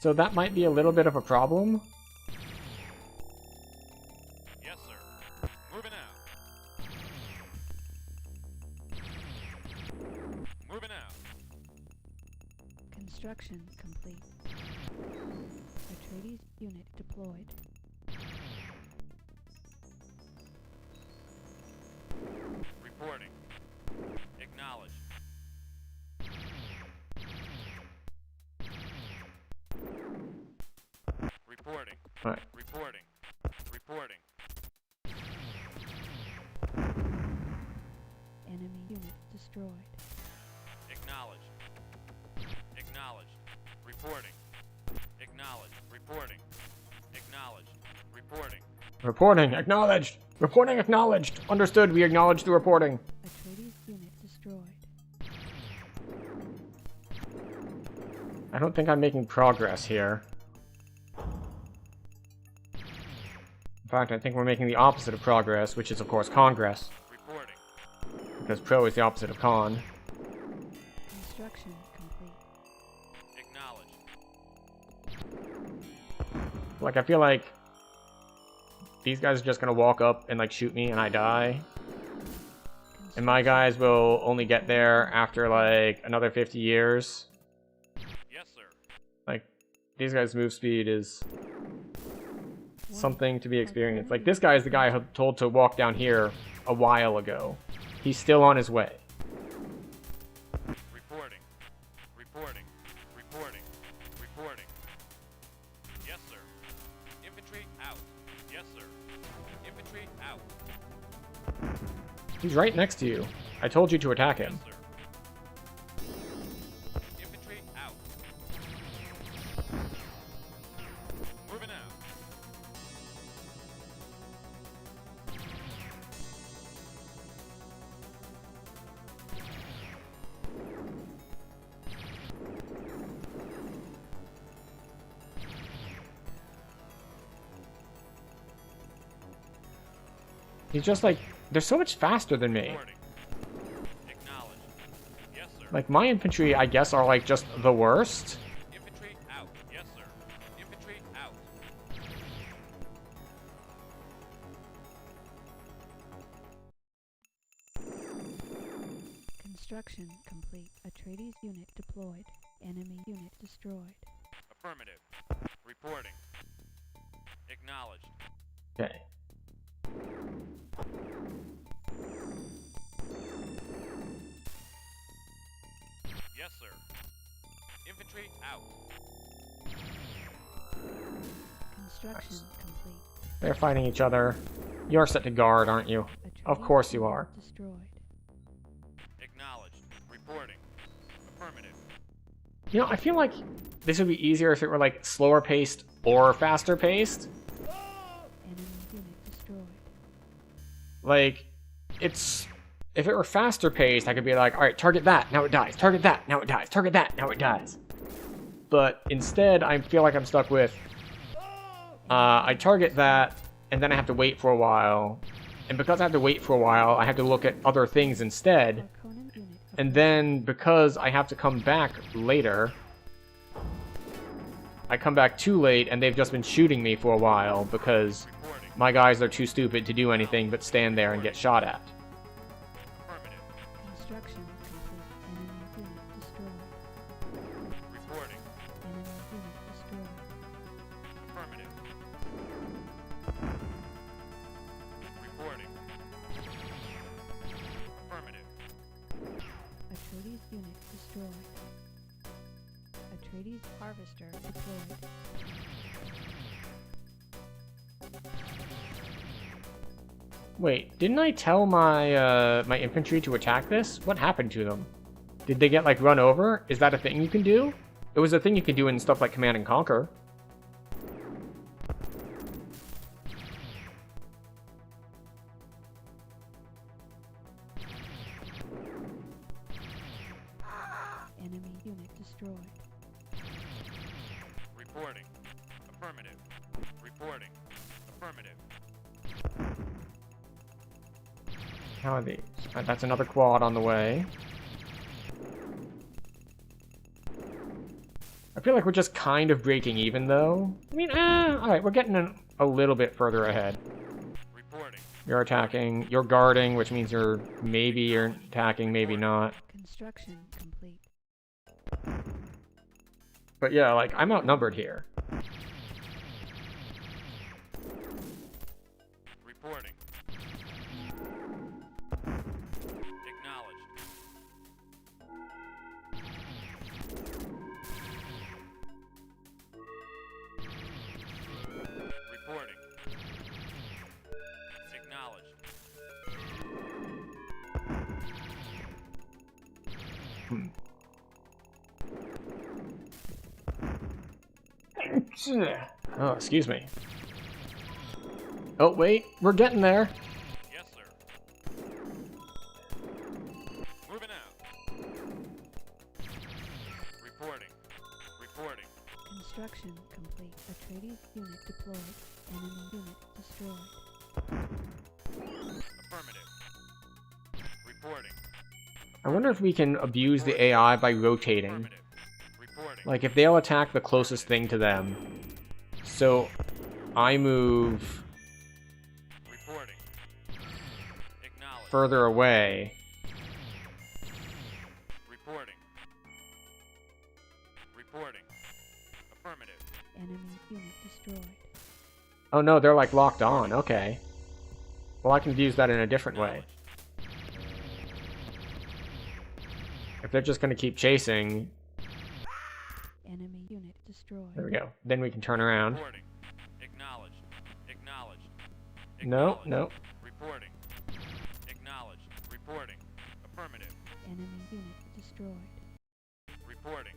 So that might be a little bit of a problem. Yes, sir. Moving out. Moving out. construction complete. Atreides unit deployed. Reporting. Acknowledged. Reporting. Right. Reporting. Reporting. Enemy unit destroyed. Acknowledged. Acknowledged. Reporting. Acknowledged. Reporting. Acknowledged. Reporting. Reporting acknowledged. Reporting acknowledged. Understood. We acknowledge the reporting. Atreides unit destroyed. I don't think I'm making progress here. In fact, I think we're making the opposite of progress, which is, of course, Congress. Reporting. Because pro is the opposite of con. Construction complete. Acknowledged. Like, I feel like these guys are just gonna walk up and, like, shoot me and I die. And my guys will only get there after, like, another 50 years. Yes, sir. Like, these guys' move speed is something to be experienced. Like, this guy is the guy I told to walk down here a while ago. He's still on his way. Reporting. Reporting. Reporting. Reporting. Yes, sir. Infantry out. Yes, sir. Infantry out. He's right next to you. I told you to attack him. Yes, sir. Infantry out. Moving out. He's just like, they're so much faster than me. Reporting. Acknowledged. Yes, sir. Like, my infantry, I guess, are like just the worst. Infantry out. Yes, sir. Infantry out. Construction complete. Atreides unit deployed. Enemy unit destroyed. Affirmative. Reporting. Acknowledged. Okay. Yes, sir. Infantry out. Construction complete. They're fighting each other. You're set to guard, aren't you? Of Atreides course you unit are. Destroyed. Acknowledged. Reporting. Affirmative. You know, I feel like this would be easier if it were like slower paced or faster paced. Enemy unit destroyed. Like, it's... If it were faster paced, I could be like, alright, target that, now it dies. Target that, now it dies. Target that, now it dies. But instead, I feel like I'm stuck with... I target that, and then I have to wait for a while. And because I have to wait for a while, I have to look at other things instead. Arconan unit And then, because I have to come back later... I come back too late, and they've just been shooting me for a while, because Reporting. my guys are too stupid to do anything but stand there and get shot at. Affirmative. Construction complete. Enemy unit destroyed. Reporting. Enemy unit destroyed. Affirmative. Atreides unit destroyed. Atreides harvester deployed. Wait, didn't I tell my my infantry to attack this? What happened to them? Did they get like run over? Is that a thing you can do? It was a thing you could do in stuff like Command and Conquer. Enemy unit destroyed. Reporting. Affirmative. Reporting. Affirmative. How are these? Alright, that's another quad on the way. I feel like we're just kind of breaking even, though. I mean, alright, we're getting a little bit further ahead. Reporting. You're attacking, you're guarding, which means you're attacking, maybe not. Construction complete. But yeah, like, I'm outnumbered here. Reporting. Acknowledged. Reporting. Acknowledged. Oh, excuse me. Oh, wait, we're getting there. Yes, sir. Moving out. Reporting. Reporting. Construction complete. Atreides unit deployed. Enemy unit destroyed. Affirmative. Reporting. I wonder if we can abuse the AI by rotating. Affirmative. Reporting. Like, if they'll attack the closest thing to them. So, I move Reporting. Acknowledged. further away. Reporting. Reporting. Affirmative. Enemy unit destroyed. Oh no, they're like locked on, okay. Well, I can use that in a different way. If they're just gonna keep chasing, Enemy unit destroyed. there we go. Then we can turn around. Reporting. Acknowledged. Acknowledged. No, Acknowledged. no. Reporting. Acknowledged. Reporting. Affirmative. Enemy unit destroyed. Reporting.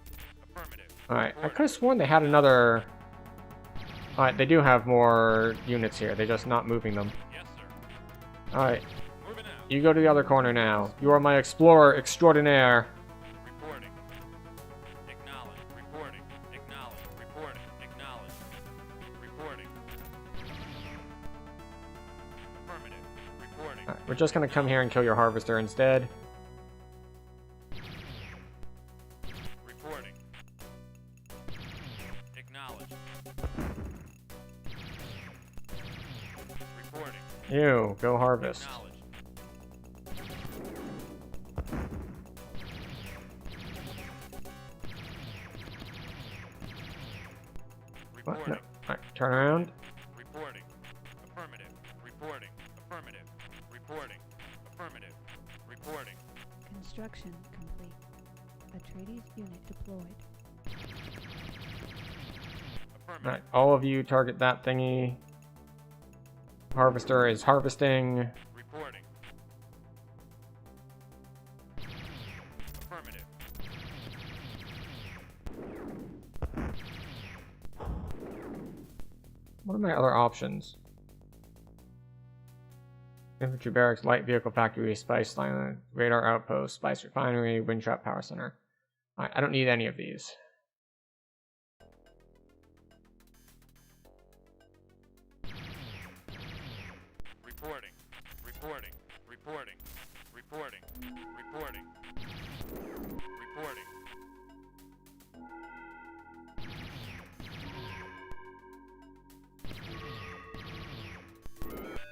Affirmative. Alright, I Reporting. could have sworn they had another... Alright, they do have more units here. They're just not moving them. Yes, sir. Alright, Moving out. you go to the other corner now. You are my explorer extraordinaire. Reporting. Acknowledged. Reporting. Acknowledged. Reporting. Acknowledged. Reporting. Affirmative. Reporting. Alright, we're just gonna come here and kill your harvester instead. Reporting. Acknowledged. Reporting. Ew, go harvest. Acknowledged. What? No. Reporting. Alright, turn around. Reporting. Affirmative. Reporting. Affirmative. Reporting. Affirmative. Reporting. Construction complete. Atreides unit deployed. Affirmative. Alright, all of you target that thingy. Harvester is harvesting. Reporting. Affirmative. What are my other options? Infantry barracks, light vehicle factory, spice line, radar outpost, spice refinery, wind trap power center. Alright, I don't need any of these. Reporting. Reporting. Reporting. Reporting. Reporting. Reporting.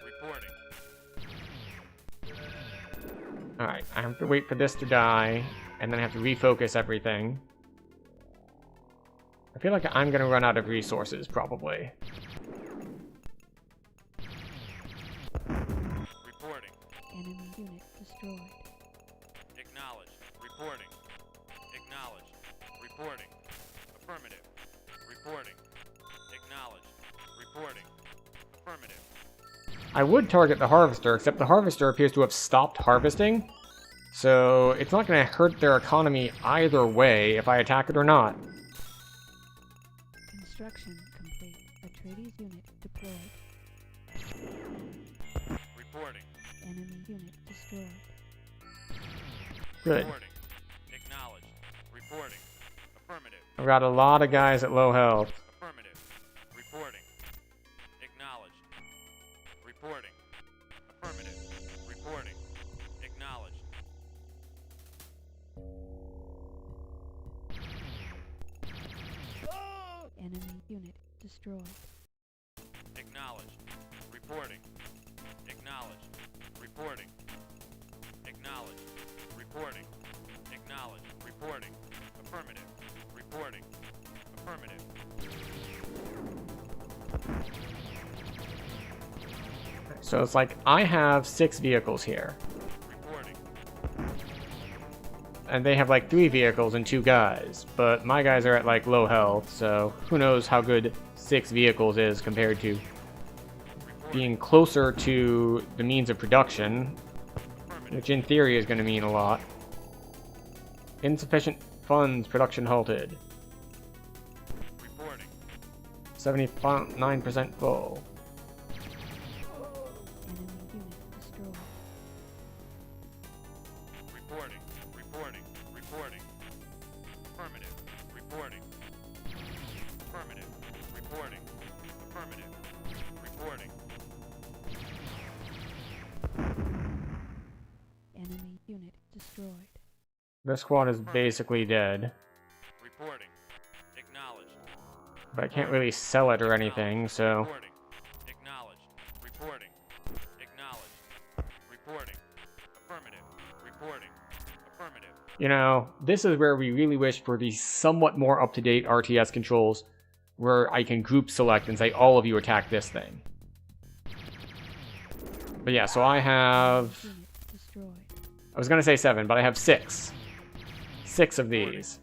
Reporting. Alright, I have to wait for this to die, and then I have to refocus everything. I feel like I'm gonna run out of resources, probably. Reporting. Enemy unit destroyed. Acknowledged. Reporting. I would target the harvester, except the harvester appears to have stopped harvesting. So it's not going to hurt their economy either way if I attack it or not. Construction complete. Atreides unit deployed. Reporting. Enemy unit destroyed. Good. Reporting. Acknowledged. Reporting. Affirmative. I've got a lot of guys at low health. Affirmative. Reporting. Acknowledged. Reporting. Affirmative. Reporting. Acknowledged. Enemy unit destroyed. Acknowledged. Reporting. Acknowledged. Reporting. Acknowledged. Reporting. Acknowledged. Reporting. Affirmative. Reporting. Affirmative. So it's like I have 6 vehicles here. Reporting. And they have like 3 vehicles and 2 guys. But my guys are at like low health, so who knows how good 6 vehicles is compared to being closer to the means of production, which in theory is going to mean a lot. Insufficient funds, production halted. Reporting. 79% full. Enemy unit destroyed. Reporting. Reporting. Reporting. Affirmative. Reporting. Affirmative. Reporting. Affirmative. Reporting. Enemy unit destroyed. This squad is basically dead, Reporting. Acknowledged. but I can't really sell it or anything, so... Reporting. Acknowledged. Reporting. Acknowledged. Reporting. Affirmative. Reporting. Affirmative. You know, this is where we really wish for these somewhat more up-to-date RTS controls, where I can group select and say, all of you attack this thing. But yeah, so I have... Unit destroyed. I was gonna say 7, but I have 6. 6 of these.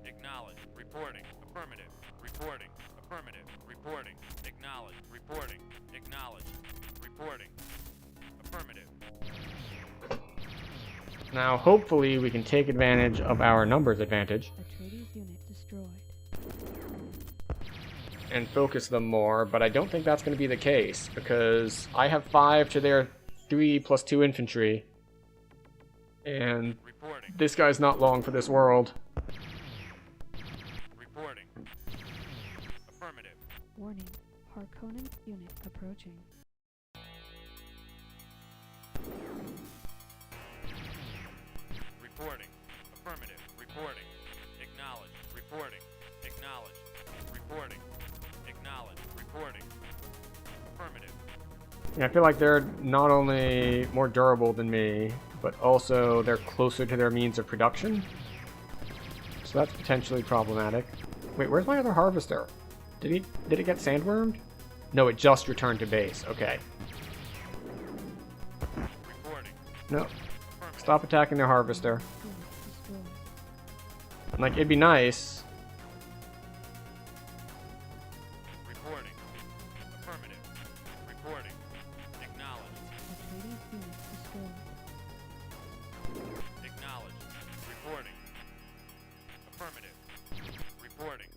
Acknowledged. Reporting. Affirmative. Reporting. Affirmative. Reporting. Acknowledged. Reporting. Acknowledged. Reporting. Affirmative. Now, hopefully, we can take advantage of our numbers advantage Atreides unit destroyed. and focus them more, but I don't think that's going to be the case, because I have 5 to their 3 plus 2 infantry, and Reporting. this guy's not long for this world. Reporting. Affirmative. Warning. Harkonnen unit approaching. Reporting. Affirmative. Reporting. Acknowledged. Reporting. Acknowledged. Reporting. Acknowledged. Reporting. Affirmative. Yeah, I feel like they're not only more durable than me, but also they're closer to their means of production. So that's potentially problematic. Wait, where's my other harvester? Did it get sandwormed? No, it just returned to base. Okay. Reporting. No. Affirmative. Stop attacking their harvester. Unit destroyed. Like, it'd be nice. Reporting. Affirmative. Reporting. Acknowledged. Atreides unit destroyed. Acknowledged. Reporting. Affirmative. Reporting.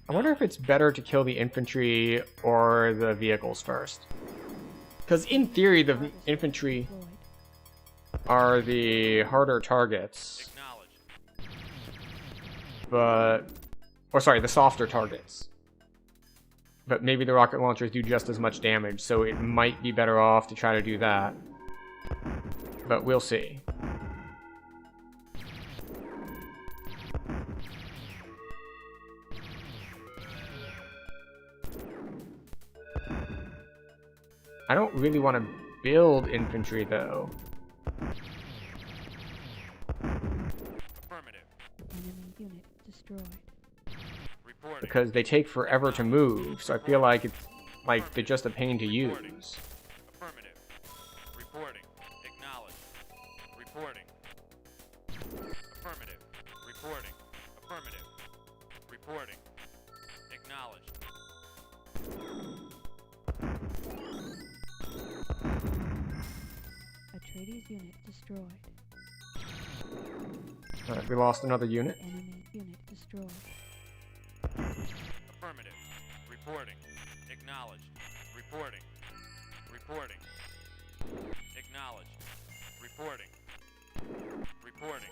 I wonder if it's better to kill the infantry or the vehicles first. Because in theory, the Harvester infantry deployed. are the harder targets, Acknowledged. but... Or sorry, the softer targets. But maybe the rocket launchers do just as much damage, so it might be better off to try to do that. But we'll see. I don't really want to build infantry, though. Affirmative. Enemy unit destroyed. Reporting. Because they take forever to move, so I feel like it's like they're just a pain to use. Affirmative. Reporting. Acknowledged. Reporting. Affirmative. Reporting. Affirmative. Reporting. Acknowledged. Atreides unit destroyed. Alright, we lost another unit. Enemy unit destroyed. Affirmative. Reporting. Acknowledged. Reporting. Reporting. Acknowledged. Reporting. Reporting.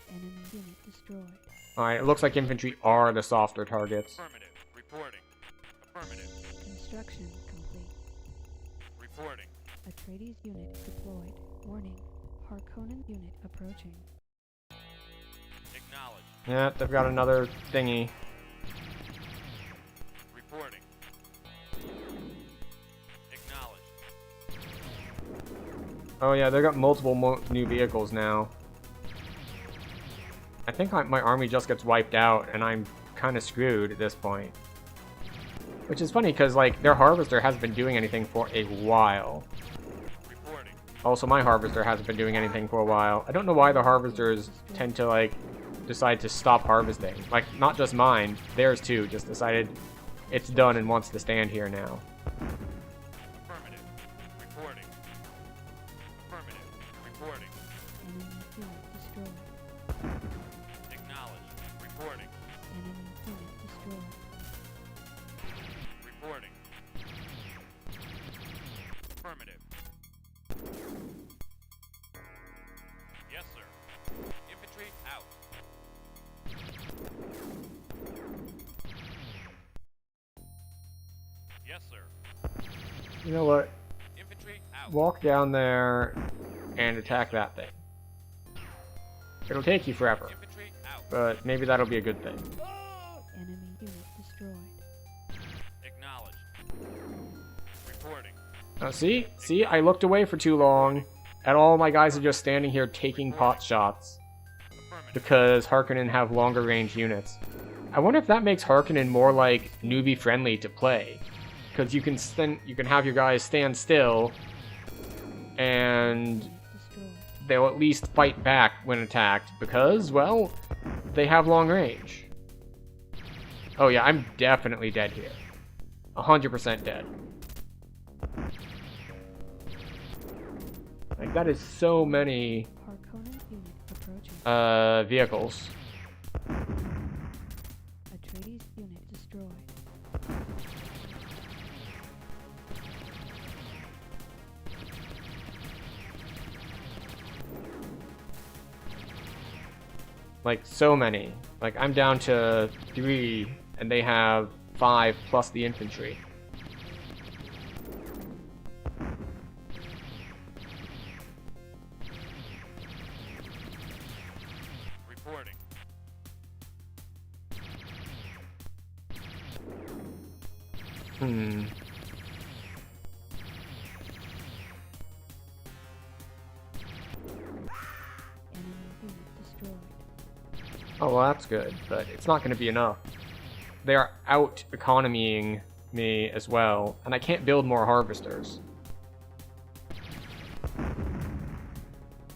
Enemy unit destroyed. Alright, it looks like infantry are the softer targets. Affirmative. Reporting. Affirmative. Construction complete. Reporting. Atreides unit deployed. Warning. Harkonnen unit approaching. Acknowledged. Yeah, they've got another thingy. Reporting. Acknowledged. Oh yeah, they've got multiple new vehicles now. I think my army just gets wiped out, and I'm kind of screwed at this point. Which is funny, because like their harvester hasn't been doing anything for a while. Reporting. Also, my harvester hasn't been doing anything for a while. I don't know why the harvesters tend to like decide to stop harvesting. Like, not just mine, theirs too. Just decided it's done and wants to stand here now. Affirmative. Reporting. Affirmative. Reporting. Enemy unit destroyed. Acknowledged. Reporting. Enemy unit destroyed. Reporting. Affirmative. Yes, sir. Infantry out. Yes, sir. You know what? Infantry out. Walk down there and attack that thing. It'll take you forever, Infantry out. but maybe that'll be a good thing. Enemy unit destroyed. Acknowledged. Reporting. See, I looked away for too long, and all my guys are just standing here taking pot shots Affirmative. because Harkonnen have longer range units. I wonder if that makes Harkonnen more like newbie friendly to play, because you can have your guys stand still, and Unit destroyed. they'll at least fight back when attacked because, well, they have long range. Oh yeah, I'm definitely dead here. 100% dead. Like, that is so many Harkonnen unit approaching. vehicles. Atreides unit destroyed. Like, so many. Like, I'm down to 3, and they have 5 plus the infantry. Reporting. Hmm. Enemy unit destroyed. Oh, well, that's good, but it's not going to be enough. They are out economying me as well, and I can't build more harvesters.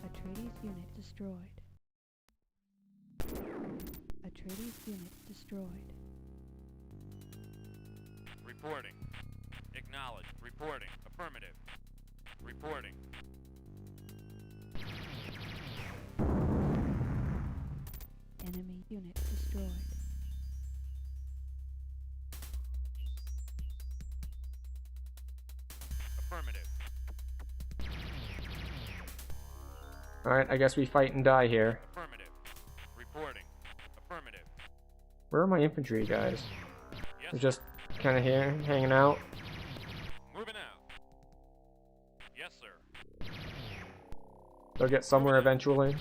Atreides unit destroyed. Atreides unit destroyed. Reporting. Acknowledged. Reporting. Affirmative. Reporting. Enemy unit destroyed. Affirmative. Alright, I guess we fight and die here. Affirmative. Reporting. Affirmative. Where are my infantry guys? Yes. They're just kind of here, hanging out. Moving out. Yes, sir. They'll get somewhere eventually.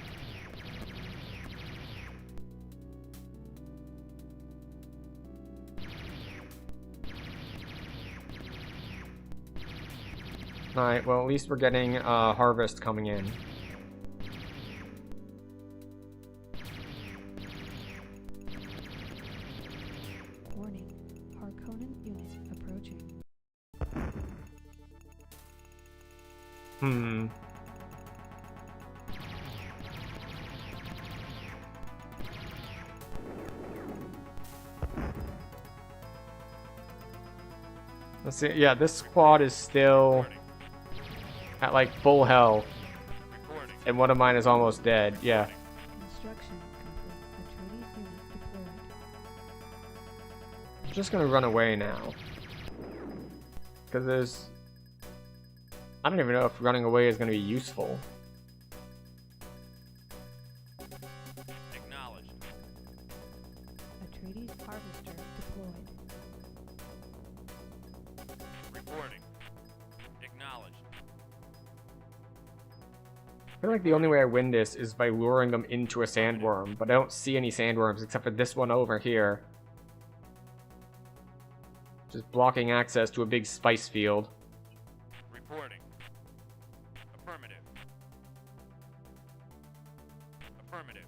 Alright, well, at least we're getting harvest coming in. Warning. Harkonnen unit approaching. Hmm. Let's see. Yeah, this squad is still Reporting. at like full health. And one of mine is almost dead. Yeah. Construction complete. Atreides unit deployed. I'm just gonna run away now. Because there's... I don't even know if running away is gonna be useful. Acknowledged. Atreides harvester deployed. Reporting. Acknowledged. I feel like the only way I win this is by luring them into a sandworm, but I don't see any sandworms except for this one over here. Just blocking access to a big spice field. Reporting. Affirmative. Affirmative.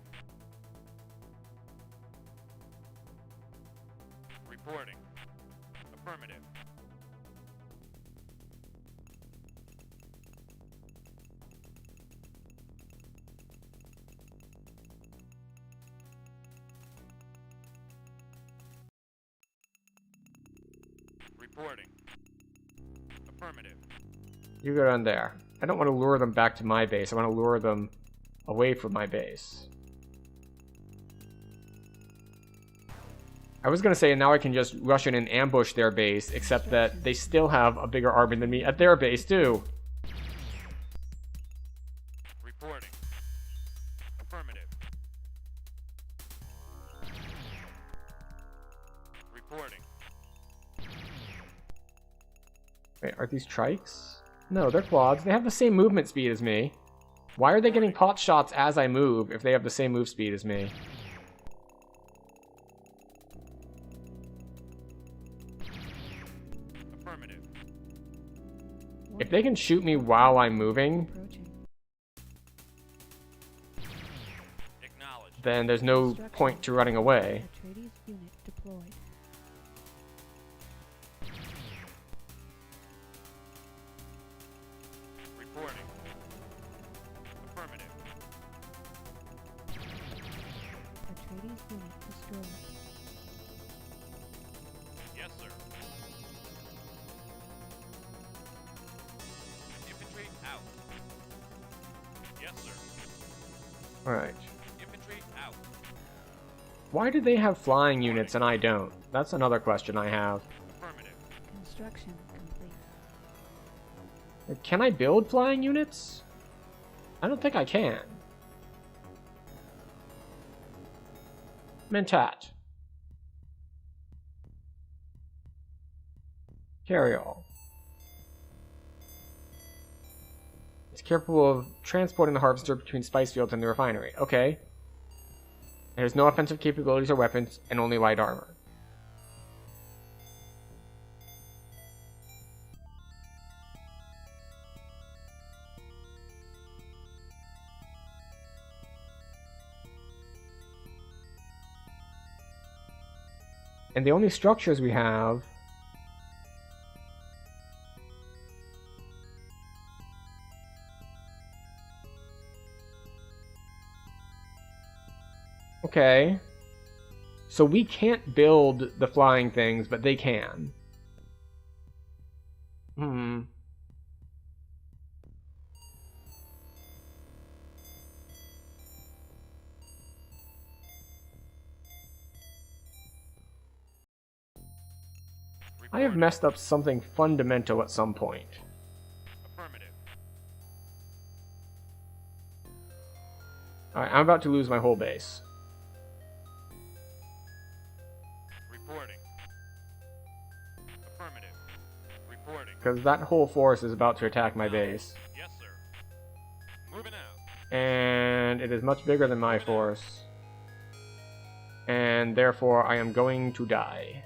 Reporting. Affirmative. Reporting. Affirmative. You go down there. I don't want to lure them back to my base. I want to lure them away from my base. I was going to say now I can just rush in and ambush their base, except that they still have a bigger army than me at their base too. Reporting. Affirmative. Reporting. Wait, are these trikes? No, they're quads. They have the same movement speed as me. Why are they getting pot shots as I move if they have the same move speed as me? Affirmative. If they can shoot me while I'm moving, Approaching. Acknowledged. then there's no point to running away. Atreides unit deployed. Reporting. Affirmative. Atreides unit destroyed. Yes, sir. Infantry out. Yes, sir. Alright. Infantry out. Why do they have flying units and I don't? That's another question I have. Affirmative. Construction complete. Can I build flying units? I don't think I can. Mentat. Carry all. It's capable of transporting the harvester between spice fields and the refinery. Okay. It has no offensive capabilities or weapons, and only light armor. And the only structures we have... Okay. So we can't build the flying things, but they can. Hmm. I have messed up something fundamental at some point. Affirmative. Alright, I'm about to lose my whole base. Reporting. Affirmative. Reporting. Because that whole force is about to attack my base. Yes, sir. Moving out. And it is much bigger than my force. And therefore I am going to die.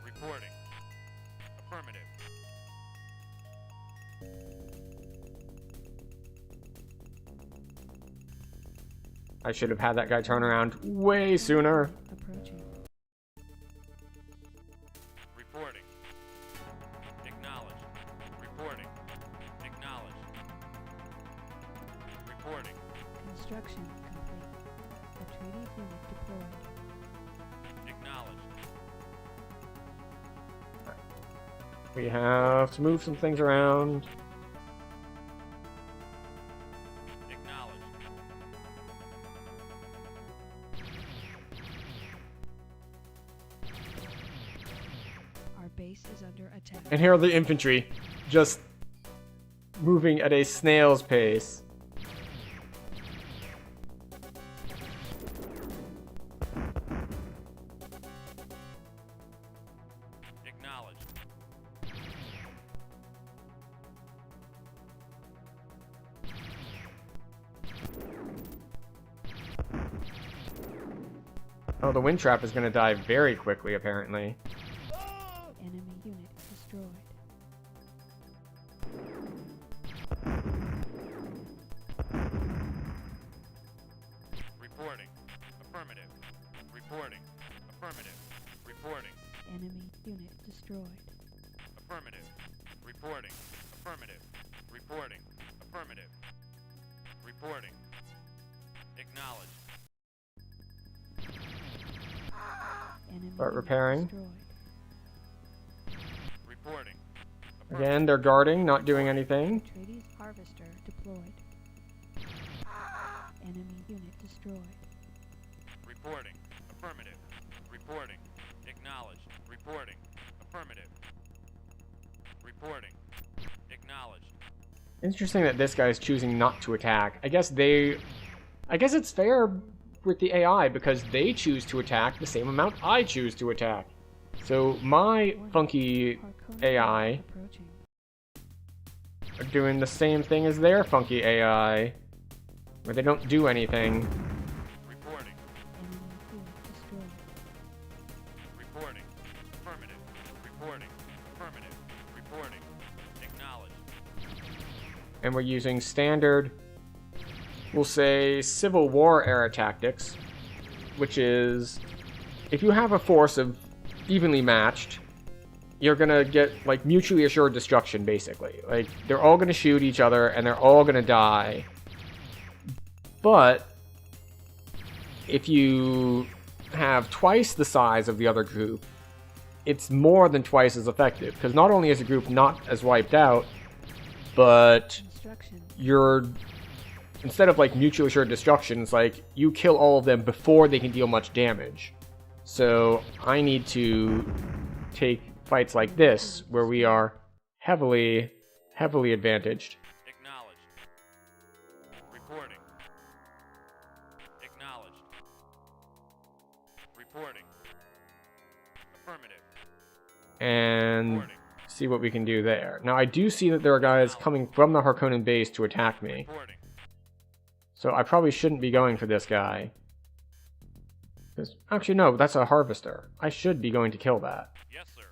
Reporting. Affirmative. I should have had that guy turn around way sooner. Approaching. Reporting. Acknowledged. Reporting. Acknowledged. Reporting. Construction complete. Atreides unit deployed. Acknowledged. We have to move some things around. Acknowledged. Our base is under attack. And here are the infantry, just moving at a snail's pace. Acknowledged. Oh, the wind trap is going to die very quickly, apparently. Enemy unit destroyed. Reporting. Affirmative. Reporting. Affirmative. Reporting. Enemy unit destroyed. Affirmative. Reporting. Affirmative. Reporting. Affirmative. Reporting. Acknowledged. Enemy Start unit repairing. destroyed. Reporting. Again, they're guarding, not doing anything. Atreides harvester deployed. Enemy unit destroyed. Reporting. Affirmative. Reporting. Acknowledged. Reporting. Affirmative. Reporting. Acknowledged. Interesting that this guy is choosing not to attack. I guess it's fair with the AI because they choose to attack the same amount I choose to attack. So my funky Harkonnen AI approaching. are doing the same thing as their funky AI, where they don't do anything. Reporting. Enemy unit destroyed. Reporting. Affirmative. Reporting. Affirmative. Reporting. Acknowledged. And we're using standard, we'll say, Civil War era tactics, which is, if you have a force of evenly matched, you're gonna get, like, mutually assured destruction, basically. Like, they're all gonna shoot each other, and they're all gonna die. But if you have twice the size of the other group, it's more than twice as effective, because not only is the group not as wiped out, but Construction. you're, instead of like mutually assured destruction, it's like you kill all of them before they can deal much damage. So I need to take fights like this where we are heavily advantaged. Acknowledged. Reporting. Acknowledged. Reporting. Affirmative. And Reporting. see what we can do there. Now I do see that there are guys coming from the Harkonnen base to attack me. Reporting. So I probably shouldn't be going for this guy. 'Cause- actually no, that's a harvester. I should be going to kill that. Yes, sir.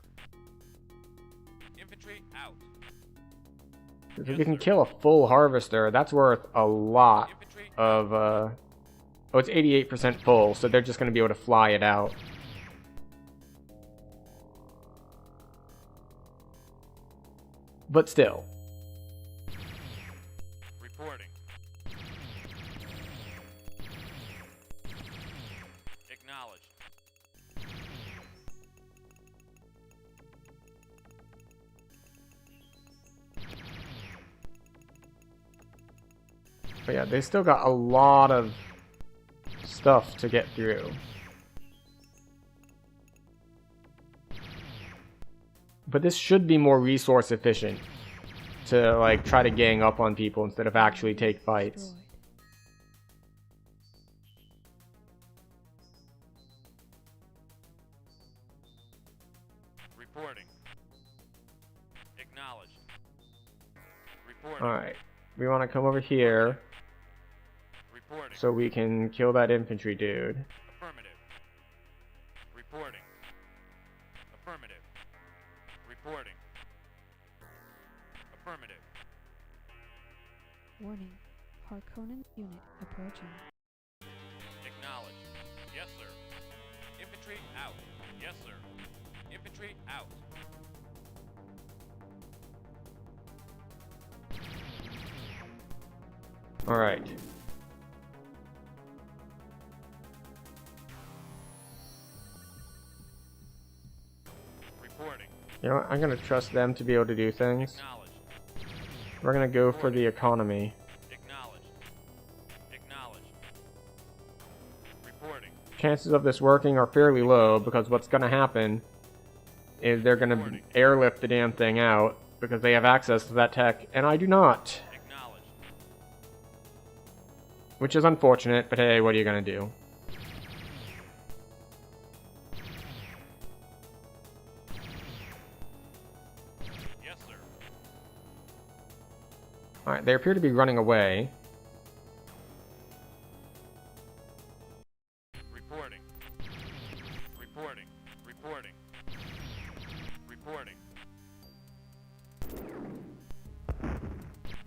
Infantry out. If we can kill a full harvester, that's worth a lot Infantry of, oh, it's 88% full, so they're just going to be able to fly it out. But still. reporting. Acknowledged. But yeah, they still got a lot of stuff to get through. But this should be more resource efficient to like try to gang up on people instead of actually take fights. Destroyed. Reporting. Acknowledged. Reporting. Alright, we want to come over here Reporting. so we can kill that infantry dude. Affirmative. Reporting. Affirmative. Reporting. Affirmative. Warning. Harkonnen unit approaching. Acknowledged. Yes, sir. Infantry out. Yes, sir. Infantry out. Alright. Reporting. You know what? I'm gonna trust them to be able to do things. Acknowledged. We're gonna go for the economy. Acknowledged. Acknowledged. Reporting. Chances of this working are fairly low because what's gonna happen is they're gonna airlift the damn thing out because they have access to that tech, and I do not. Acknowledged. Which is unfortunate, but hey, what are you gonna do? Yes, sir. Alright, they appear to be running away. Reporting. Reporting. Reporting. Reporting.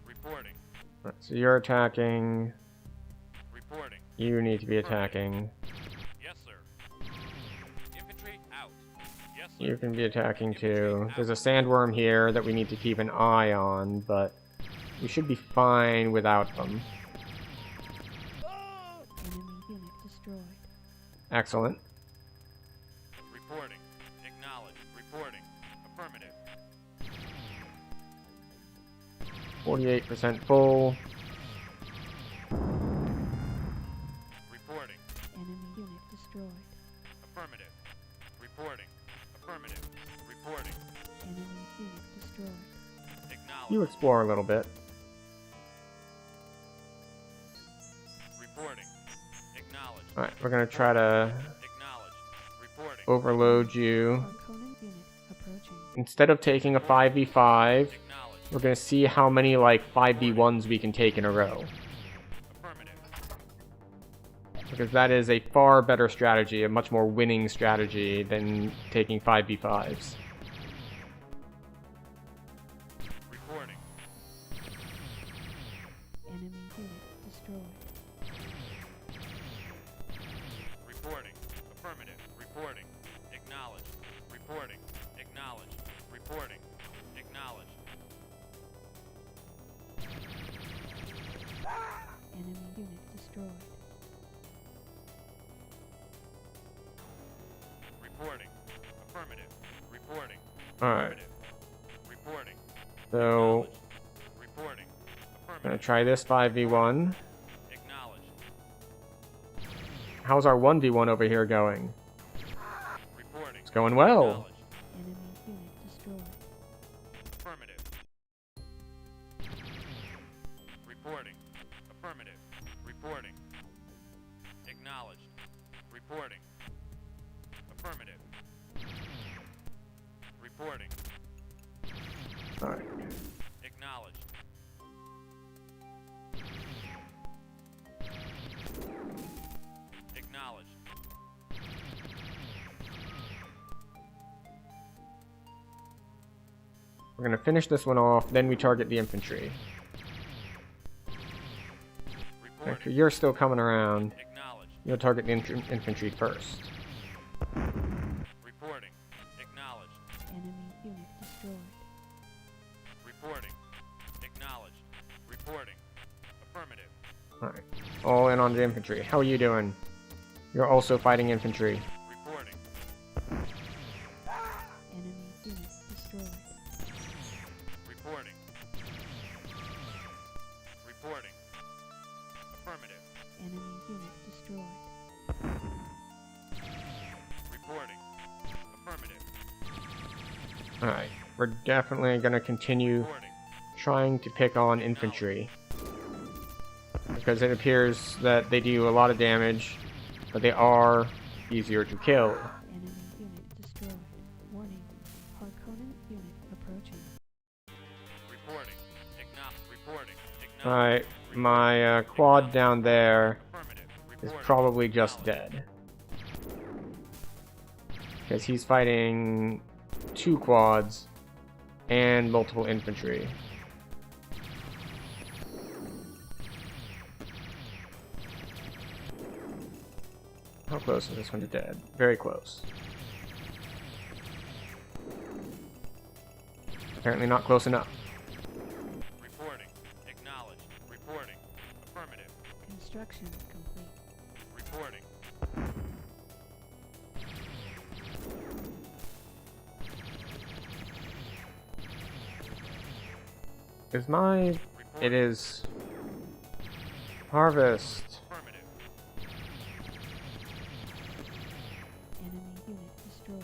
Reporting. Right, so you're attacking. Reporting. You need to be attacking. Yes, sir. Infantry out. Yes, sir. You can be attacking too. There's a sandworm here that we need to keep an eye on, but we should be fine without them. Enemy unit destroyed. Excellent. Reporting. Acknowledged. Reporting. Affirmative. 48% full. Reporting. Enemy unit destroyed. Affirmative. Reporting. Affirmative. Reporting. Enemy unit destroyed. Acknowledged. You explore a little bit. Reporting. Acknowledged. Alright, we're gonna try to Acknowledged. Reporting. overload you. Harkonnen unit approaching. Instead of taking a 5v5, Acknowledged. we're gonna see how many like 5v1s we can take in a row. Affirmative. Because that is a far better strategy, a much more winning strategy than taking 5v5s. Reporting. Enemy unit destroyed. Reporting. Affirmative. Reporting. Acknowledged. Reporting. Acknowledged. Reporting. Acknowledged. Enemy unit destroyed. Reporting. Affirmative. Reporting. Alright, Affirmative. Reporting. so Acknowledged. Reporting. gonna Affirmative. try this 5v1. Acknowledged. How's our 1v1 over here going? Reporting. It's going well. Acknowledged. Enemy unit destroyed. Affirmative. Reporting. Affirmative. Reporting. Acknowledged. Reporting. Affirmative. Reporting. Alright. Acknowledged. Acknowledged. We're gonna finish this one off, then we target the infantry. Reporting. Actually, you're still coming around. Acknowledged. You'll target the infantry first. Reporting. Acknowledged. Enemy unit destroyed. Reporting. Acknowledged. Reporting. Affirmative. Alright. All in on the infantry. How are you doing? You're also fighting infantry. Reporting. Enemy unit destroyed. Reporting. Reporting. Affirmative. Enemy unit destroyed. Reporting. Affirmative. Alright. We're definitely gonna continue Reporting. trying to pick on infantry. Because it appears that they do a lot of damage, but they are easier to kill. Enemy unit destroyed. Warning. Harkonnen unit approaching. Reporting. Reporting. Alright, my quad down there Affirmative. is Reporting. probably just dead. Because he's fighting 2 quads and multiple infantry. How close is this one to dead? Very close. Apparently not close enough. Reporting. Acknowledged. Reporting. Affirmative. Construction complete. Reporting. Is my... It is... Harvest. Affirmative. Enemy unit destroyed.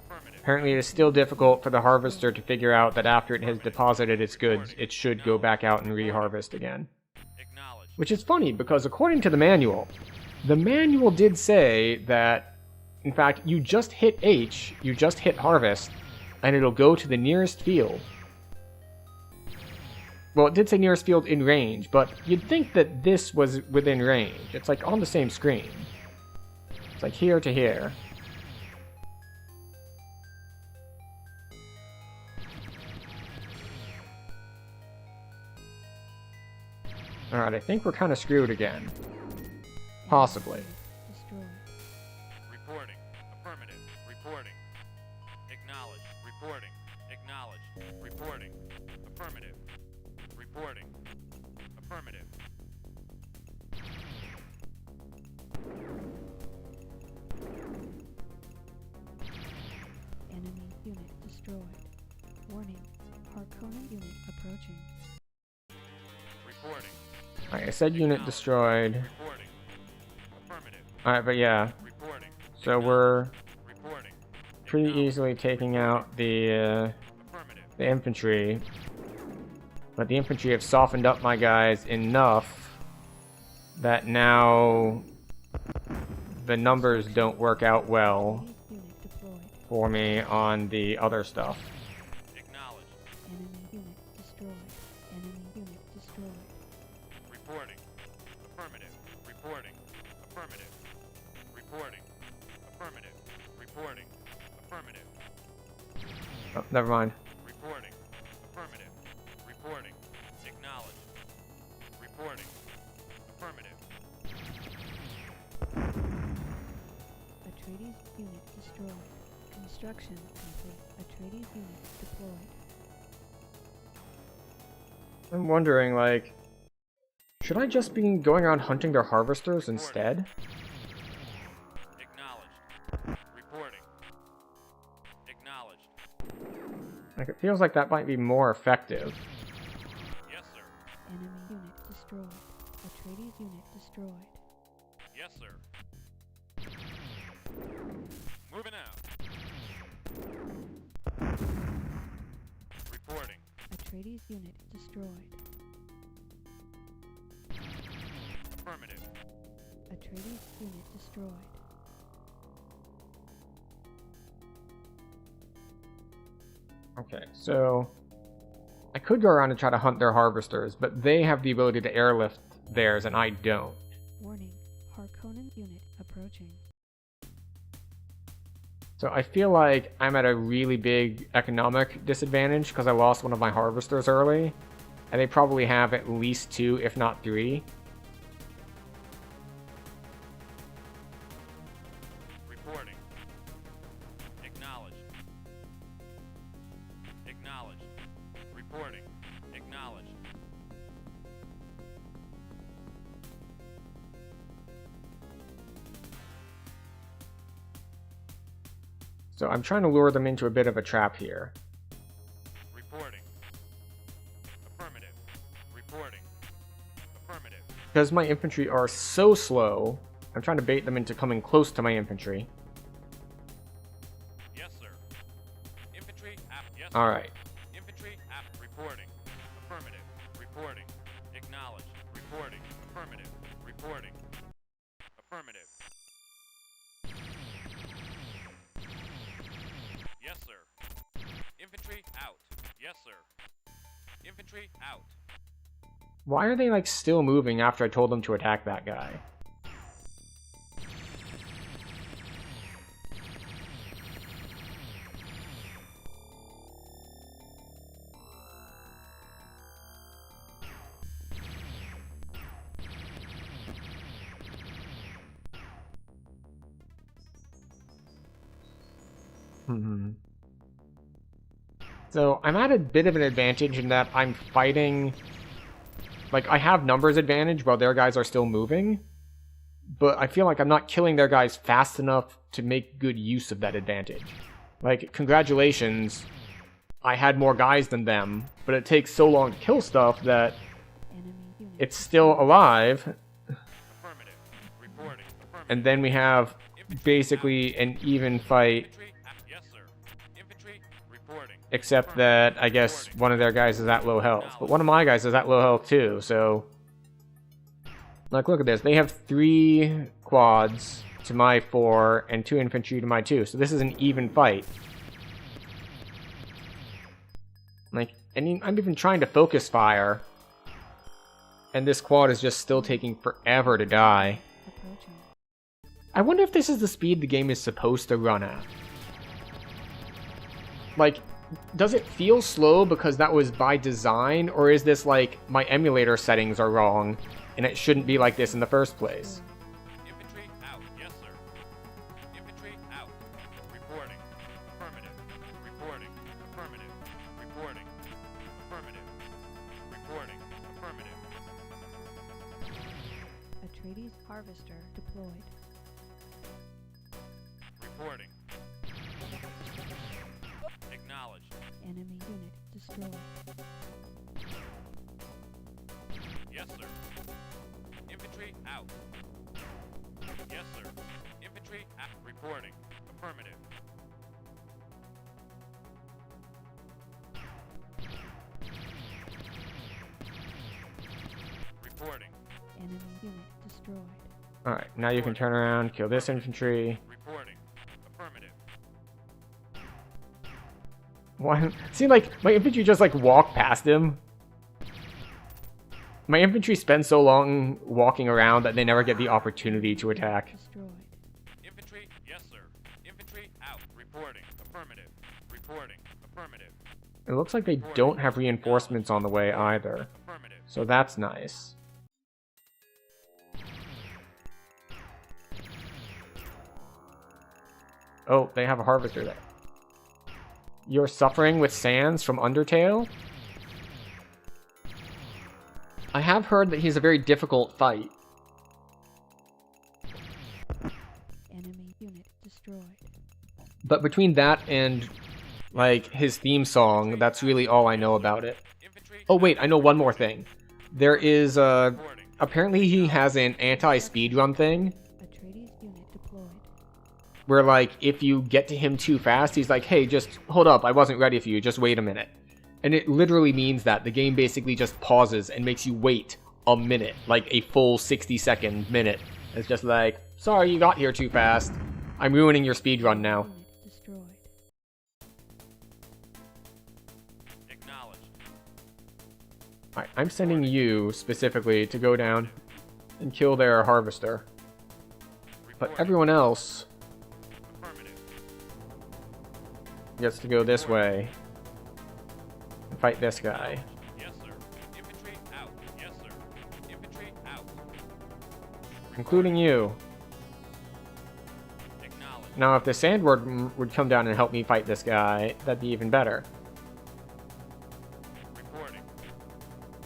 Affirmative. Apparently it is still difficult for the harvester to figure out that after it has deposited its goods, it should go back out and reharvest again. Acknowledged. Which is funny, because according to the manual did say that, in fact, you just hit H, you just hit harvest, and it'll go to the nearest field. Well, it did say nearest field in range, but you'd think that this was within range. It's like on the same screen. It's like here to here. Alright, I think we're kind of screwed again. Possibly. Destroyed. Reporting. Affirmative. Reporting. Acknowledged. Reporting. Acknowledged. Reporting. Affirmative. Reporting. Affirmative. Enemy unit destroyed. Warning. Harkonnen unit approaching. Reporting. Alright, I said unit destroyed. Reporting. Affirmative. Alright, but yeah. Reporting. So we're Reporting. pretty easily taking out the Affirmative. infantry. But the infantry have softened up my guys enough that now the numbers don't work out well Chinese unit deployed. for me on the other stuff. Acknowledged. Enemy unit destroyed. Enemy unit destroyed. Reporting. Affirmative. Reporting. Affirmative. Reporting. Affirmative. Reporting. Affirmative. Oh, never mind. Reporting. Affirmative. Reporting. Acknowledged. Reporting. Affirmative. Atreides unit destroyed. Construction complete. Atreides unit deployed. I'm wondering, like, should I just be going around hunting their harvesters instead? Acknowledged. Reporting. Acknowledged. Like, it feels like that might be more effective. Yes, sir. Enemy unit destroyed. Atreides unit destroyed. Yes, sir. Moving out. Reporting. Atreides unit destroyed. Affirmative. Atreides unit destroyed. Okay, so I could go around and try to hunt their harvesters, but they have the ability to airlift theirs and I don't. Warning. Harkonnen unit approaching. So I feel like I'm at a really big economic disadvantage because I lost one of my harvesters early, and they probably have at least 2, if not 3. Reporting. Acknowledged. Acknowledged. Reporting. Acknowledged. So I'm trying to lure them into a bit of a trap here. Reporting. Affirmative. Reporting. Affirmative. Because my infantry are so slow, I'm trying to bait them into coming close to my infantry. Yes, sir. Infantry apt. Yes. Alright. Infantry apt. Reporting. Affirmative. Reporting. Acknowledged. Reporting. Affirmative. Reporting. Affirmative. Yes, sir. Infantry out. Yes, sir. Infantry out. Why are they, like, still moving after I told them to attack that guy? So I'm at a bit of an advantage in that I'm fighting, like, I have numbers advantage while their guys are still moving, but I feel like I'm not killing their guys fast enough to make good use of that advantage. Like, congratulations I had more guys than them, but it takes so long to kill stuff that Enemy unit it's still alive. Affirmative. Reporting. Affirmative. And then we have basically an even fight, Infantry. Yes, sir. Infantry. Reporting. except that I guess one of their guys is at low health. But one of my guys is at low health too, so... Like, look at this. They have 3 quads to my 4 and 2 infantry to my 2. So this is an even fight. Like, and I'm even trying to focus fire. And this quad is just still taking forever to die. approaching. I wonder if this is the speed the game is supposed to run at. Like, does it feel slow because that was by design? Or is this like, my emulator settings are wrong, and it shouldn't be like this in the first place? Infantry out. Yes, sir. Infantry out. Reporting. Affirmative. Reporting. Affirmative. Reporting. Affirmative. Reporting. Affirmative. Atreides harvester deployed. Reporting. Acknowledged. Enemy unit destroyed. Yes, sir. Infantry out. Yes, sir. Infantry out. Reporting. Affirmative. Reporting. Enemy unit destroyed. Alright, now you can turn around, kill this infantry. Reporting. Affirmative. Why? See, like, my infantry just, like, walk past him. My infantry spend so long walking around that they never get the opportunity to attack. Destroyed. Infantry, yes, sir. Infantry out. Reporting. Affirmative. Reporting. Affirmative. It looks like they don't have reinforcements on the way either. Affirmative. So that's nice. Oh, they have a harvester there. You're suffering with Sans from Undertale? I have heard that he's a very difficult fight. Enemy unit destroyed. But between that and, like, his theme song, that's really all I know about it. Infantry Oh wait, I know one more thing. There is, reporting. apparently he has an anti-speedrun thing, Atreides unit deployed. where, like, if you get to him too fast, he's like, hey, just hold up, I wasn't ready for you, just wait a minute. And it literally means that the game basically just pauses and makes you wait a minute, like a full 60-second minute. It's just like, sorry, you got here too fast. I'm ruining your speedrun now. Unit destroyed. Acknowledged. Alright, I'm sending you, specifically, to go down and kill their harvester. But Reporting. everyone else Affirmative. gets to go this way and fight this guy. Yes, sir. Infantry out. Yes, sir. Infantry out. Including you. Acknowledged. Now, if the Sandward would come down and help me fight this guy, that'd be even better. Reporting.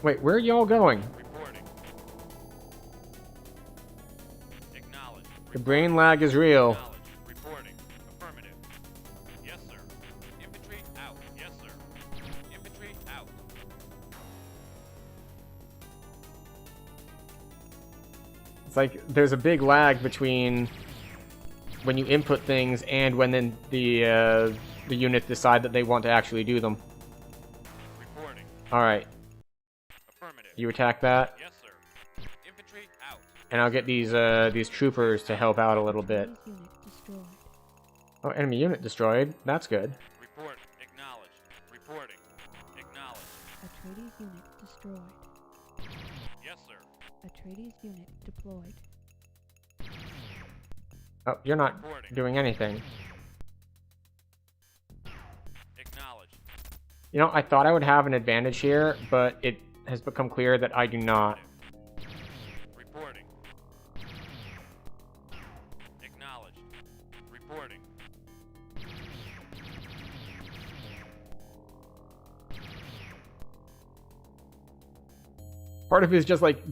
Wait, where are y'all going? Reporting. Acknowledged. The brain lag is real. Acknowledged. Reporting. Affirmative. Yes, sir. Infantry out. Yes, sir. Infantry out. It's like there's a big lag between when you input things and when then the units decide that they want to actually do them. Reporting. All right, Affirmative. you attack that, Yes, sir. Infantry out. and I'll get these troopers to help out a little bit. Atreides unit destroyed. Oh, enemy unit destroyed. That's good. Report. Acknowledged. Reporting. Acknowledged. Atreides unit destroyed. Yes, sir. Atreides unit deployed. Oh, you're not Reporting. doing anything. Acknowledged. You know, I thought I would have an advantage here, but it has become clear that I do not. Reporting. Acknowledged. Reporting. Part of it is just like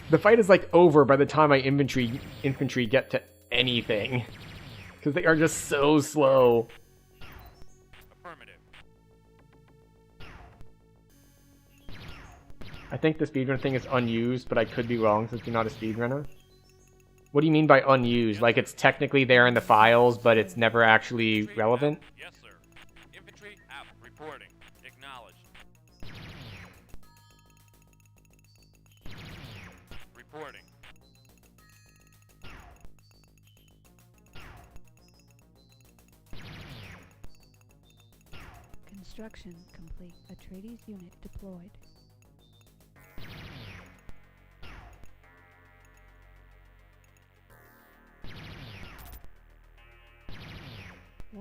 the fight is like over by the time my infantry get to anything, because they are just so slow. Affirmative. I think the speedrun thing is unused, but I could be wrong since you're not a speedrunner. What do you mean by unused? Like it's technically there in the files, but it's never actually Infantry relevant? out. Yes, sir. Infantry out. Reporting. Acknowledged. Reporting. Construction complete. Atreides unit deployed.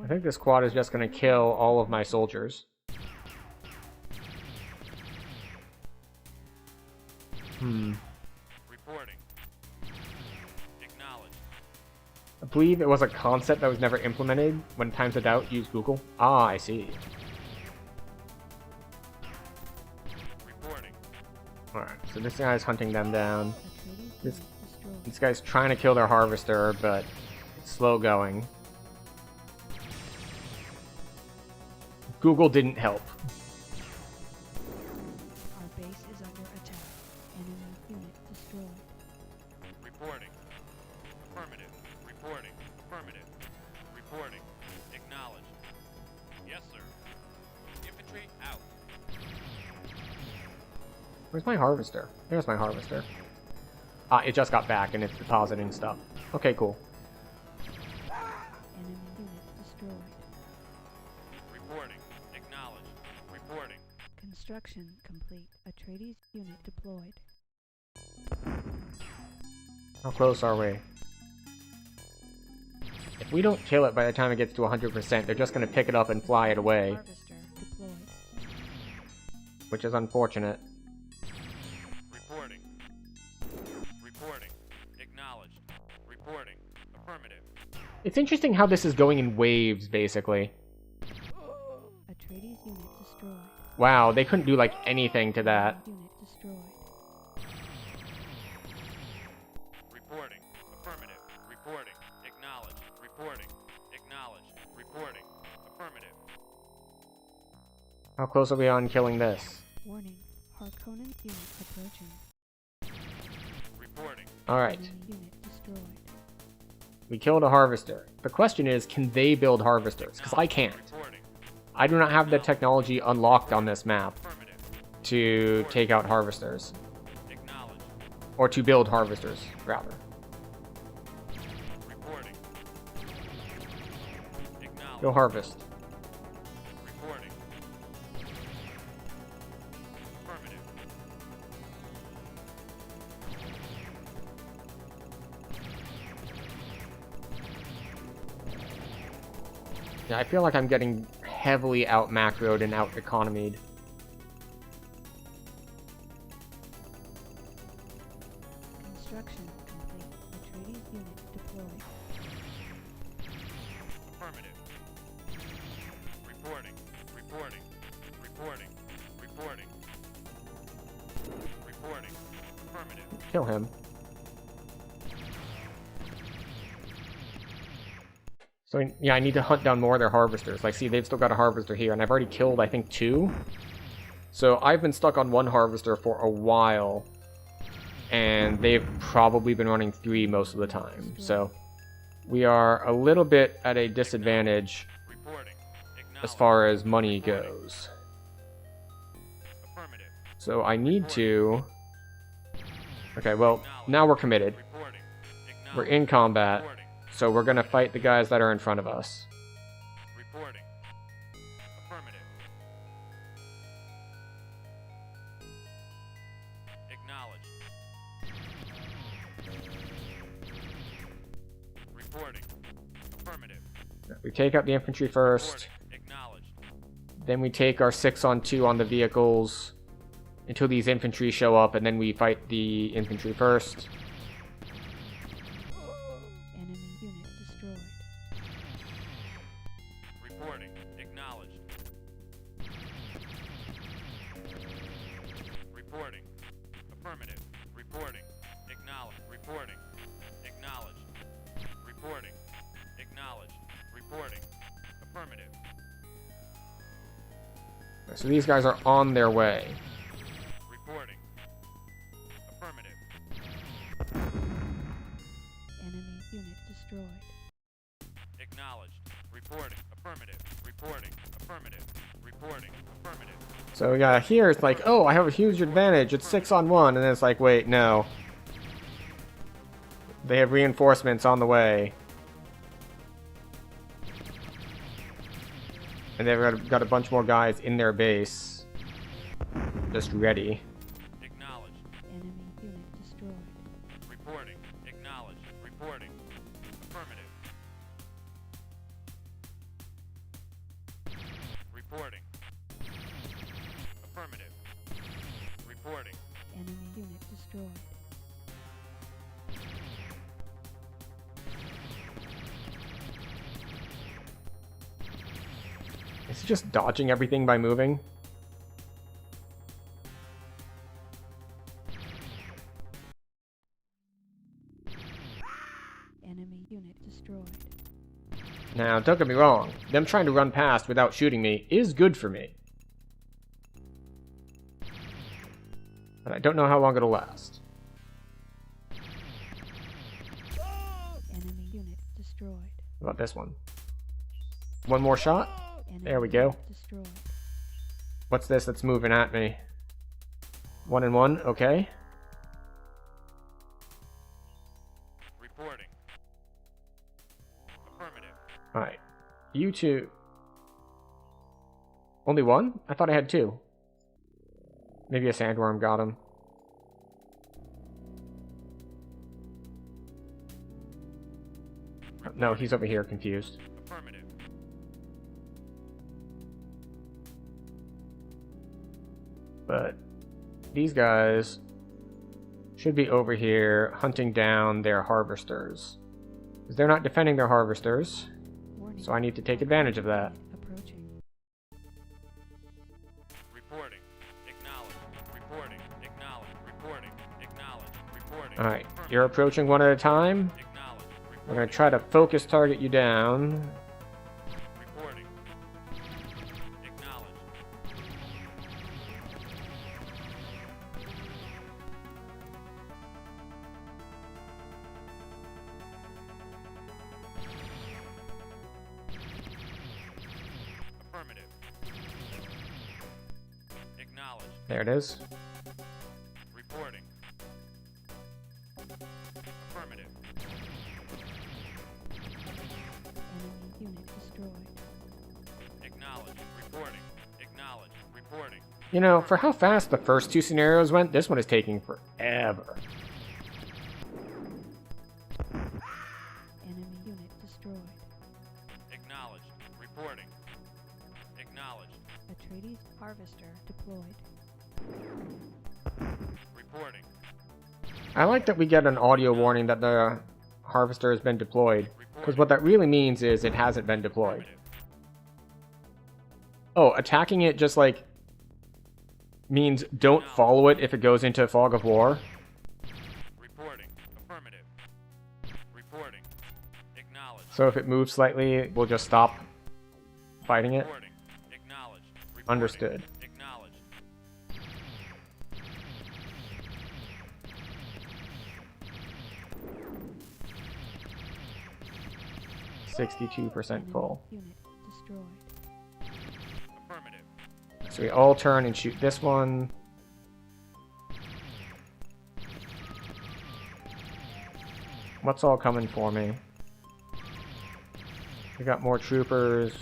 I think this squad is just going to kill all of my soldiers. Reporting. Acknowledged. I believe it was a concept that was never implemented. When times of doubt, use Google. Ah, I see. Reporting. Alright, so this guy's hunting them down. Atreides This- unit destroyed. This guy's trying to kill their harvester, but it's slow going. Google didn't help. Our base is under attack. Enemy unit destroyed. Reporting. Affirmative. Reporting. Affirmative. Reporting. Acknowledged. Yes, sir. Infantry out. Where's my harvester? There's my harvester. Ah, it just got back and it's depositing stuff. Okay, cool. Enemy unit destroyed. Reporting. Acknowledged. Reporting. Construction complete. Atreides unit deployed. How close are we? If we don't kill it by the time it gets to 100%, they're just going to pick it up and fly it away, Harvester deployed. which is unfortunate. Reporting. Reporting. Acknowledged. Reporting. Affirmative. It's interesting how this is going in waves, basically. Atreides unit destroyed. Wow, they couldn't do, like, anything to that. Unit destroyed. Reporting. Affirmative. Reporting. Acknowledged. Reporting. Acknowledged. Reporting. Affirmative. How close are we on killing this? Warning. Harkonnen unit approaching. Reporting. Alright, Enemy unit destroyed. we killed a harvester. The question is, can they build harvesters? Because I can't. Reporting. I do not have the technology unlocked on this map Affirmative. to take out harvesters. Acknowledged. Or to build harvesters, rather. Reporting. Acknowledged. Go harvest. Reporting. Affirmative. Yeah, I feel like I'm getting heavily out macroed and out economied. Construction complete. Atreides unit deployed. Affirmative. Reporting. Reporting. Reporting. Reporting. Reporting. Affirmative. Kill him. So, yeah, I need to hunt down more of their harvesters. Like, see, they've still got a harvester here, and I've already killed, I think, 2. So, I've been stuck on 1 harvester for a while, and they've probably been running 3 most of the time. So, we are a little bit at a disadvantage Reporting. as far as money goes. Affirmative. So, I need to... Okay, well, now we're committed. Reporting. We're in combat. Reporting. So we're gonna fight the guys that are in front of us. Reporting. Affirmative. Acknowledged. Reporting. Affirmative. We take out the infantry first, Reporting. Acknowledged. then we take our 6-on-2 on the vehicles until these infantry show up, and then we fight the infantry first. Enemy unit destroyed. Reporting. Acknowledged. Reporting. Affirmative. Reporting. Acknowledged. Reporting. Acknowledged. Reporting. Acknowledged. Reporting. Affirmative. So these guys are on their way. Reporting. destroyed. Acknowledged. Reporting. Affirmative. Reporting. Affirmative. Reporting. Affirmative. So we got here, it's like, oh, I have a huge advantage. It's 6-on-1. And then it's like, wait, no. They have reinforcements on the way. And they've got a bunch more guys in their base. Just ready. Acknowledged. Enemy unit destroyed. Reporting. Acknowledged. Reporting. Affirmative. Reporting. Affirmative. Reporting. Enemy unit destroyed. Is he just dodging everything by moving? Enemy unit destroyed. Now, don't get me wrong. Them trying to run past without shooting me is good for me. But I don't know how long it'll last. Enemy unit destroyed. How about this one? One more shot? Enemy There we go. unit destroyed. What's this that's moving at me? 1-1, okay. Reporting. Affirmative. Alright. You two. Only one? I thought I had two. Maybe a sandworm got him. No, he's over here confused. Affirmative. But these guys should be over here hunting down their harvesters. Because they're not defending their harvesters. Warning. So I need to take advantage of that. Approaching. Reporting. Acknowledged. Reporting. Acknowledged. Reporting. Acknowledged. Reporting. Alright, you're approaching one at a time. Acknowledged. We're going to try to focus target you down. Reporting. Acknowledged. 'Affirmative. Acknowledged. There it is. Reporting. Affirmative. Enemy unit destroyed. Acknowledged. Reporting. Acknowledged. Reporting. You know, for how fast the first two scenarios went, this one is taking forever. Enemy unit destroyed. Acknowledged. Reporting. Acknowledged. Atreides harvester deployed. Reporting. I like that we get an audio warning that the harvester has been deployed. Because what that really means is it hasn't been deployed. Affirmative. Oh, attacking it just like means don't follow it if it goes into a fog of war. Reporting. Affirmative. Reporting. Acknowledged. So if it moves slightly, we'll just stop fighting it. Reporting. Acknowledged. Reporting. Understood. Acknowledged. 62% full. Unit destroyed. Affirmative. So we all turn and shoot this one. What's all coming for me? We got more troopers.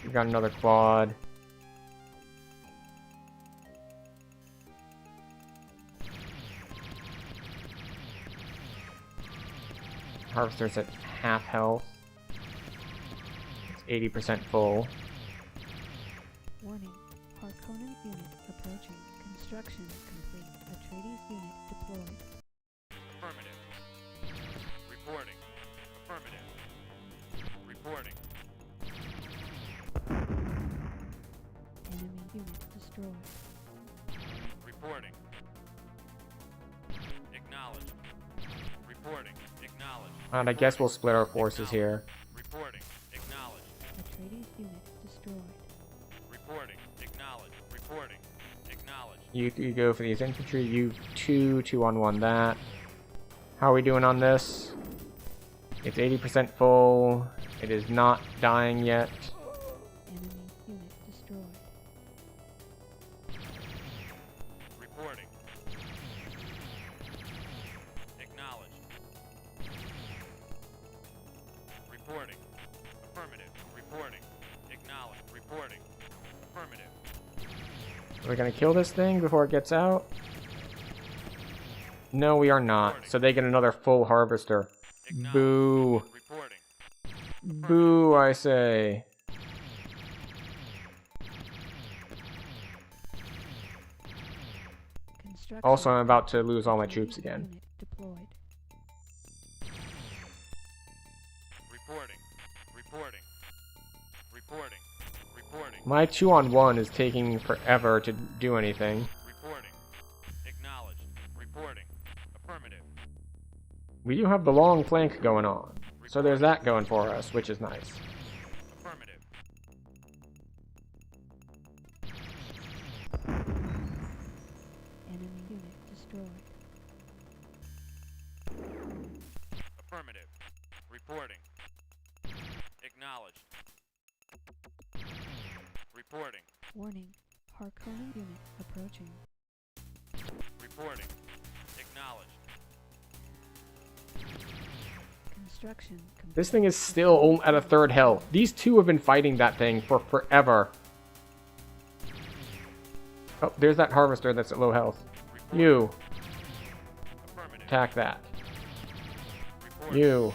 We got another quad. Harvester's at half health. It's 80% full. Warning. Harkonnen unit approaching. Construction complete. Atreides unit deployed. Affirmative. Reporting. Affirmative. Reporting. Enemy unit destroyed. Reporting. Acknowledged. Reporting. Acknowledged. And I guess we'll split our forces here. Reporting. Acknowledged. Atreides unit destroyed. Reporting. Acknowledged. Reporting. Acknowledged. You go for these infantry. You 2-on-1 that. How are we doing on this? It's 80% full. It is not dying yet. Enemy unit destroyed. Reporting. Acknowledged. Reporting. Affirmative. Reporting. Acknowledged. Reporting. Affirmative. Are we gonna kill this thing before it gets out? No, we are not. So they get another full harvester. Boo. Reporting. Boo, I say. Construction. Also, I'm about to lose all my troops again. Unit deployed. Reporting. Reporting. Reporting. Reporting. My 2-on-1 is taking forever to do anything. Reporting. Acknowledged. Reporting. Affirmative. We do have the long flank going on. So there's that going for us, which is nice. Affirmative. Enemy unit destroyed. Affirmative. Reporting. Acknowledged. Reporting. Warning. Harkonnen unit approaching. Reporting. Acknowledged. Construction complete. This thing is still at a third health. These two have been fighting that thing for forever. Oh, there's that harvester that's at low health. You. Affirmative. Attack that. Reporting. You.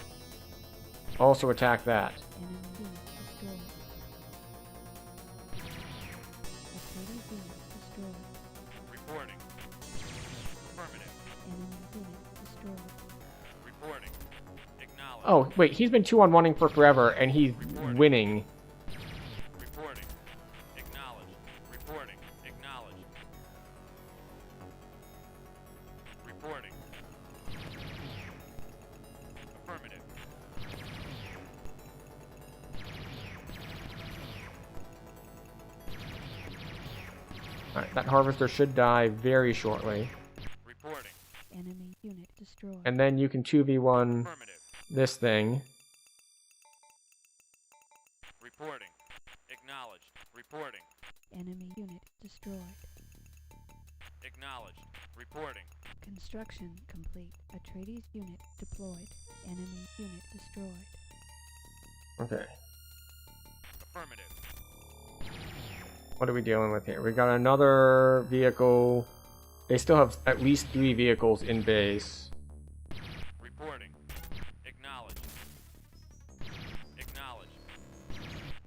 Also attack that. Enemy unit destroyed. Atreides unit destroyed. Reporting. Affirmative. Enemy unit destroyed. Reporting. Acknowledged. Oh, wait, he's been 2-on-1ing for forever, and he's winning. Reporting. Acknowledged. Reporting. Acknowledged. Reporting. Affirmative. Alright, that harvester should die very shortly. Reporting. Enemy unit destroyed. And then you can 2v1 Affirmative. this thing. Reporting. Acknowledged. Reporting. Enemy unit destroyed. Acknowledged. Reporting. Construction complete. Atreides unit deployed. Enemy unit destroyed. Okay. Affirmative. What are we dealing with here? We got another vehicle. They still have at least 3 vehicles in base. Reporting. Acknowledged. Acknowledged.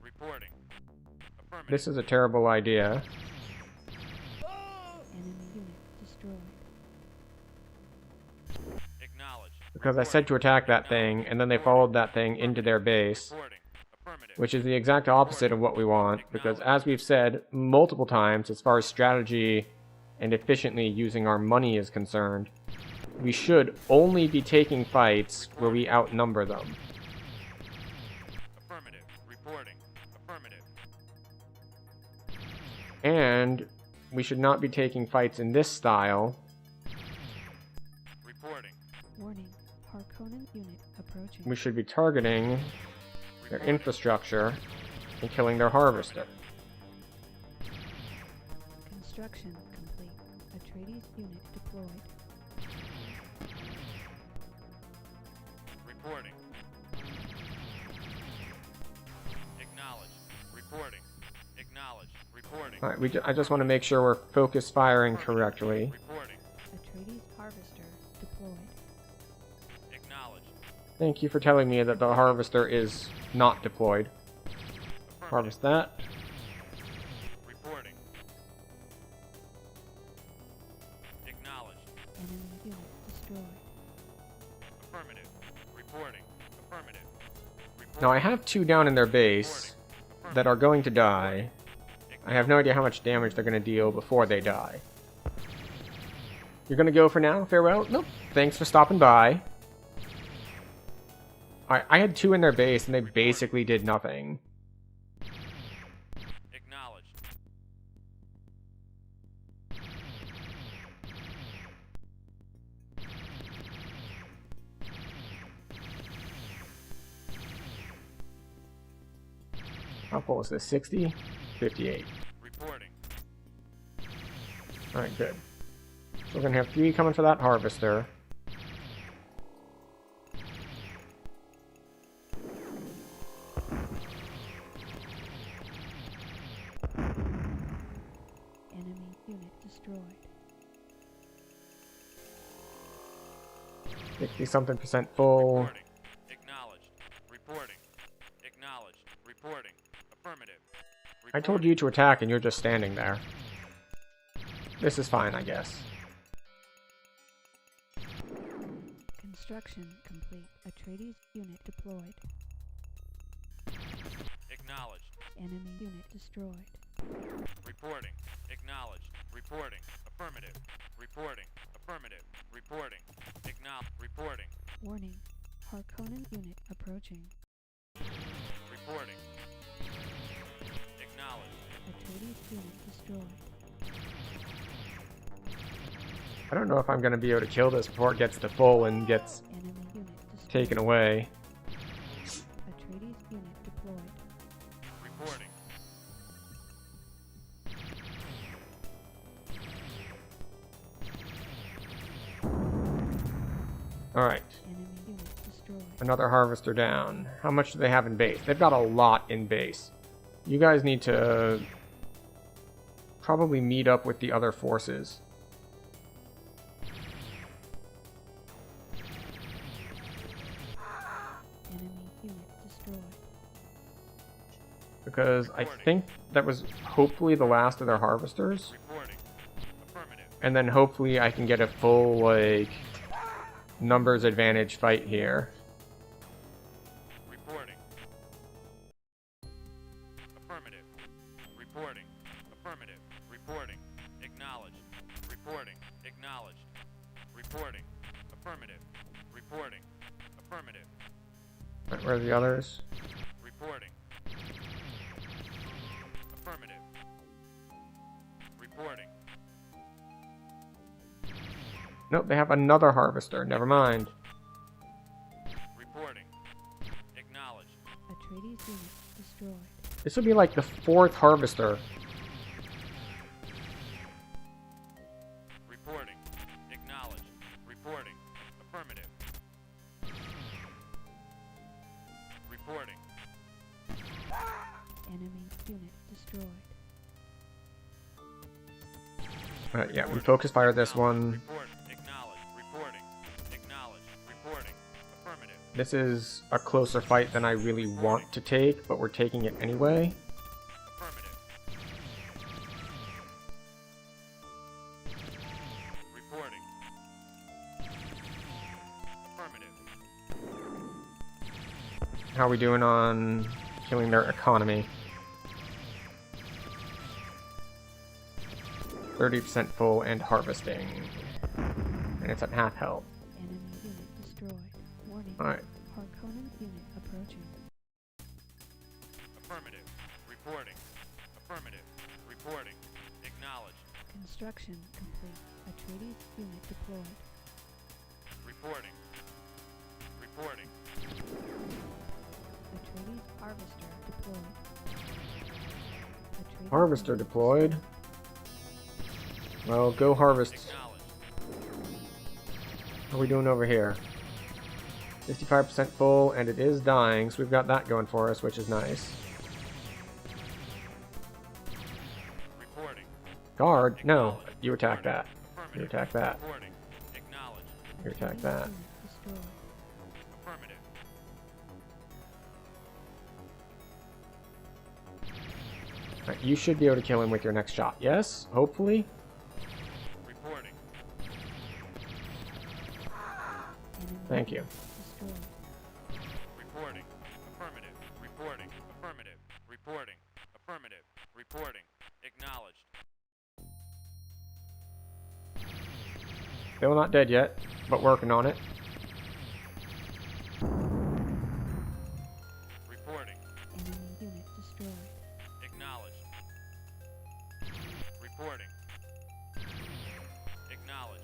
Reporting. Affirmative. This is a terrible idea. Enemy unit destroyed. Acknowledged. Because I said to attack that thing, and then they followed that thing into their base. Reporting. Affirmative. Which is the exact opposite of what we want. Because as we've said multiple times, as far as strategy and efficiently using our money is concerned, we should only be taking fights where we outnumber them. Affirmative. Reporting. Affirmative. And we should not be taking fights in this style. Reporting. Warning. Harkonnen unit approaching. We should be targeting their infrastructure and killing their harvester. Construction complete. Atreides unit deployed. Reporting. Acknowledged. Reporting. Acknowledged. Reporting. Alright, I just want to make sure we're focus firing correctly. Reporting. Atreides harvester deployed. Acknowledged. Thank you for telling me that the harvester is not deployed. Affirmative. Harvest that. Reporting. Acknowledged. Enemy unit destroyed. Affirmative. Reporting. Affirmative. Reporting. Now I have 2 down in their base that are going to die. I have no idea how much damage they're going to deal before they die. You're going to go for now? Farewell? Nope. Thanks for stopping by. I had 2 in their base and they basically did nothing. Acknowledged. How full is this? 60? 58. Reporting. Alright, good. So we're gonna have 3 coming for that harvester. Enemy unit destroyed. 60-something% full. Reporting. Acknowledged. Reporting. Acknowledged. Reporting. Affirmative. I told you to attack and you're just standing there. This is fine, I guess. Construction complete. Atreides unit deployed. Acknowledged. Enemy unit destroyed. Reporting. Acknowledged. Reporting. Affirmative. Reporting. Affirmative. Reporting. Reporting. Warning. Harkonnen unit approaching. Reporting. Acknowledged. Atreides unit destroyed. I don't know if I'm going to be able to kill this before it gets to full and gets Enemy unit destroyed. taken away. Atreides unit deployed. Reporting. Alright, Enemy unit destroyed. another harvester down. How much do they have in base? They've got a lot in base. You guys need to probably meet up with the other forces. Enemy unit destroyed. Because I think that was hopefully the last of their harvesters. Reporting. Affirmative. And then hopefully I can get a full, like, numbers advantage fight here. Reporting. Affirmative. Reporting. Affirmative. Reporting. Acknowledged. Reporting. Acknowledged. Reporting. Affirmative. Reporting. Affirmative. Right, where are the others? Reporting. Affirmative. Reporting. Nope, they have another harvester. Never mind. Reporting. Acknowledged. Atreides unit destroyed. This would be like the 4th harvester. Reporting. Acknowledged. Reporting. Affirmative. Reporting. Enemy unit destroyed. Yeah, we focus fire this one. Report. Acknowledged. Reporting. Acknowledged. Reporting. Affirmative. This is a closer fight than I really want to take, but we're taking it anyway. Affirmative. Reporting. Affirmative. How are we doing on killing their economy? 30% full and harvesting. And it's at half health. Enemy unit destroyed. Warning. Alright. Harkonnen unit approaching. Affirmative. Reporting. Affirmative. Reporting. Acknowledged. Construction complete. Atreides unit deployed. Reporting. Reporting. Atreides harvester deployed. Atreides Harvester unit deployed. Well, go harvest. Acknowledged. How are we doing over here? 55% full, and it is dying, so we've got that going for us, which is nice. Reporting. Guard? No, you attack that. Affirmative. You attack that. Reporting. Acknowledged. You attack Atreides that. unit destroyed. Affirmative. Alright, you should be able to kill him with your next shot. Yes? Hopefully? Reporting. Enemy Thank you. unit destroyed. Reporting. Affirmative. Reporting. Affirmative. Reporting. Affirmative. Reporting. Acknowledged. Still not dead yet, but working on it. Reporting. Enemy unit destroyed. Acknowledged. Reporting. Acknowledged.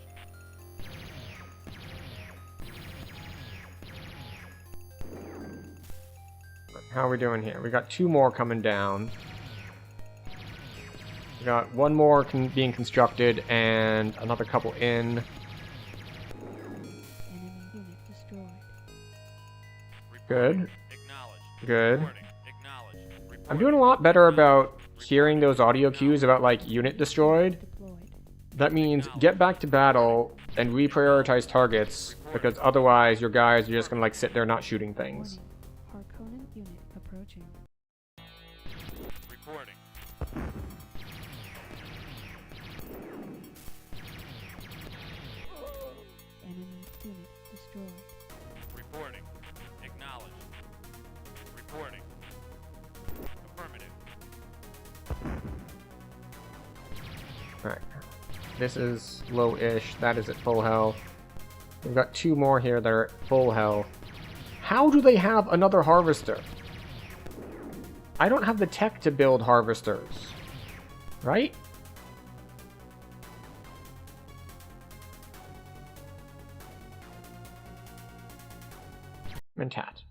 How are we doing here? We got 2 more coming down. We got 1 more being constructed and another couple in. Enemy unit destroyed. Good. Acknowledged. Good. Reporting. Acknowledged. I'm doing a lot better about hearing those audio cues about, like, unit destroyed. Deployed. That means get back to battle and reprioritize targets, because otherwise your guys are just gonna, like, sit there not shooting things. Warning. Harkonnen unit approaching. Reporting. Enemy unit destroyed. Reporting. Acknowledged. Reporting. Affirmative. Alright. This is low-ish. That is at full health. We've got 2 more here that are at full health. How do they have another harvester? I don't have the tech to build harvesters. Right? Mentat.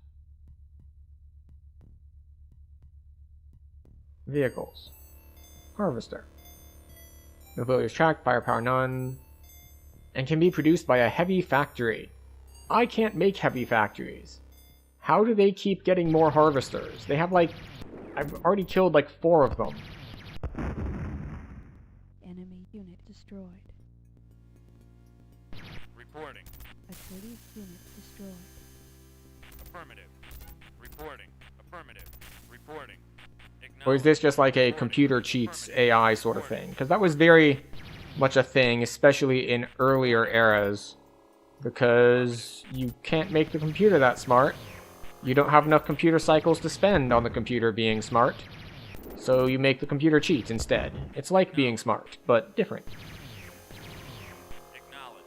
Vehicles. Harvester. Mobility is tracked, firepower none, and can be produced by a heavy factory. I can't make heavy factories. How do they keep getting more harvesters? They have like... I've already killed like 4 of them. Enemy unit destroyed. Reporting. Atreides unit destroyed. Affirmative. Reporting. Affirmative. Reporting. Or is this just like a computer cheats AI sort of thing? Because that was very much a thing, especially in earlier eras. Because you can't make the computer that smart. You don't have enough computer cycles to spend on the computer being smart. So you make the computer cheat instead. It's like being smart, but different. Acknowledged.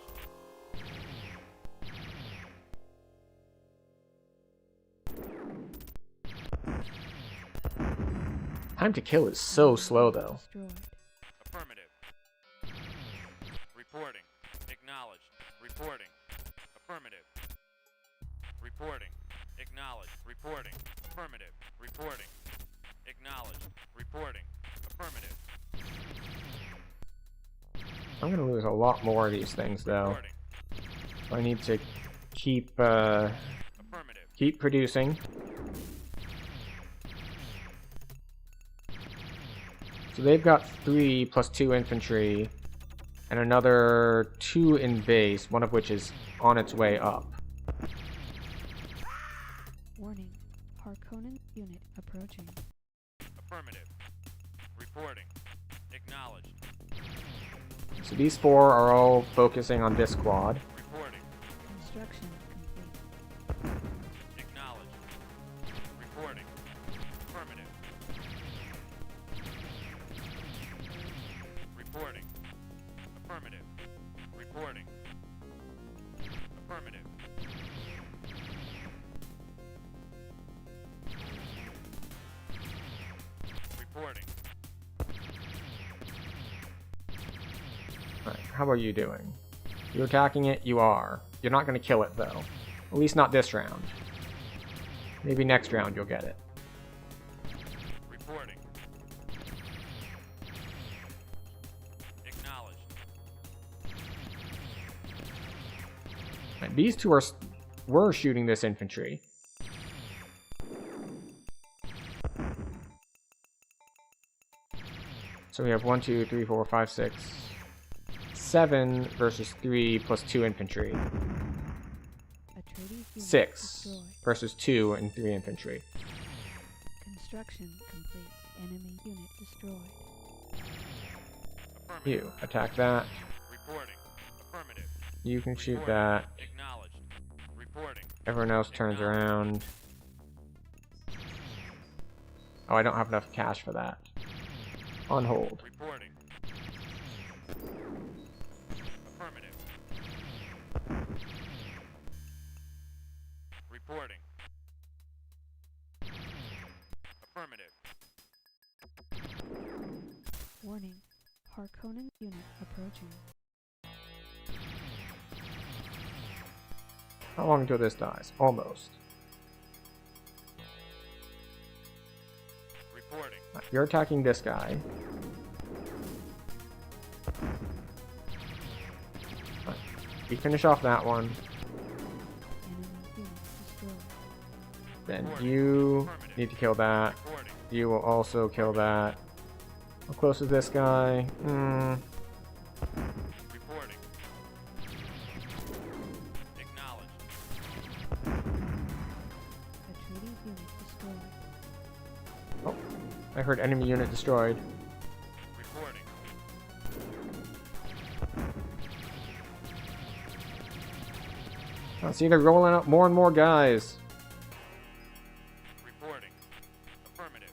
Time to kill is so slow, though. Destroyed. Affirmative. Reporting. Acknowledged. Reporting. Affirmative. Reporting. Acknowledged. Reporting. Affirmative. Reporting. Acknowledged. Reporting. Affirmative. I'm gonna lose a lot more of these things, though. Reporting. I need to keep, Affirmative. keep producing. So they've got 3 plus 2 infantry, and another 2 in base, one of which is on its way up. Warning. Harkonnen unit approaching. Affirmative. Reporting. Acknowledged. So these 4 are all focusing on this squad. Reporting. Construction complete. Acknowledged. Reporting. Affirmative. Reporting. Affirmative. Reporting. Affirmative. Reporting. Alright, how are you doing? You attacking it? You are. You're not gonna kill it, though. At least not this round. Maybe next round you'll get it. Reporting. Acknowledged. Right, these 2 were shooting this infantry. So we have 1, 2, 3, 4, 5, 6, 7 versus 3 plus 2 infantry. Atreides unit 6 destroyed. versus 2 and 3 infantry. Construction complete. Enemy unit destroyed. Affirmative. You attack that. Reporting. Affirmative. You can shoot Reporting. that. Acknowledged. Reporting. Everyone else turns around. Oh, I don't have enough cash for that. On hold. Reporting. Affirmative. Reporting. Affirmative. Warning. Harkonnen unit approaching. How long until this dies? Almost. You're attacking this guy. We finish off that one. Enemy unit destroyed. Then you need to kill that. Reporting. You will also kill that. How close is this guy? Reporting. Acknowledged. Atreides unit destroyed. Oh, I heard enemy unit destroyed. Reporting. I see they're rolling out more and more guys. Reporting. Affirmative.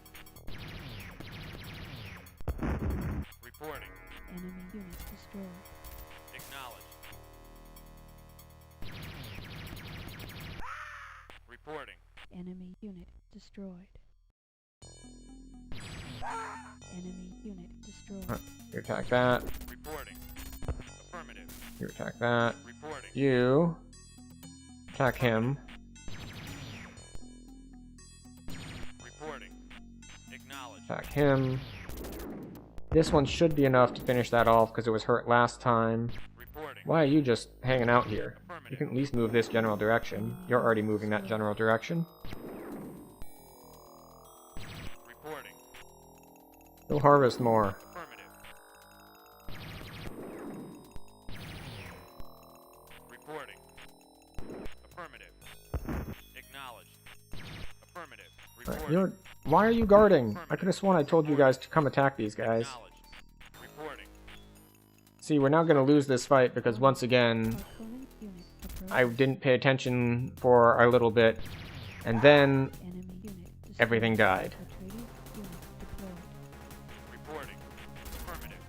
Reporting. Enemy unit destroyed. Acknowledged. Reporting. Enemy unit destroyed. Enemy unit destroyed. You attack that. Reporting. Affirmative. You attack that. Reporting. You attack him. Reporting. Acknowledged. Attack him. This one should be enough to finish that off because it was hurt last time. Reporting. Why are you just hanging out here? You Affirmative. can at least move this general direction. You're already moving that general direction. Reporting. Go harvest more. Affirmative. Reporting. Affirmative. Acknowledged. Affirmative. Right, Reporting. why are you guarding? I could have sworn I told you guys to come attack these guys. Acknowledged. Reporting. See, we're now going to lose this fight because once again, Harkonnen unit approaching. I didn't pay attention for a little bit, and then Enemy unit destroyed. everything died. Atreides unit deployed. Reporting. Affirmative.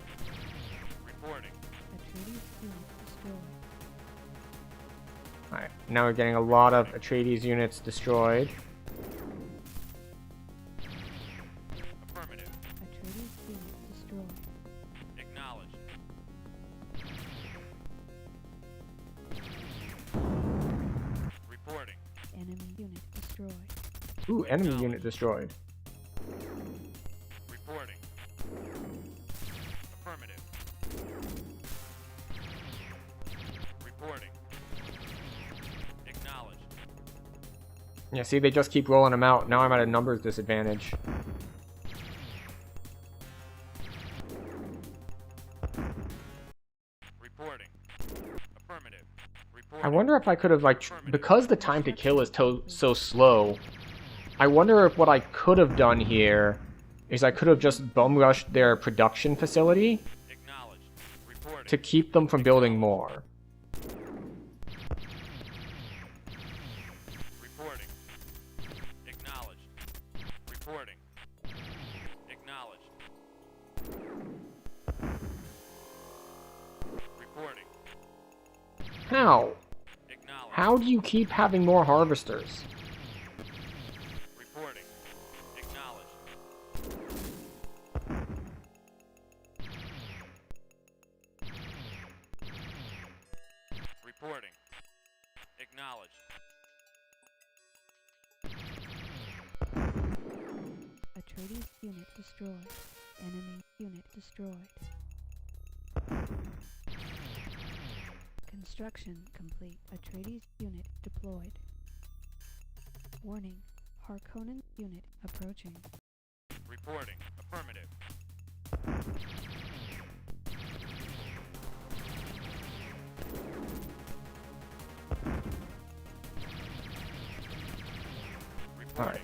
Reporting. Atreides unit destroyed. Alright, now we're getting a lot of Atreides units destroyed. Affirmative. Atreides unit destroyed. Acknowledged. Reporting. Enemy unit destroyed. Ooh, enemy unit destroyed. Reporting. Affirmative. Reporting. Acknowledged. Yeah, see, they just keep rolling them out. Now I'm at a numbers disadvantage. Reporting. Affirmative. Reporting. I wonder if I could have, like, because the time to kill is so slow, I wonder if what I could have done here is I could have just bum rushed their production facility Acknowledged. Reporting. to keep them from building more. Reporting. Acknowledged. Reporting. Acknowledged. Reporting. How? Acknowledged. How do you keep having more harvesters? Reporting. Acknowledged. Reporting. Acknowledged. Atreides unit destroyed. Enemy unit destroyed. Construction complete. Atreides unit deployed. Warning. Harkonnen unit approaching. Reporting. Affirmative. Reporting. Alright.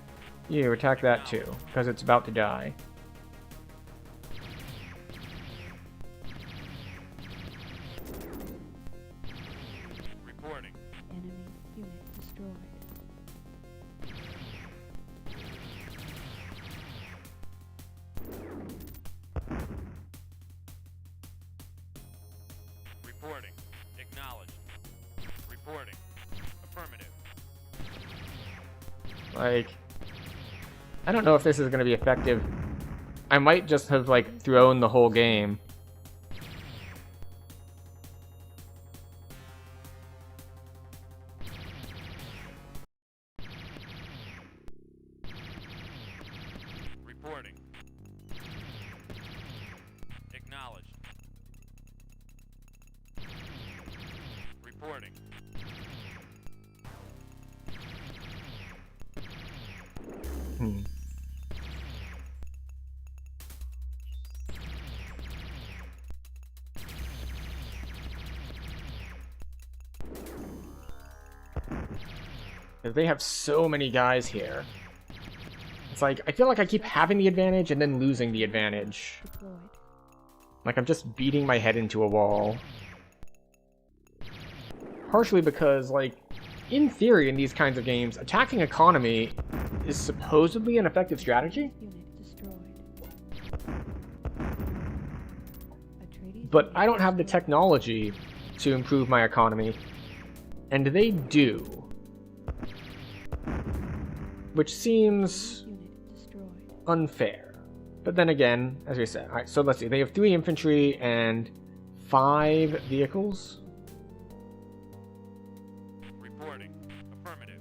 You attack that too, because it's about to die. Reporting. Enemy unit destroyed. Reporting. Acknowledged. Reporting. Affirmative. Like, I don't know if this is going to be effective. I might just have, like, thrown the whole game. Reporting. Reporting. They have so many guys here. It's like, I feel like I keep having the advantage and then losing the advantage. Deployed. Like I'm just beating my head into a wall. Partially because, like, in theory in these kinds of games, attacking economy is supposedly an effective strategy. Unit destroyed. Atreides But unit I don't have the destroyed. technology to improve my economy. And they do. Which seems Unit destroyed. unfair. But then again, as we said, alright, so let's see. They have 3 infantry and 5 vehicles. Reporting. Affirmative.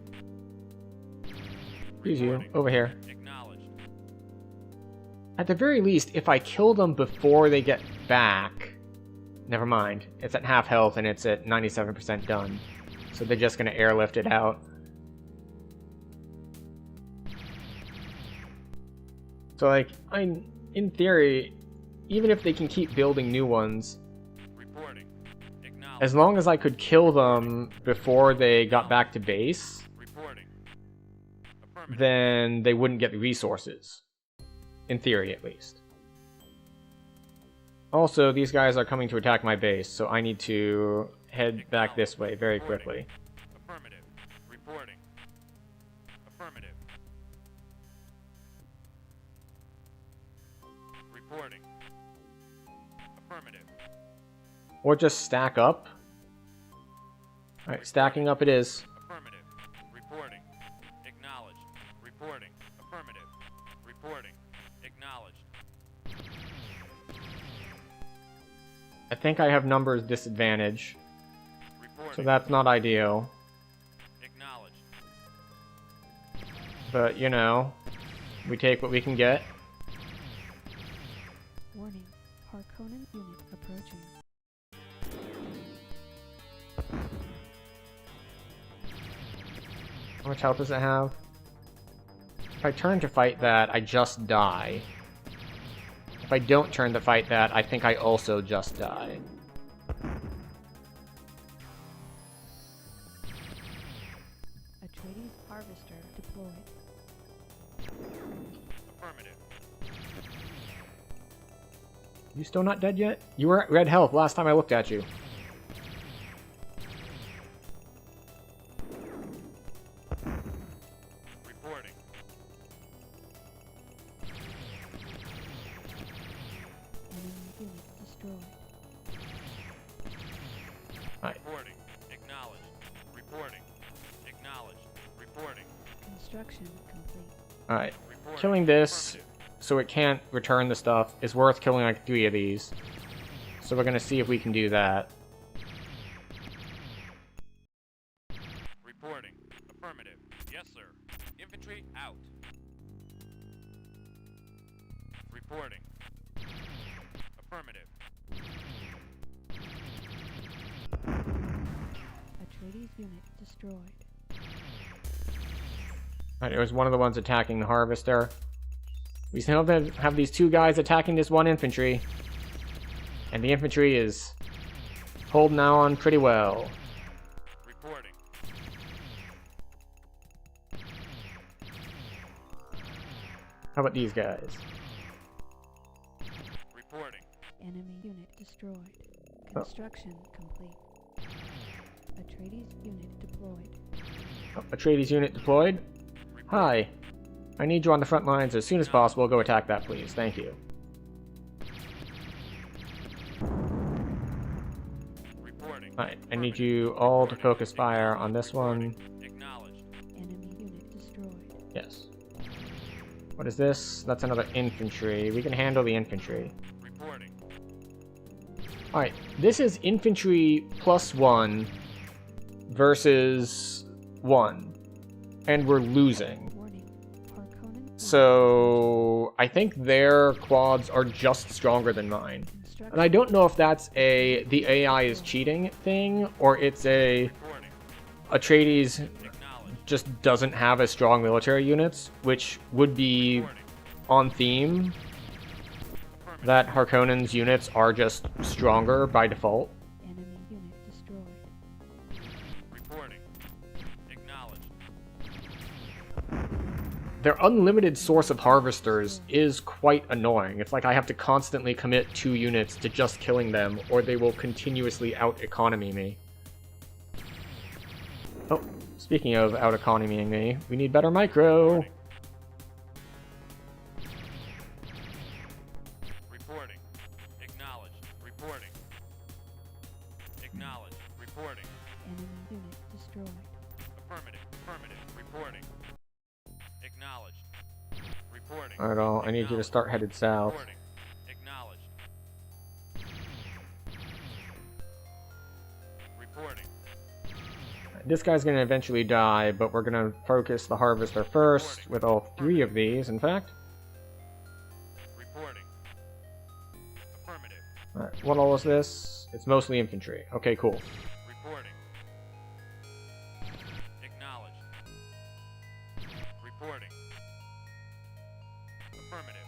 Here's you, Reporting. over here. Acknowledged. At the very least, if I kill them before they get back... Never mind. It's at half health and it's at 97% done. So they're just going to airlift it out. So, like, in theory, even if they can keep building new ones, Reporting. Acknowledged. as long as I could kill them before they got back to base, Reporting. Affirmative. then they wouldn't get the resources. In theory, at least. Also, these guys are coming to attack my base, so I need to head back this way very quickly. Affirmative. Reporting. Affirmative. Reporting. Affirmative. Or just stack up. Alright, stacking up it is. Affirmative. Reporting. Acknowledged. Reporting. Affirmative. Reporting. Acknowledged. I think I have numbers disadvantage, Reporting. so that's not ideal. Acknowledged. But, you know, we take what we can get. Warning. Harkonnen unit approaching. How much health does it have? If I turn to fight that, I just die. If I don't turn to fight that, I think I also just die. Atreides harvester deployed. Affirmative. You still not dead yet? You were at red health last time I looked at you. Reporting. Enemy unit destroyed. Alright. Reporting. Acknowledged. Reporting. Acknowledged. Reporting. Construction complete. Alright. Reporting. Killing this Affirmative. so it can't return the stuff is worth killing like 3 of these. So we're gonna see if we can do that. Reporting. Affirmative. Yes, sir. Infantry out. Reporting. Affirmative. Atreides unit destroyed. Alright, it was one of the ones attacking the harvester. We still have these 2 guys attacking this 1 infantry. And the infantry is holding on pretty well. Reporting. How about these guys? Reporting. Enemy unit destroyed. Oh. Construction complete. Atreides unit deployed. Oh, Atreides unit deployed. Hi. I need you on the front lines as soon as possible. Go attack that, please. Thank you. Reporting. Alright, I need you all to focus fire on this one. Acknowledged. Enemy unit destroyed. Yes. What is this? That's another infantry. We can handle the infantry. Reporting. Alright, this is infantry +1 versus 1. And we're losing. Warning. Harkonnen unit So I think their quads are just stronger than mine. Construction. And I don't know if that's the AI is cheating thing, or it's Reporting. Atreides Acknowledged. just doesn't have as strong military units, which would be Reporting. on theme Affirmative. that Harkonnen's units are just stronger by default. Enemy unit destroyed. Reporting. Acknowledged. Their unlimited source of harvesters is quite annoying. It's like I have to constantly commit 2 units to just killing them, or they will continuously out-economy me. Oh, speaking of out-economying me, we need better micro. Reporting. Acknowledged. Reporting. Acknowledged. Reporting. Enemy unit destroyed. Affirmative. Affirmative. Reporting. Acknowledged. Reporting. Alright, I need you to start headed south. Reporting. Acknowledged. Reporting. This guy's gonna eventually die, but we're gonna focus the harvester first, with all 3 of these, in fact. Reporting. Affirmative. Alright, what all is this? It's mostly infantry. Okay, cool. Reporting. Acknowledged. Reporting. Affirmative.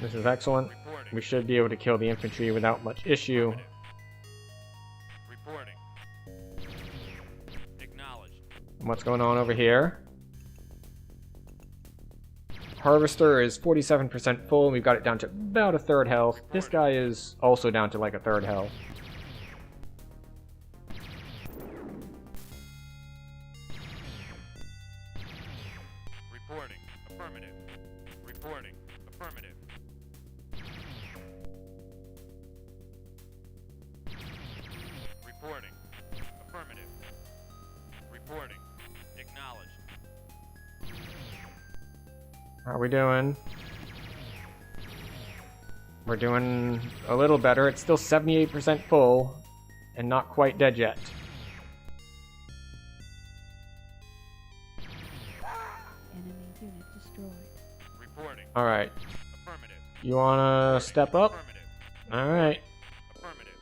This is excellent. Reporting. We should be able to kill the infantry without much issue. Affirmative. Reporting. Acknowledged. And what's going on over here? Harvester is 47% full, and we've got it down to about a third health. This guy is also down to like a third health. Reporting. Affirmative. Reporting. Affirmative. Reporting. Affirmative. Reporting. Acknowledged. How are we doing? We're doing a little better. It's still 78% full, and not quite dead yet. Enemy unit destroyed. Reporting. Alright, Affirmative. you wanna step up? Affirmative. Alright. Affirmative.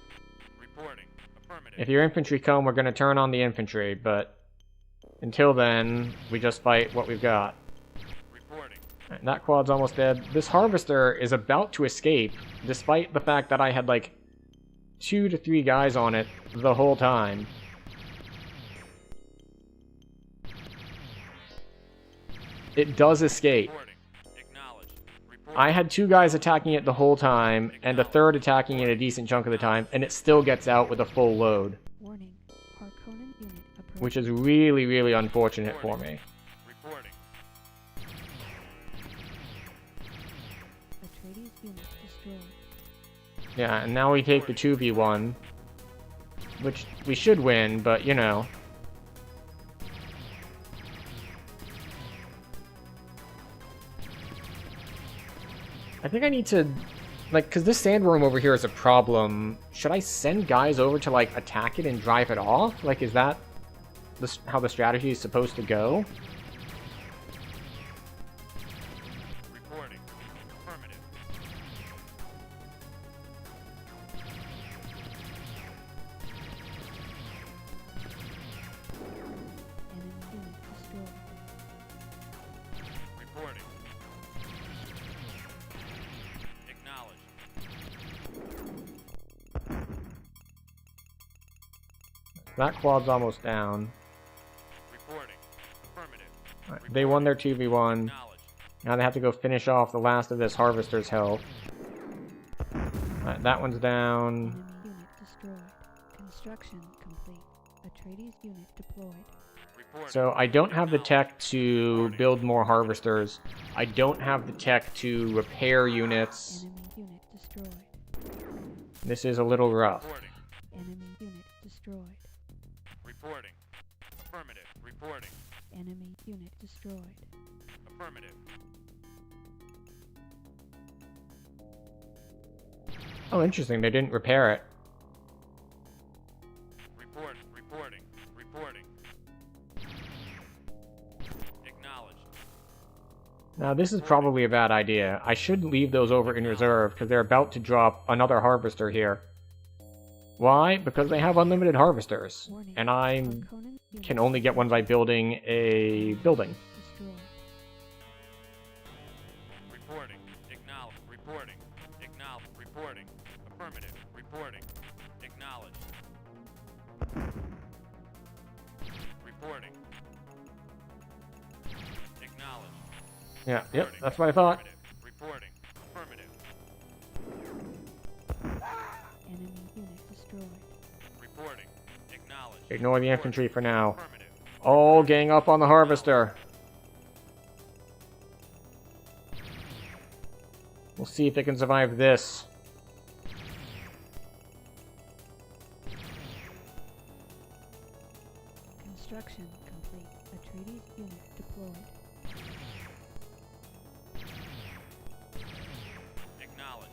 Reporting. Affirmative. If your infantry come, we're gonna turn on the infantry, but until then, we just fight what we've got. Reporting. Alright, that quad's almost dead. This harvester is about to escape, despite the fact that I had like 2 to 3 guys on it the whole time. It does escape. Reporting. Acknowledged. Reporting. I had 2 guys attacking it the whole time, and a third attacking it a decent chunk of the time, and it still gets out with a full load, Warning. Harkonnen unit approaching. which is really, really unfortunate for me. Reporting. Atreides unit destroyed. Yeah, and now we take the 2v1, which we should win, but you know. I think I need to, like, because this sandworm over here is a problem. Should I send guys over to, like, attack it and drive it off? Like, is that how the strategy is supposed to go? Reporting. Affirmative. Enemy unit destroyed. Reporting. Acknowledged. That quad's almost down. Reporting. Affirmative. Alright, they won their 2v1. Acknowledged. Now they have to go finish off the last of this harvester's health. Alright, that one's down. Enemy unit destroyed. Construction complete. Atreides unit deployed. Reporting. So I don't have the tech to build more harvesters. I don't have the tech to repair units. Enemy unit destroyed. This is a little rough. Reporting. Enemy unit destroyed. Reporting. Affirmative. Reporting. Enemy unit destroyed. Affirmative. Oh, interesting. They didn't repair it. Report. Reporting. Reporting. Acknowledged. Now this is probably a bad idea. I should leave those over in reserve because they're about to drop another harvester here. Why? Because they have unlimited harvesters. Warning. And I Harkonnen unit can only get one by building a building. destroyed. Reporting. Acknowledge. Reporting. Acknowledge. Reporting. Affirmative. Reporting. Acknowledge. Reporting. Acknowledge. Yeah, yep, Reporting. that's what I thought. Affirmative. Reporting. Affirmative. Enemy unit destroyed. Reporting. Acknowledge. Ignore the infantry for now. Affirmative. All gang up on the harvester. We'll see if they can survive this. Construction complete. Atreides unit deployed. Acknowledge.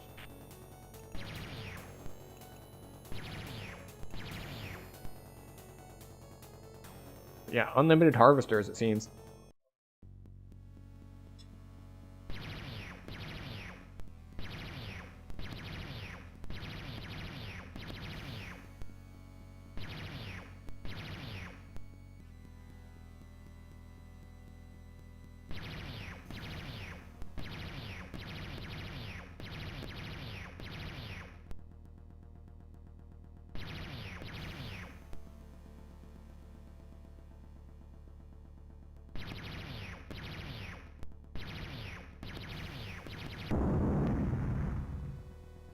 Yeah, unlimited harvesters, it seems.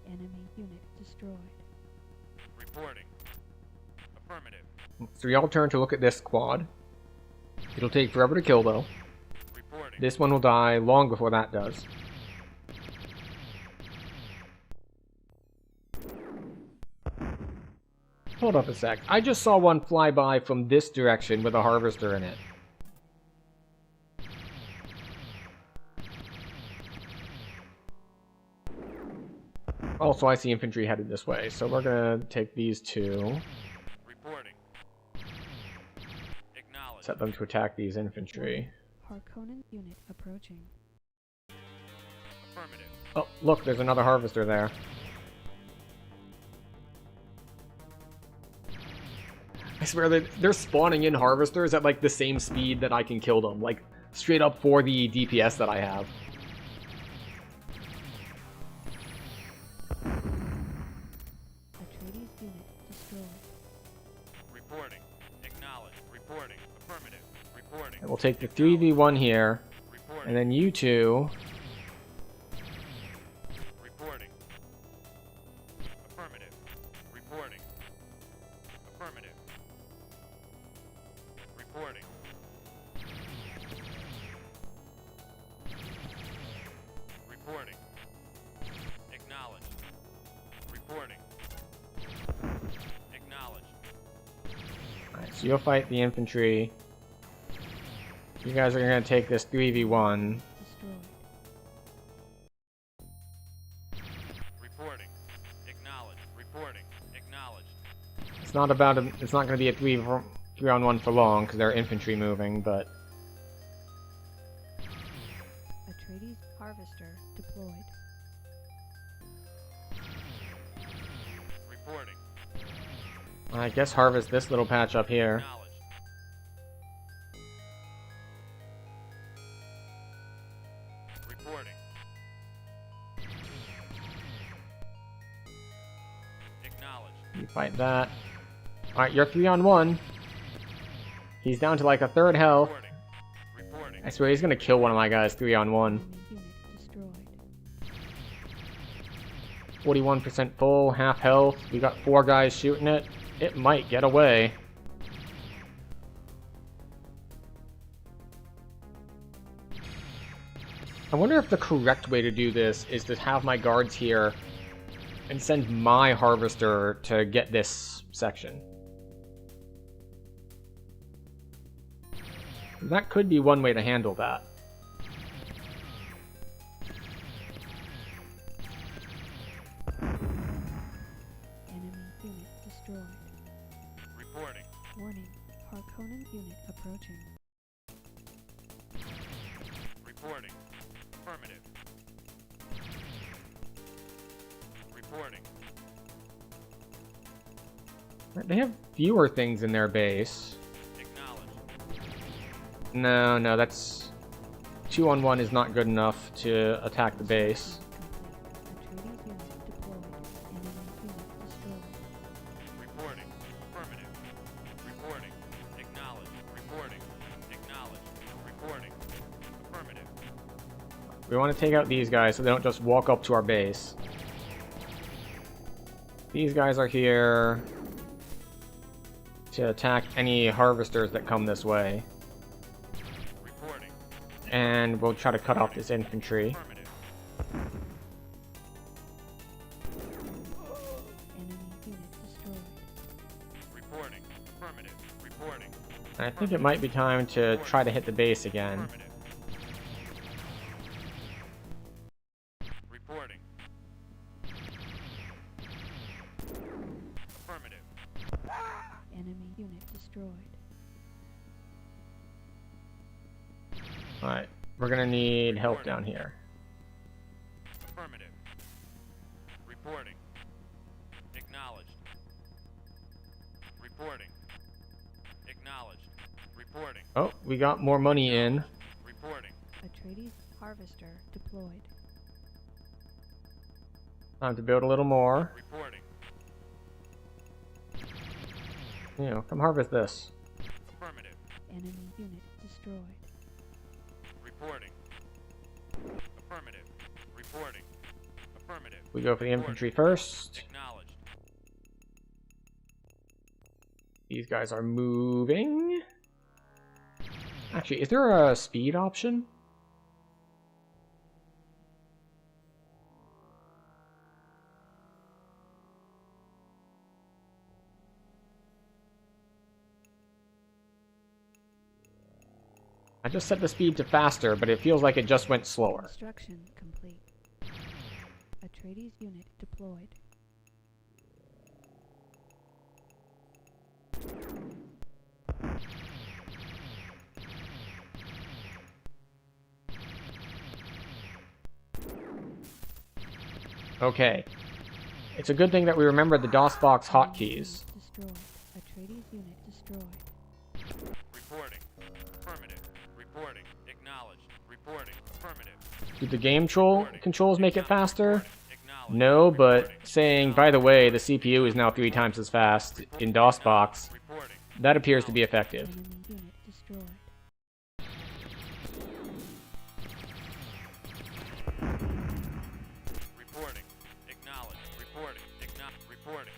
Enemy unit destroyed. Reporting. Affirmative. So y'all turn to look at this quad. It'll take forever to kill, though. Reporting. This one will die long before that does. Hold up a sec. I just saw one fly by from this direction with a harvester in it. Also, I see infantry headed this way, so we're gonna take these two, Reporting. Acknowledge. set them to attack these infantry. Harkonnen unit approaching. Affirmative. Oh, look, there's another harvester there. I swear they're spawning in harvesters at like the same speed that I can kill them, like straight up for the DPS that I have. Atreides unit destroyed. Reporting. Acknowledge. Reporting. Affirmative. Reporting. And we'll take the 3v1 here, Reporting. and then you two. Reporting. Affirmative. Reporting. Affirmative. Reporting. Reporting. Acknowledge. Reporting. Acknowledge. Alright, so you'll fight the infantry. You guys are gonna take this 3v1. Destroyed. Reporting. Acknowledge. Reporting. Acknowledge. It's not about it's not gonna be a 3-on-1 for long because they're infantry moving, but Atreides harvester deployed. Reporting. I guess harvest this little patch up here. Acknowledge. Reporting. Acknowledge. You fight that. Alright, you're 3-on-1. He's down to like a third health. Reporting. Reporting. I swear he's gonna kill one of my guys 3-on-1. Enemy unit destroyed. 41% full, half health. We got 4 guys shooting it. It might get away. I wonder if the correct way to do this is to have my guards here and send my harvester to get this section. That could be one way to handle that. Enemy unit destroyed. Reporting. Warning. Harkonnen unit approaching. Reporting. Reporting. Affirmative. Reporting. They have fewer things in their base. Acknowledged. No, that's 2-on-1 is not good enough to attack the base. Atreides unit deployed. Enemy unit destroyed. Reporting. Affirmative. Reporting. Acknowledged. Reporting. Acknowledged. Reporting. Affirmative. We want to take out these guys so they don't just walk up to our base. These guys are here to attack any harvesters that come this way. Reporting. And we'll try to cut off this infantry. Affirmative. Enemy unit destroyed. Reporting. Affirmative. Reporting. And I think it might be time to try to hit the base again. Affirmative. Reporting. Affirmative. Enemy unit destroyed. Alright, we're gonna need help down here. Affirmative. Reporting. Acknowledged. Reporting. Acknowledged. Reporting. Oh, we got more money in. Reporting. Atreides harvester deployed. Time to build a little more. Reporting. You know, come harvest this. Affirmative. Enemy unit destroyed. Reporting. Affirmative. Reporting. Affirmative. We go for the infantry first. Acknowledged. These guys are moving. Actually, is there a speed option? I just set the speed to faster, but it feels like it just went slower. Construction complete. Atreides unit deployed. Okay. It's a good thing that we remembered the DOSBox hotkeys. Destroyed. Atreides unit destroyed. Reporting. Affirmative. Reporting. Acknowledged. Reporting. Affirmative. Do the game controls make it faster? Acknowledged. No, but saying, by the way, the CPU is now 3 times as fast in DOSBox, Reporting. that appears to be effective. Enemy unit destroyed. Reporting. Acknowledged. Reporting. Reporting.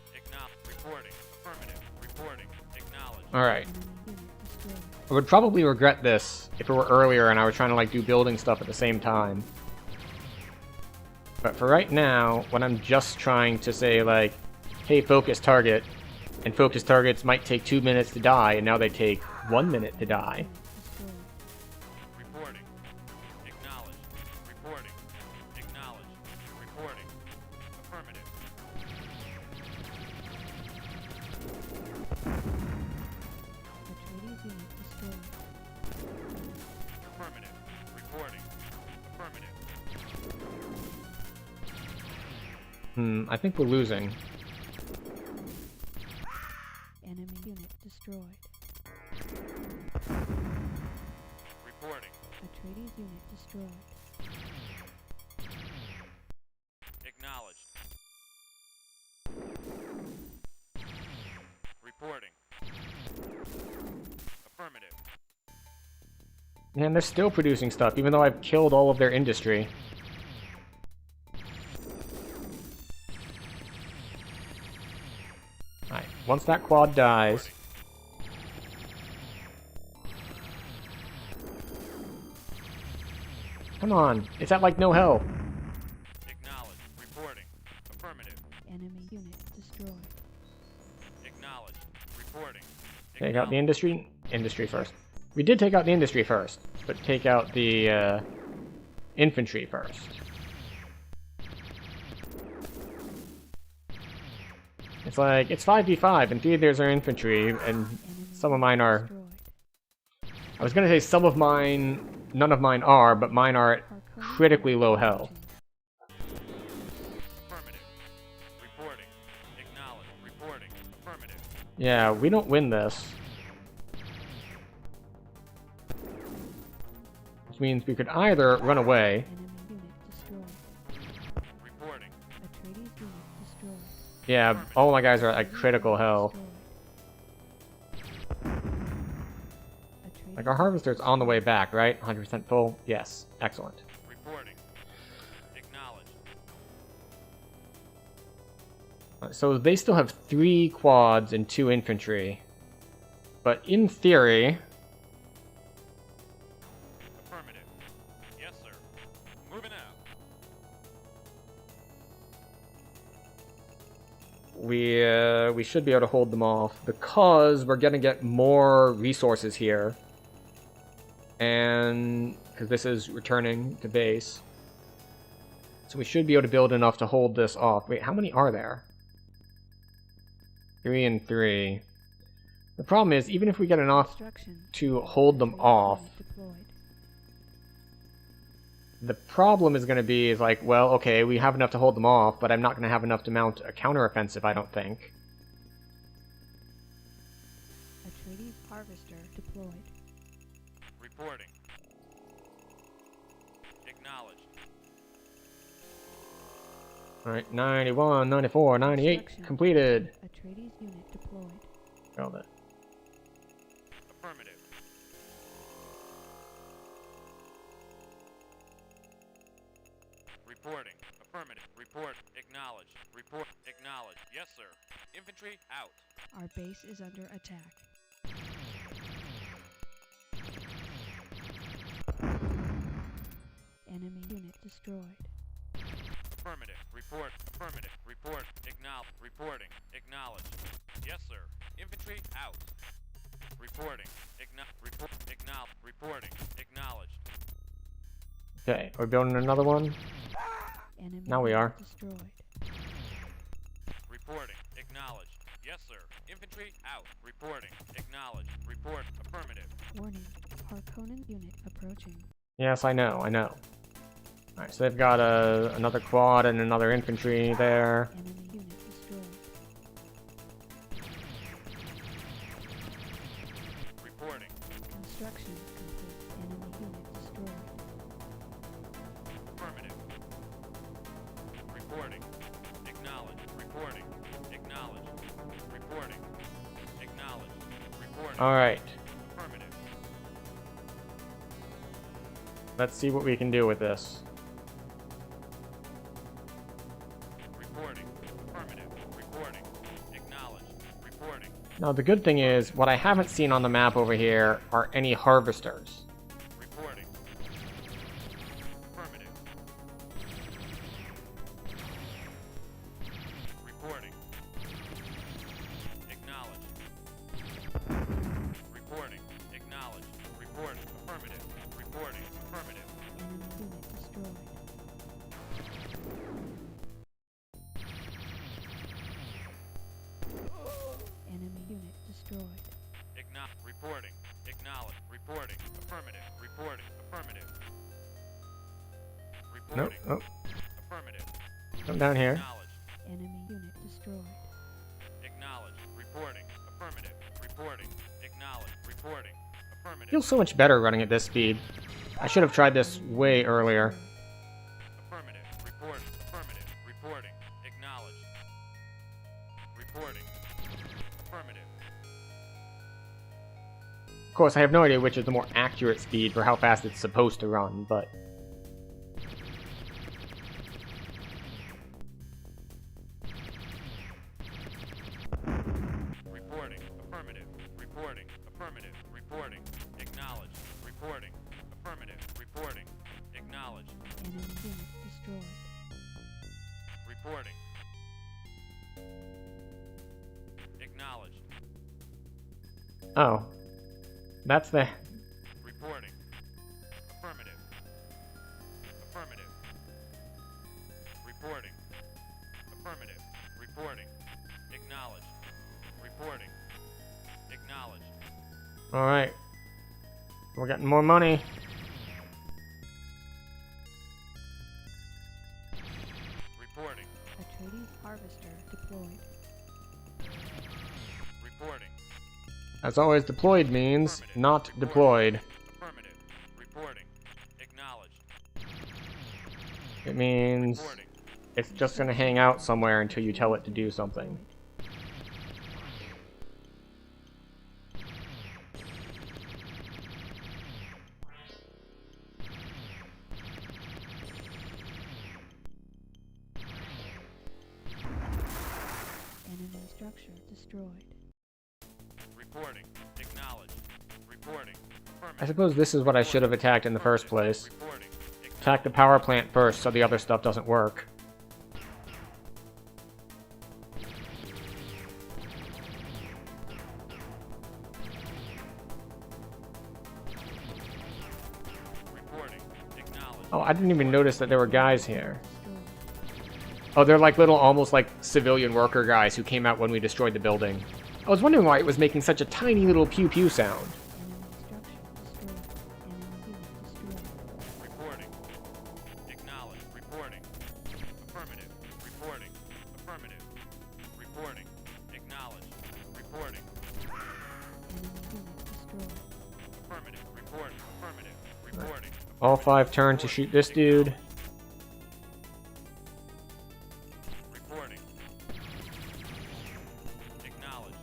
Reporting. Affirmative. Reporting. Acknowledged. Alright. Enemy unit destroyed. I would probably regret this if it were earlier and I was trying to like do building stuff at the same time. But for right now, when I'm just trying to say like, hey, focus target, and focus targets might take 2 minutes to die, and now they take 1 minute to die. Unit destroyed. Reporting. Acknowledged. Reporting. Acknowledged. Reporting. Affirmative. Atreides unit destroyed. Affirmative. Reporting. Affirmative. I think we're losing. Enemy unit destroyed. Reporting. Atreides unit destroyed. Acknowledged. Reporting. Affirmative. Man, they're still producing stuff, even though I've killed all of their industry. Alright, once that quad dies... Come on, it's at like no health. Acknowledged. Reporting. Affirmative. Enemy unit destroyed. Acknowledged. Reporting. Take out the industry first. We did take out the industry first, but take out the infantry first. It's like, it's 5v5, and 3 of theirs are infantry, and Enemy some of mine are... destroyed. I was gonna say some of mine none of mine are, but mine are at Harkonnen critically low unit health. approaching. Affirmative. Reporting. Acknowledged. Reporting. Affirmative. Yeah, we don't win this. Which means we could either run away. Enemy unit destroyed. Reporting. Atreides unit destroyed. Yeah, all my guys are at critical Unit health. destroyed. Atreides Like, our harvester's on the way back, right? 100% full? Yes. Excellent. Reporting. Acknowledged. So they still have 3 quads and 2 infantry. But in theory, Affirmative. Yes, sir. Moving out. we should be able to hold them off because we're gonna get more resources here. And because this is returning to base. So we should be able to build enough to hold this off. Wait, how many are there? 3 and 3. The problem is, even if we get enough Construction. to hold them Atreides off, unit deployed. the problem is going to be is like, well, okay, we have enough to hold them off, but I'm not going to have enough to mount a counteroffensive, I don't think. Atreides harvester deployed. Reporting. Acknowledged. Alright, 91, 94, 98, Construction. completed. Atreides unit deployed. Got it. Affirmative. Reporting. Affirmative. Report. Acknowledged. Report. Acknowledged. Yes, sir. Infantry out. Our base is under attack. Enemy unit destroyed. Affirmative. Report. Affirmative. Report. Acknowledge. Reporting. Acknowledged. Yes, sir. Infantry out. Reporting. Report. Acknowledge. Reporting. Acknowledged. Okay, are we building another one? Enemy Now we unit are. destroyed. Reporting. Acknowledged. Yes, sir. Infantry out. Reporting. Acknowledged. Report. Affirmative. Warning. Harkonnen unit approaching. Yes, I know, I know. Alright, so they've got another quad and another infantry there. Enemy unit destroyed. Reporting. Construction complete. Enemy unit destroyed. Affirmative. Reporting. Acknowledged. Reporting. Acknowledged. Reporting. Acknowledged. Reporting. Alright, Affirmative. let's see what we can do with this. Reporting. Affirmative. Reporting. Acknowledged. Reporting. Now the good thing is, what I haven't seen on the map over here are any harvesters. Reporting. Affirmative. Reporting. Acknowledged. Reporting. Acknowledged. Report. Affirmative. Reporting. Affirmative. Enemy unit destroyed. Enemy unit destroyed. Reporting. Acknowledge. Reporting. Affirmative. Reporting. Affirmative. Nope, Reporting. oh, Affirmative. come down here. Acknowledge. Enemy unit destroyed. Acknowledge. Reporting. Affirmative. Reporting. Acknowledge. Reporting. Affirmative. Feels so much better running at this speed. I should have tried this way earlier. Affirmative. Report. Affirmative. Reporting. Acknowledge. Reporting. Affirmative. Of course, I have no idea which is the more accurate speed for how fast it's supposed to run, but... Reporting. Affirmative. Reporting. Affirmative. Reporting. Acknowledge. Reporting. Affirmative. Reporting. Acknowledge. Enemy unit destroyed. Reporting. Acknowledged. Oh. That's the... Reporting. Affirmative. Affirmative. Reporting. Affirmative. Reporting. Acknowledged. Reporting. Acknowledged. Alright. We're getting more money. As always, deployed means not deployed. Affirmative. Reporting. Acknowledged. It means it's just gonna hang out somewhere until you tell it to do something. Enemy structure destroyed. Reporting. Acknowledged. Reporting. Affirmative. I suppose this is what I should have attacked in the first place. Reporting. Attack the power plant first so the other stuff doesn't work. Reporting. Acknowledged. Oh, I didn't even notice that there were guys here. Destroyed. Oh, they're like little, almost like civilian worker guys who came out when we destroyed the building. I was wondering why it was making such a tiny little pew pew sound. Enemy structure destroyed. Enemy unit destroyed. Reporting. Acknowledged. Reporting. Affirmative. Reporting. Affirmative. Reporting. Acknowledged. Reporting. Enemy unit destroyed. Affirmative. Reporting. Affirmative. Reporting. All 5 turn to shoot this dude. Reporting. Acknowledged.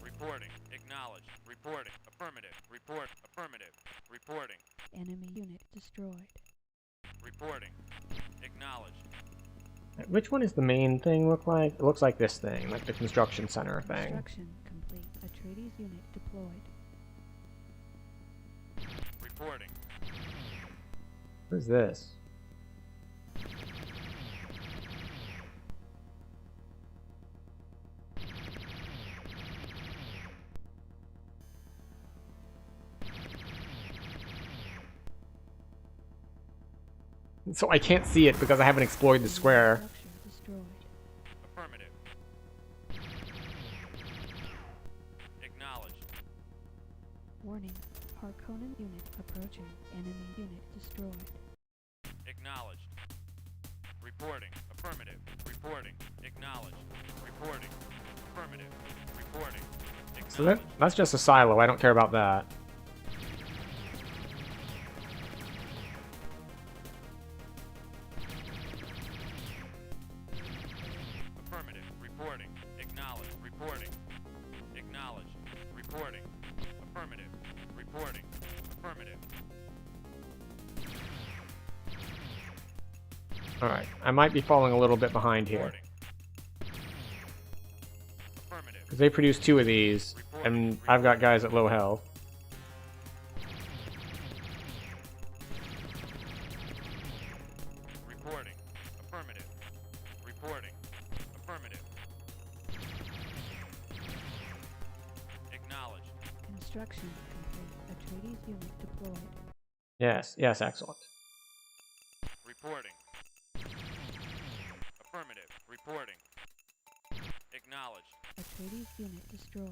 Reporting. Acknowledged. Reporting. Affirmative. Report. Affirmative. Reporting. Enemy unit destroyed. Reporting. Acknowledged. Which one is the main thing look like? It looks like this thing, like the construction center thing. Construction complete. Atreides unit deployed. Reporting. What is this? So I can't see it because I haven't explored the square. Structure destroyed. Affirmative. Acknowledged. Warning. Harkonnen unit approaching. Enemy unit destroyed. Acknowledged. Reporting. Affirmative. Reporting. Acknowledged. Reporting. Affirmative. Reporting. So Acknowledged. that's just a silo. I don't care about that. Affirmative. Reporting. Acknowledged. Reporting. Acknowledged. Reporting. Affirmative. Reporting. Affirmative. Alright, I might be falling a little bit behind here. Reporting. Affirmative. Because they produce 2 of these, and I've got guys at low health. Reporting. Affirmative. Reporting. Affirmative. Acknowledged. Construction complete. Atreides unit deployed. Yes, yes, excellent. Reporting. Affirmative. Reporting. Acknowledged. Atreides unit destroyed.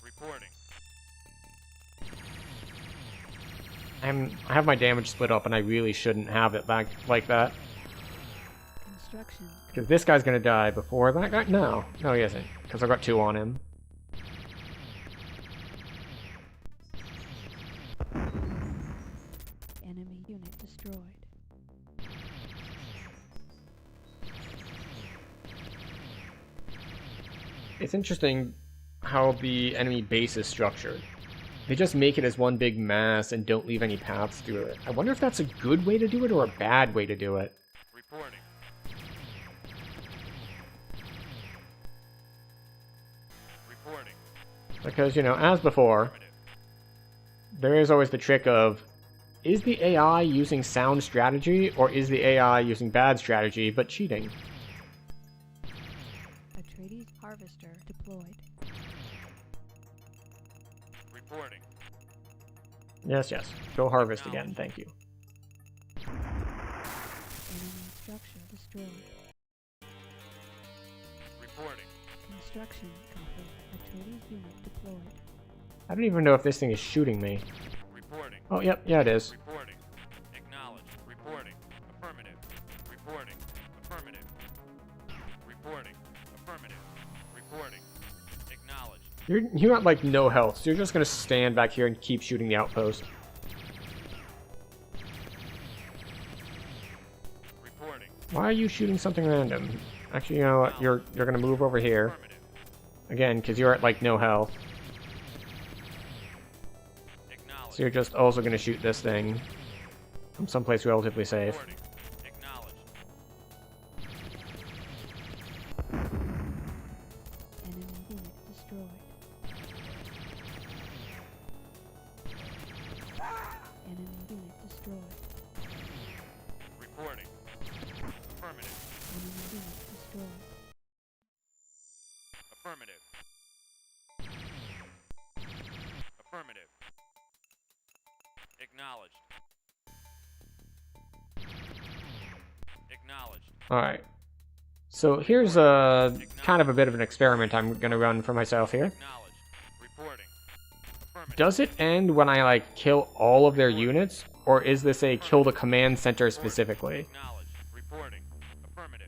Reporting. I have my damage split up, and I really shouldn't have it back like that. Construction Because this guy's gonna die before that guy. No, no, he isn't. Because I've got 2 on him. enemy unit destroyed. It's interesting how the enemy base is structured. They just make it as one big mass and don't leave any paths through it. I wonder if that's a good way to do it or a bad way to do it. Reporting. Reporting. Because, you know, as before, Affirmative. there is always the trick of, is the AI using sound strategy, or is the AI using bad strategy but cheating? Atreides harvester deployed. Reporting. Yes, yes. Go harvest again, thank you. Enemy structure destroyed. Reporting. Construction complete. Atreides unit deployed. I don't even know if this thing is shooting me. Reporting. Oh, yep, yeah it is. Reporting. Acknowledged. Reporting. Reporting. Affirmative. Reporting. Affirmative. Reporting. Acknowledged. You're at like no health, so you're just gonna stand back here and keep shooting the outpost. Reporting. Why are you shooting something random? Actually, you know what? You're gonna move over here Affirmative. again because you're at like no health. Acknowledged. So you're just also gonna shoot this thing from someplace relatively safe. Reporting. Acknowledged. Enemy unit destroyed. Enemy unit destroyed. Reporting. Affirmative. Enemy unit destroyed. Affirmative. Affirmative. Acknowledged. Acknowledged. Alright. So here's a kind of a bit of an experiment I'm gonna run for myself here. Acknowledged. Reporting. Affirmative. Does it end when I like kill all of their units? Or is this a kill the command center specifically? Acknowledged. Reporting. Affirmative.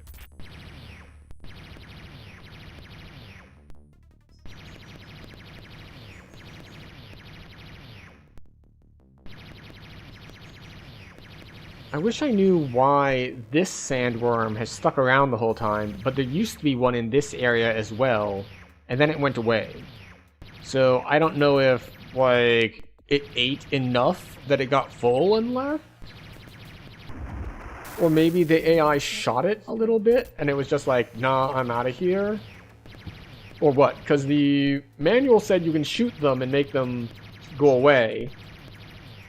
I wish I knew why this sandworm has stuck around the whole time, but there used to be one in this area as well, and then it went away. So I don't know if, like, it ate enough that it got full and left? Or maybe the AI shot it a little bit, and it was just like, nah, I'm out of here? Or what? Because the manual said you can shoot them and make them go away.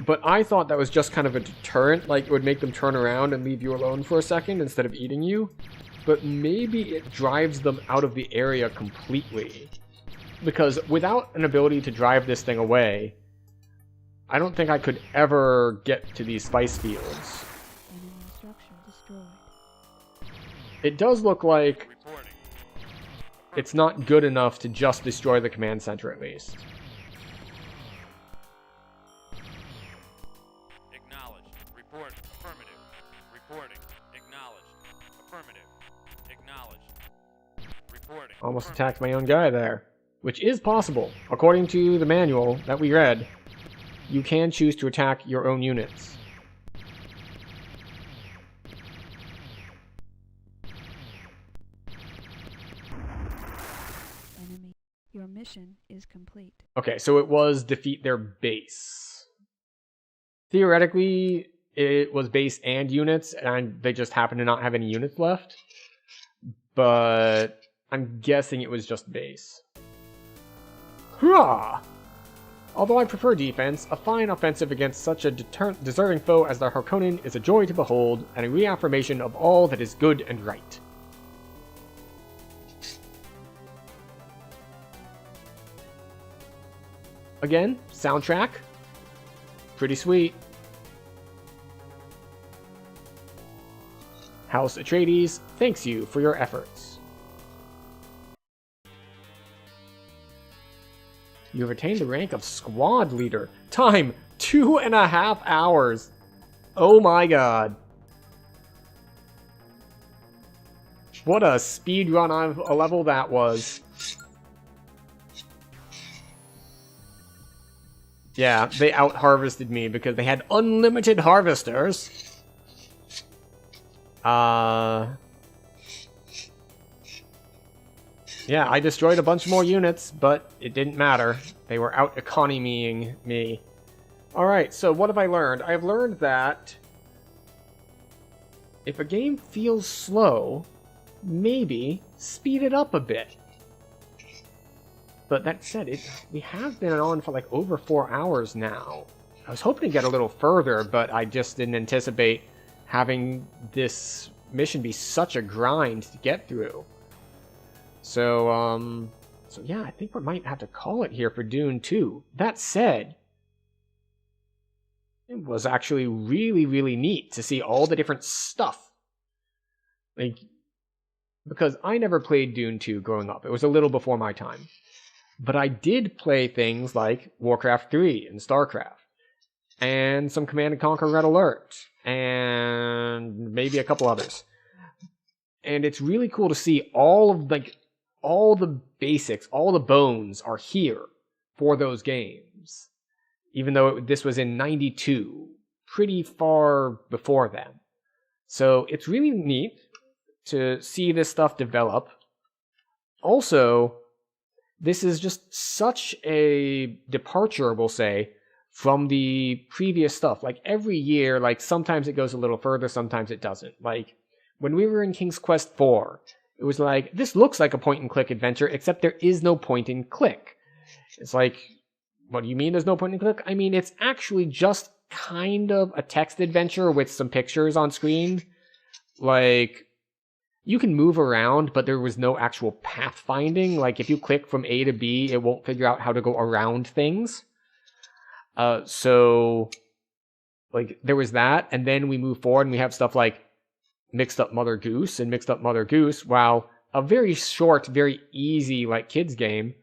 But I thought that was just kind of a deterrent, like it would make them turn around and leave you alone for a second instead of eating you. But maybe it drives them out of the area completely. Because without an ability to drive this thing away, I don't think I could ever get to these spice fields. Enemy structure destroyed. It does look like Reporting. it's not good enough to just destroy the command center at least. Acknowledged. Report. Affirmative. Reporting. Acknowledged. Affirmative. Acknowledged. Reporting. Almost attacked my own guy there. Which is possible. According to the manual that we read, you can choose to attack your own units. Enemy. Your mission is complete. Okay, so it was defeat their base. Theoretically, it was base and units, and they just happen to not have any units left. But I'm guessing it was just base. Hurrah! Although I prefer defense, a fine offensive against such a deserving foe as the Harkonnen is a joy to behold, and a reaffirmation of all that is good and right. Again, soundtrack. Pretty sweet. House Atreides thanks you for your efforts. You have attained the rank of squad leader. Time, 2.5 hours. Oh my god. What a speed run of a level that was. Yeah, they out-harvested me because they had unlimited harvesters. Yeah, I destroyed a bunch more units, but it didn't matter. They were out-economying me. Alright, so what have I learned? I've learned that if a game feels slow, maybe speed it up a bit. But that said, we have been on for like over 4 hours now. I was hoping to get a little further, but I just didn't anticipate having this mission be such a grind to get through. So yeah, I think we might have to call it here for Dune 2. That said, it was actually really, really neat to see all the different stuff. Like, because I never played Dune 2 growing up. It was a little before my time. But I did play things like Warcraft 3 and StarCraft. And some Command & Conquer Red Alert. And maybe a couple others. And it's really cool to see all the basics, all the bones are here for those games. Even though this was in 92, pretty far before then. So it's really neat to see this stuff develop. Also, this is just such a departure, we'll say, from the previous stuff. Like every year, like sometimes it goes a little further, sometimes it doesn't. Like when we were in King's Quest IV, it was like, this looks like a point-and-click adventure, except there is no point-and-click. It's like, what do you mean there's no point-and-click? I mean, it's actually just kind of a text adventure with some pictures on screen. Like, you can move around, but there was no actual pathfinding. Like, if you click from A to B, it won't figure out how to go around things. So, like, there was that, and then we move forward and we have stuff like Mixed Up Mother Goose and Mixed Up Mother Goose. While a very short, very easy, like, kids game,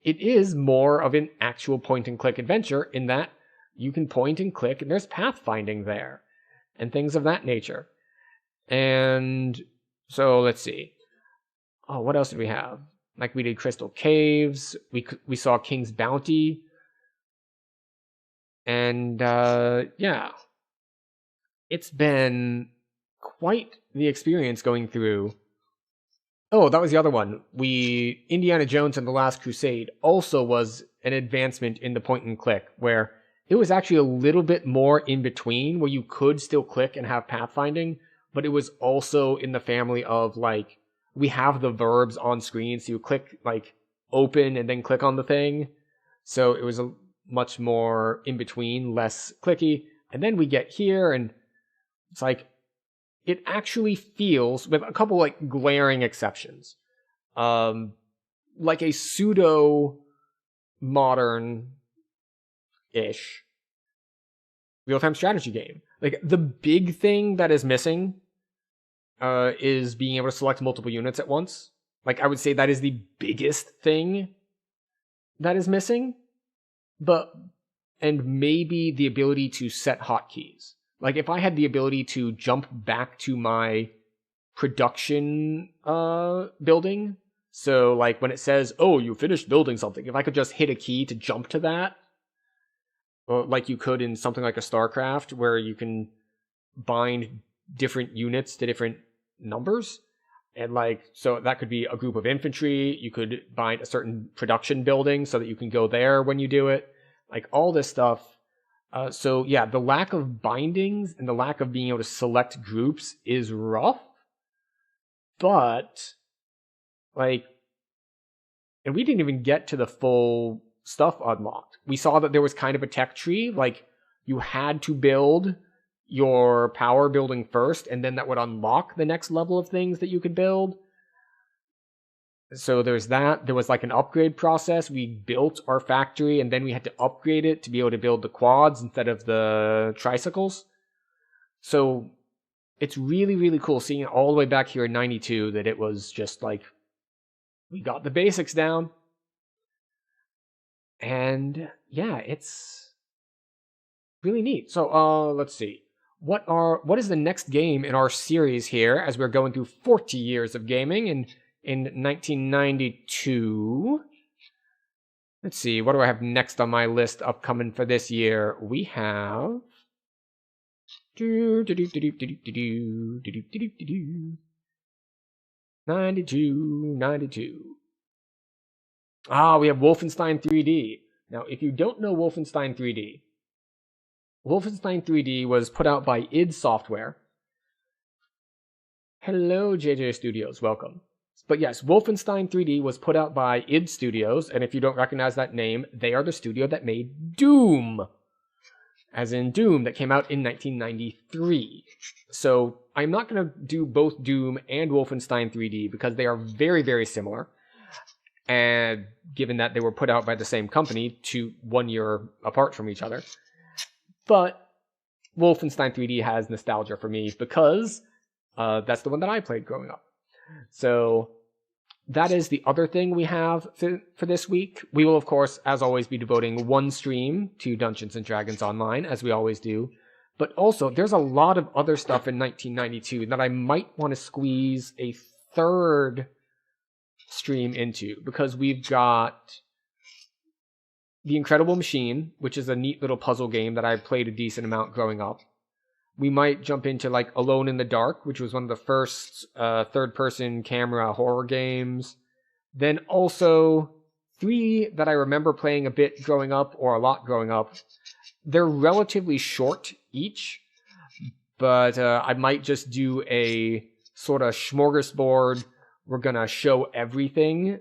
it is more of an actual point-and-click adventure in that you can point and click, and there's pathfinding there, and things of that nature. And so, let's see. Oh, what else did we have? Like, we did Crystal Caves, we saw King's Bounty, and, yeah. It's been quite the experience going through. Oh, that was the other one. Indiana Jones and the Last Crusade also was an advancement in the point and click, where it was actually a little bit more in between, where you could still click and have pathfinding, but it was also in the family of, like, we have the verbs on screen, so you click, like, open and then click on the thing. So it was a much more in between, less clicky. And then we get here, and it's like, it actually feels, with a couple like glaring exceptions, like a pseudo modern-ish real-time strategy game. Like, the big thing that is missing is being able to select multiple units at once. Like, I would say that is the biggest thing that is missing. And maybe the ability to set hotkeys. Like, if I had the ability to jump back to my production building, so, like, when it says, oh, you finished building something, if I could just hit a key to jump to that, or like you could in something like a StarCraft, where you can bind different units to different numbers, and, like, so that could be a group of infantry, you could bind a certain production building so that you can go there when you do it, like, all this stuff. So, yeah, the lack of bindings and the lack of being able to select groups is rough. But, like, and we didn't even get to the full stuff unlocked. We saw that there was kind of a tech tree. Like, you had to build your power building first, and then that would unlock the next level of things that you could build. So there's that. There was like an upgrade process. We built our factory and then we had to upgrade it to be able to build the quads instead of the tricycles. So it's really, really cool seeing it all the way back here in 92 that it was just like, we got the basics down. And yeah, it's really neat. So let's see. What is the next game in our series here as we're going through 40 years of gaming in 1992. Let's see, what do I have next on my list upcoming for this year? We have 92. We have Wolfenstein 3D. Now, if you don't know Wolfenstein 3D, Wolfenstein 3D was put out by id Software. Hello, JJ Studios, welcome. But yes, Wolfenstein 3D was put out by id Studios, and if you don't recognize that name, they are the studio that made Doom. As in Doom, that came out in 1993. So I'm not going to do both Doom and Wolfenstein 3D because they are very, very similar. And given that they were put out by the same company 1 year apart from each other. But Wolfenstein 3D has nostalgia for me because that's the one that I played growing up. So that is the other thing we have for this week. We will, of course, as always, be devoting one stream to Dungeons & Dragons Online, as we always do. But also, there's a lot of other stuff in 1992 that I might want to squeeze a third stream into, because we've got The Incredible Machine, which is a neat little puzzle game that I played a decent amount growing up. We might jump into like Alone in the Dark, which was one of the first third-person camera horror games. Then also 3 that I remember playing a bit growing up, or a lot growing up. They're relatively short each, but I might just do a sort of smorgasbord. We're gonna show everything,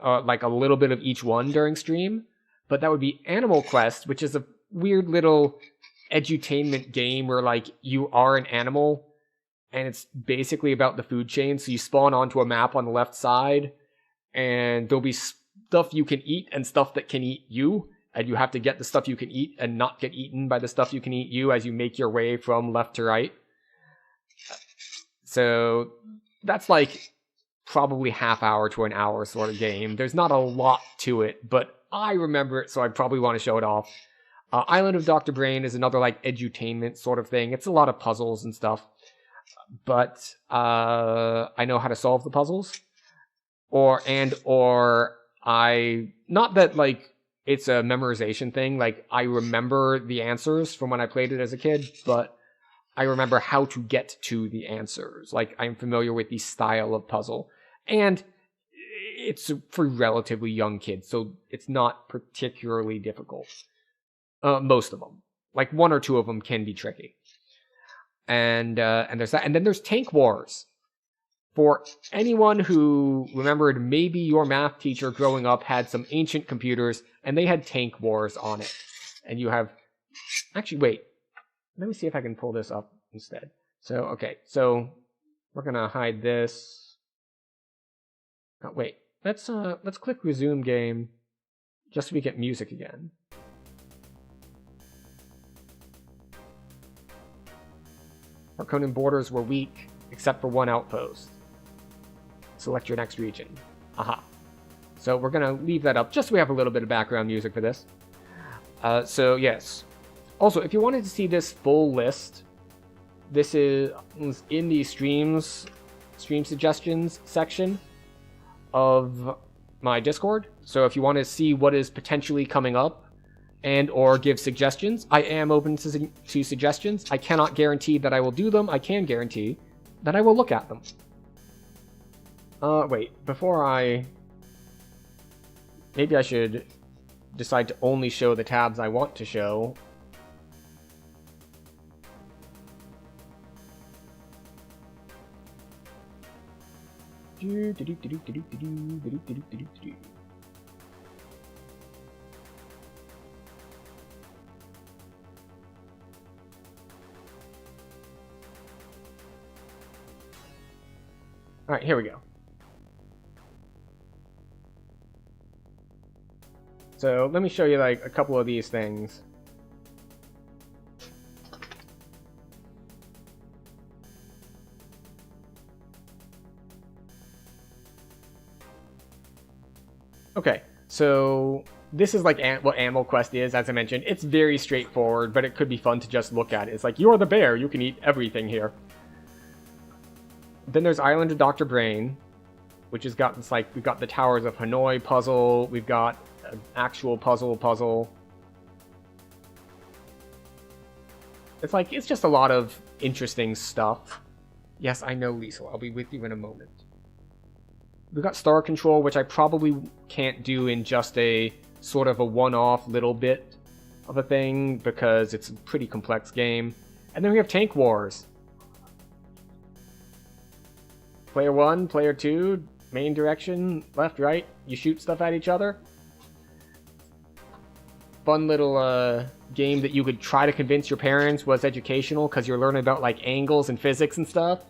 like a little bit of each one during stream. But that would be Animal Quest, which is a weird little edutainment game where like you are an animal, and it's basically about the food chain. So you spawn onto a map on the left side, and there'll be stuff you can eat and stuff that can eat you. And you have to get the stuff you can eat and not get eaten by the stuff you can eat you as you make your way from left to right. So that's like probably half hour to an hour sort of game. There's not a lot to it, but I remember it, so I probably want to show it off. Island of Dr. Brain is another like edutainment sort of thing. It's a lot of puzzles and stuff, but I know how to solve the puzzles. Or not that like it's a memorization thing. Like, I remember the answers from when I played it as a kid, but I remember how to get to the answers. Like, I'm familiar with the style of puzzle. And it's for relatively young kids, so it's not particularly difficult. Most of them. Like, 1 or 2 of them can be tricky. And there's that. And then there's Tank Wars. For anyone who remembered, maybe your math teacher growing up had some ancient computers and they had Tank Wars on it. And you have... Actually, wait. Let me see if I can pull this up instead. So, okay. So, we're going to hide this. Oh, wait. Let's click resume game just so we get music again. Our Conan borders were weak, except for one outpost. Select your next region. Aha. So we're going to leave that up just so we have a little bit of background music for this. So yes. Also, if you wanted to see this full list, this is in the stream suggestions section of my Discord. So if you want to see what is potentially coming up and or give suggestions, I am open to suggestions. I cannot guarantee that I will do them. I can guarantee that I will look at them. Wait, maybe I should decide to only show the tabs I want to show. Alright, here we go. So let me show you like a couple of these things. Okay, so this is like what Animal Quest is, as I mentioned. It's very straightforward, but it could be fun to just look at it. It's like, you're the bear, you can eat everything here. Then there's Island of Dr. Brain, which has got this, like, we've got the Towers of Hanoi puzzle, we've got an actual puzzle. It's like, it's just a lot of interesting stuff. Yes, I know, Lisa, I'll be with you in a moment. We've got Star Control, which I probably can't do in just a sort of a one-off little bit of a thing, because it's a pretty complex game. And then we have Tank Wars. Player 1, Player 2, main direction, left, right, you shoot stuff at each other. Fun little game that you could try to convince your parents was educational, because you're learning about like angles and physics and stuff.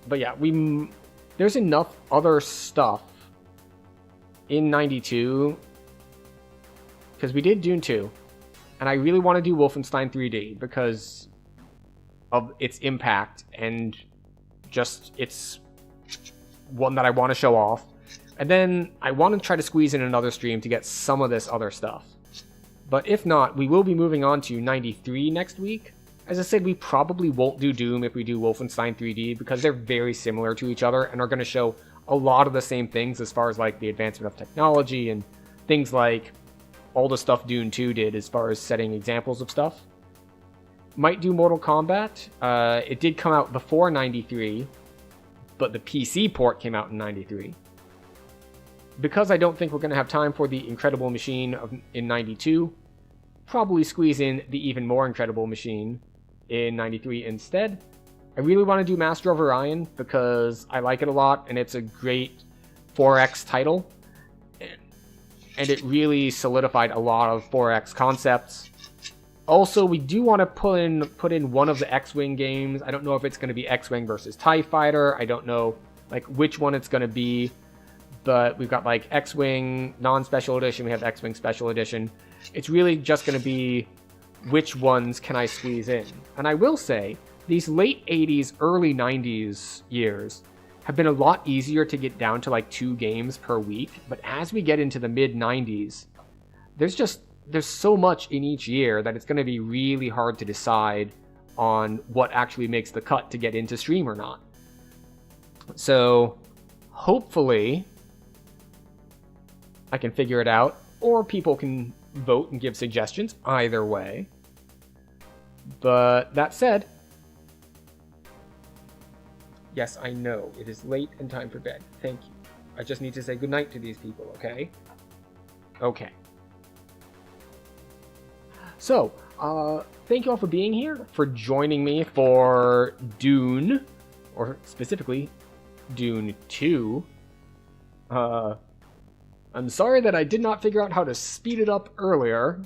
But yeah, there's enough other stuff in 92, because we did Dune 2, and I really want to do Wolfenstein 3D because of its impact, and just it's one that I want to show off. And then I want to try to squeeze in another stream to get some of this other stuff. But if not, we will be moving on to 93 next week. As I said, we probably won't do Doom if we do Wolfenstein 3D because they're very similar to each other and are going to show a lot of the same things as far as like the advancement of technology and things like all the stuff Dune 2 did as far as setting examples of stuff. Might do Mortal Kombat. It did come out before 93, but the PC port came out in 93. Because I don't think we're going to have time for the Incredible Machine in 92, probably squeeze in the even more Incredible Machine in 93 instead. I really want to do Master of Orion because I like it a lot and it's a great 4X title. And it really solidified a lot of 4X concepts. Also, we do want to put in one of the X-Wing games. I don't know if it's going to be X-Wing versus TIE Fighter. I don't know like which one it's going to be. But we've got like X-Wing non-special edition. We have X-Wing special edition. It's really just going to be which ones can I squeeze in. And I will say, these late 80s, early 90s years have been a lot easier to get down to like 2 games per week. But as we get into the mid 90s, there's so much in each year that it's going to be really hard to decide on what actually makes the cut to get into stream or not. So hopefully I can figure it out, or people can vote and give suggestions, either way. But that said, yes, I know, it is late and time for bed. Thank you. I just need to say goodnight to these people, okay? Okay. So, thank you all for being here, for joining me for Dune, or specifically, Dune 2. I'm sorry that I did not figure out how to speed it up earlier,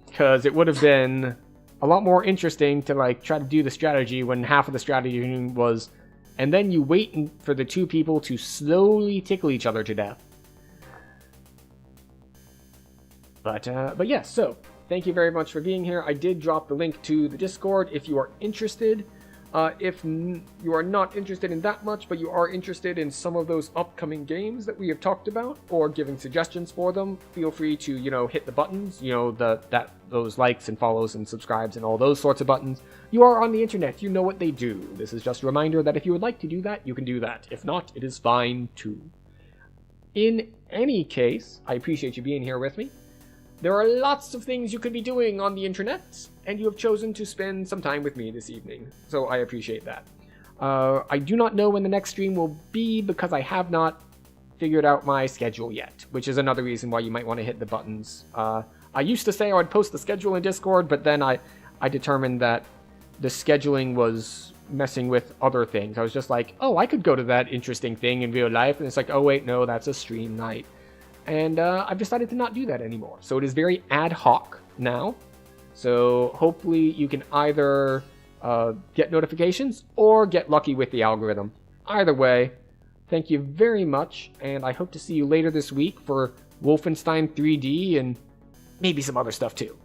because it would have been a lot more interesting to like try to do the strategy when half of the strategy was, and then you wait for the 2 people to slowly tickle each other to death. But yes, so thank you very much for being here. I did drop the link to the Discord if you are interested. If you are not interested in that much, but you are interested in some of those upcoming games that we have talked about, or giving suggestions for them, feel free to, hit the buttons, those likes and follows and subscribes and all those sorts of buttons. You are on the internet, you know what they do. This is just a reminder that if you would like to do that, you can do that. If not, it is fine too. In any case, I appreciate you being here with me. There are lots of things you could be doing on the internet, and you have chosen to spend some time with me this evening, so I appreciate that. I do not know when the next stream will be because I have not figured out my schedule yet, which is another reason why you might want to hit the buttons. I used to say I would post the schedule in Discord, but then I determined that the scheduling was messing with other things. I was just like, oh, I could go to that interesting thing in real life, and it's like, oh wait, no, that's a stream night. And I've decided to not do that anymore. So it is very ad hoc now. So hopefully you can either get notifications or get lucky with the algorithm. Either way, thank you very much. And I hope to see you later this week for Wolfenstein 3D and maybe some other stuff too.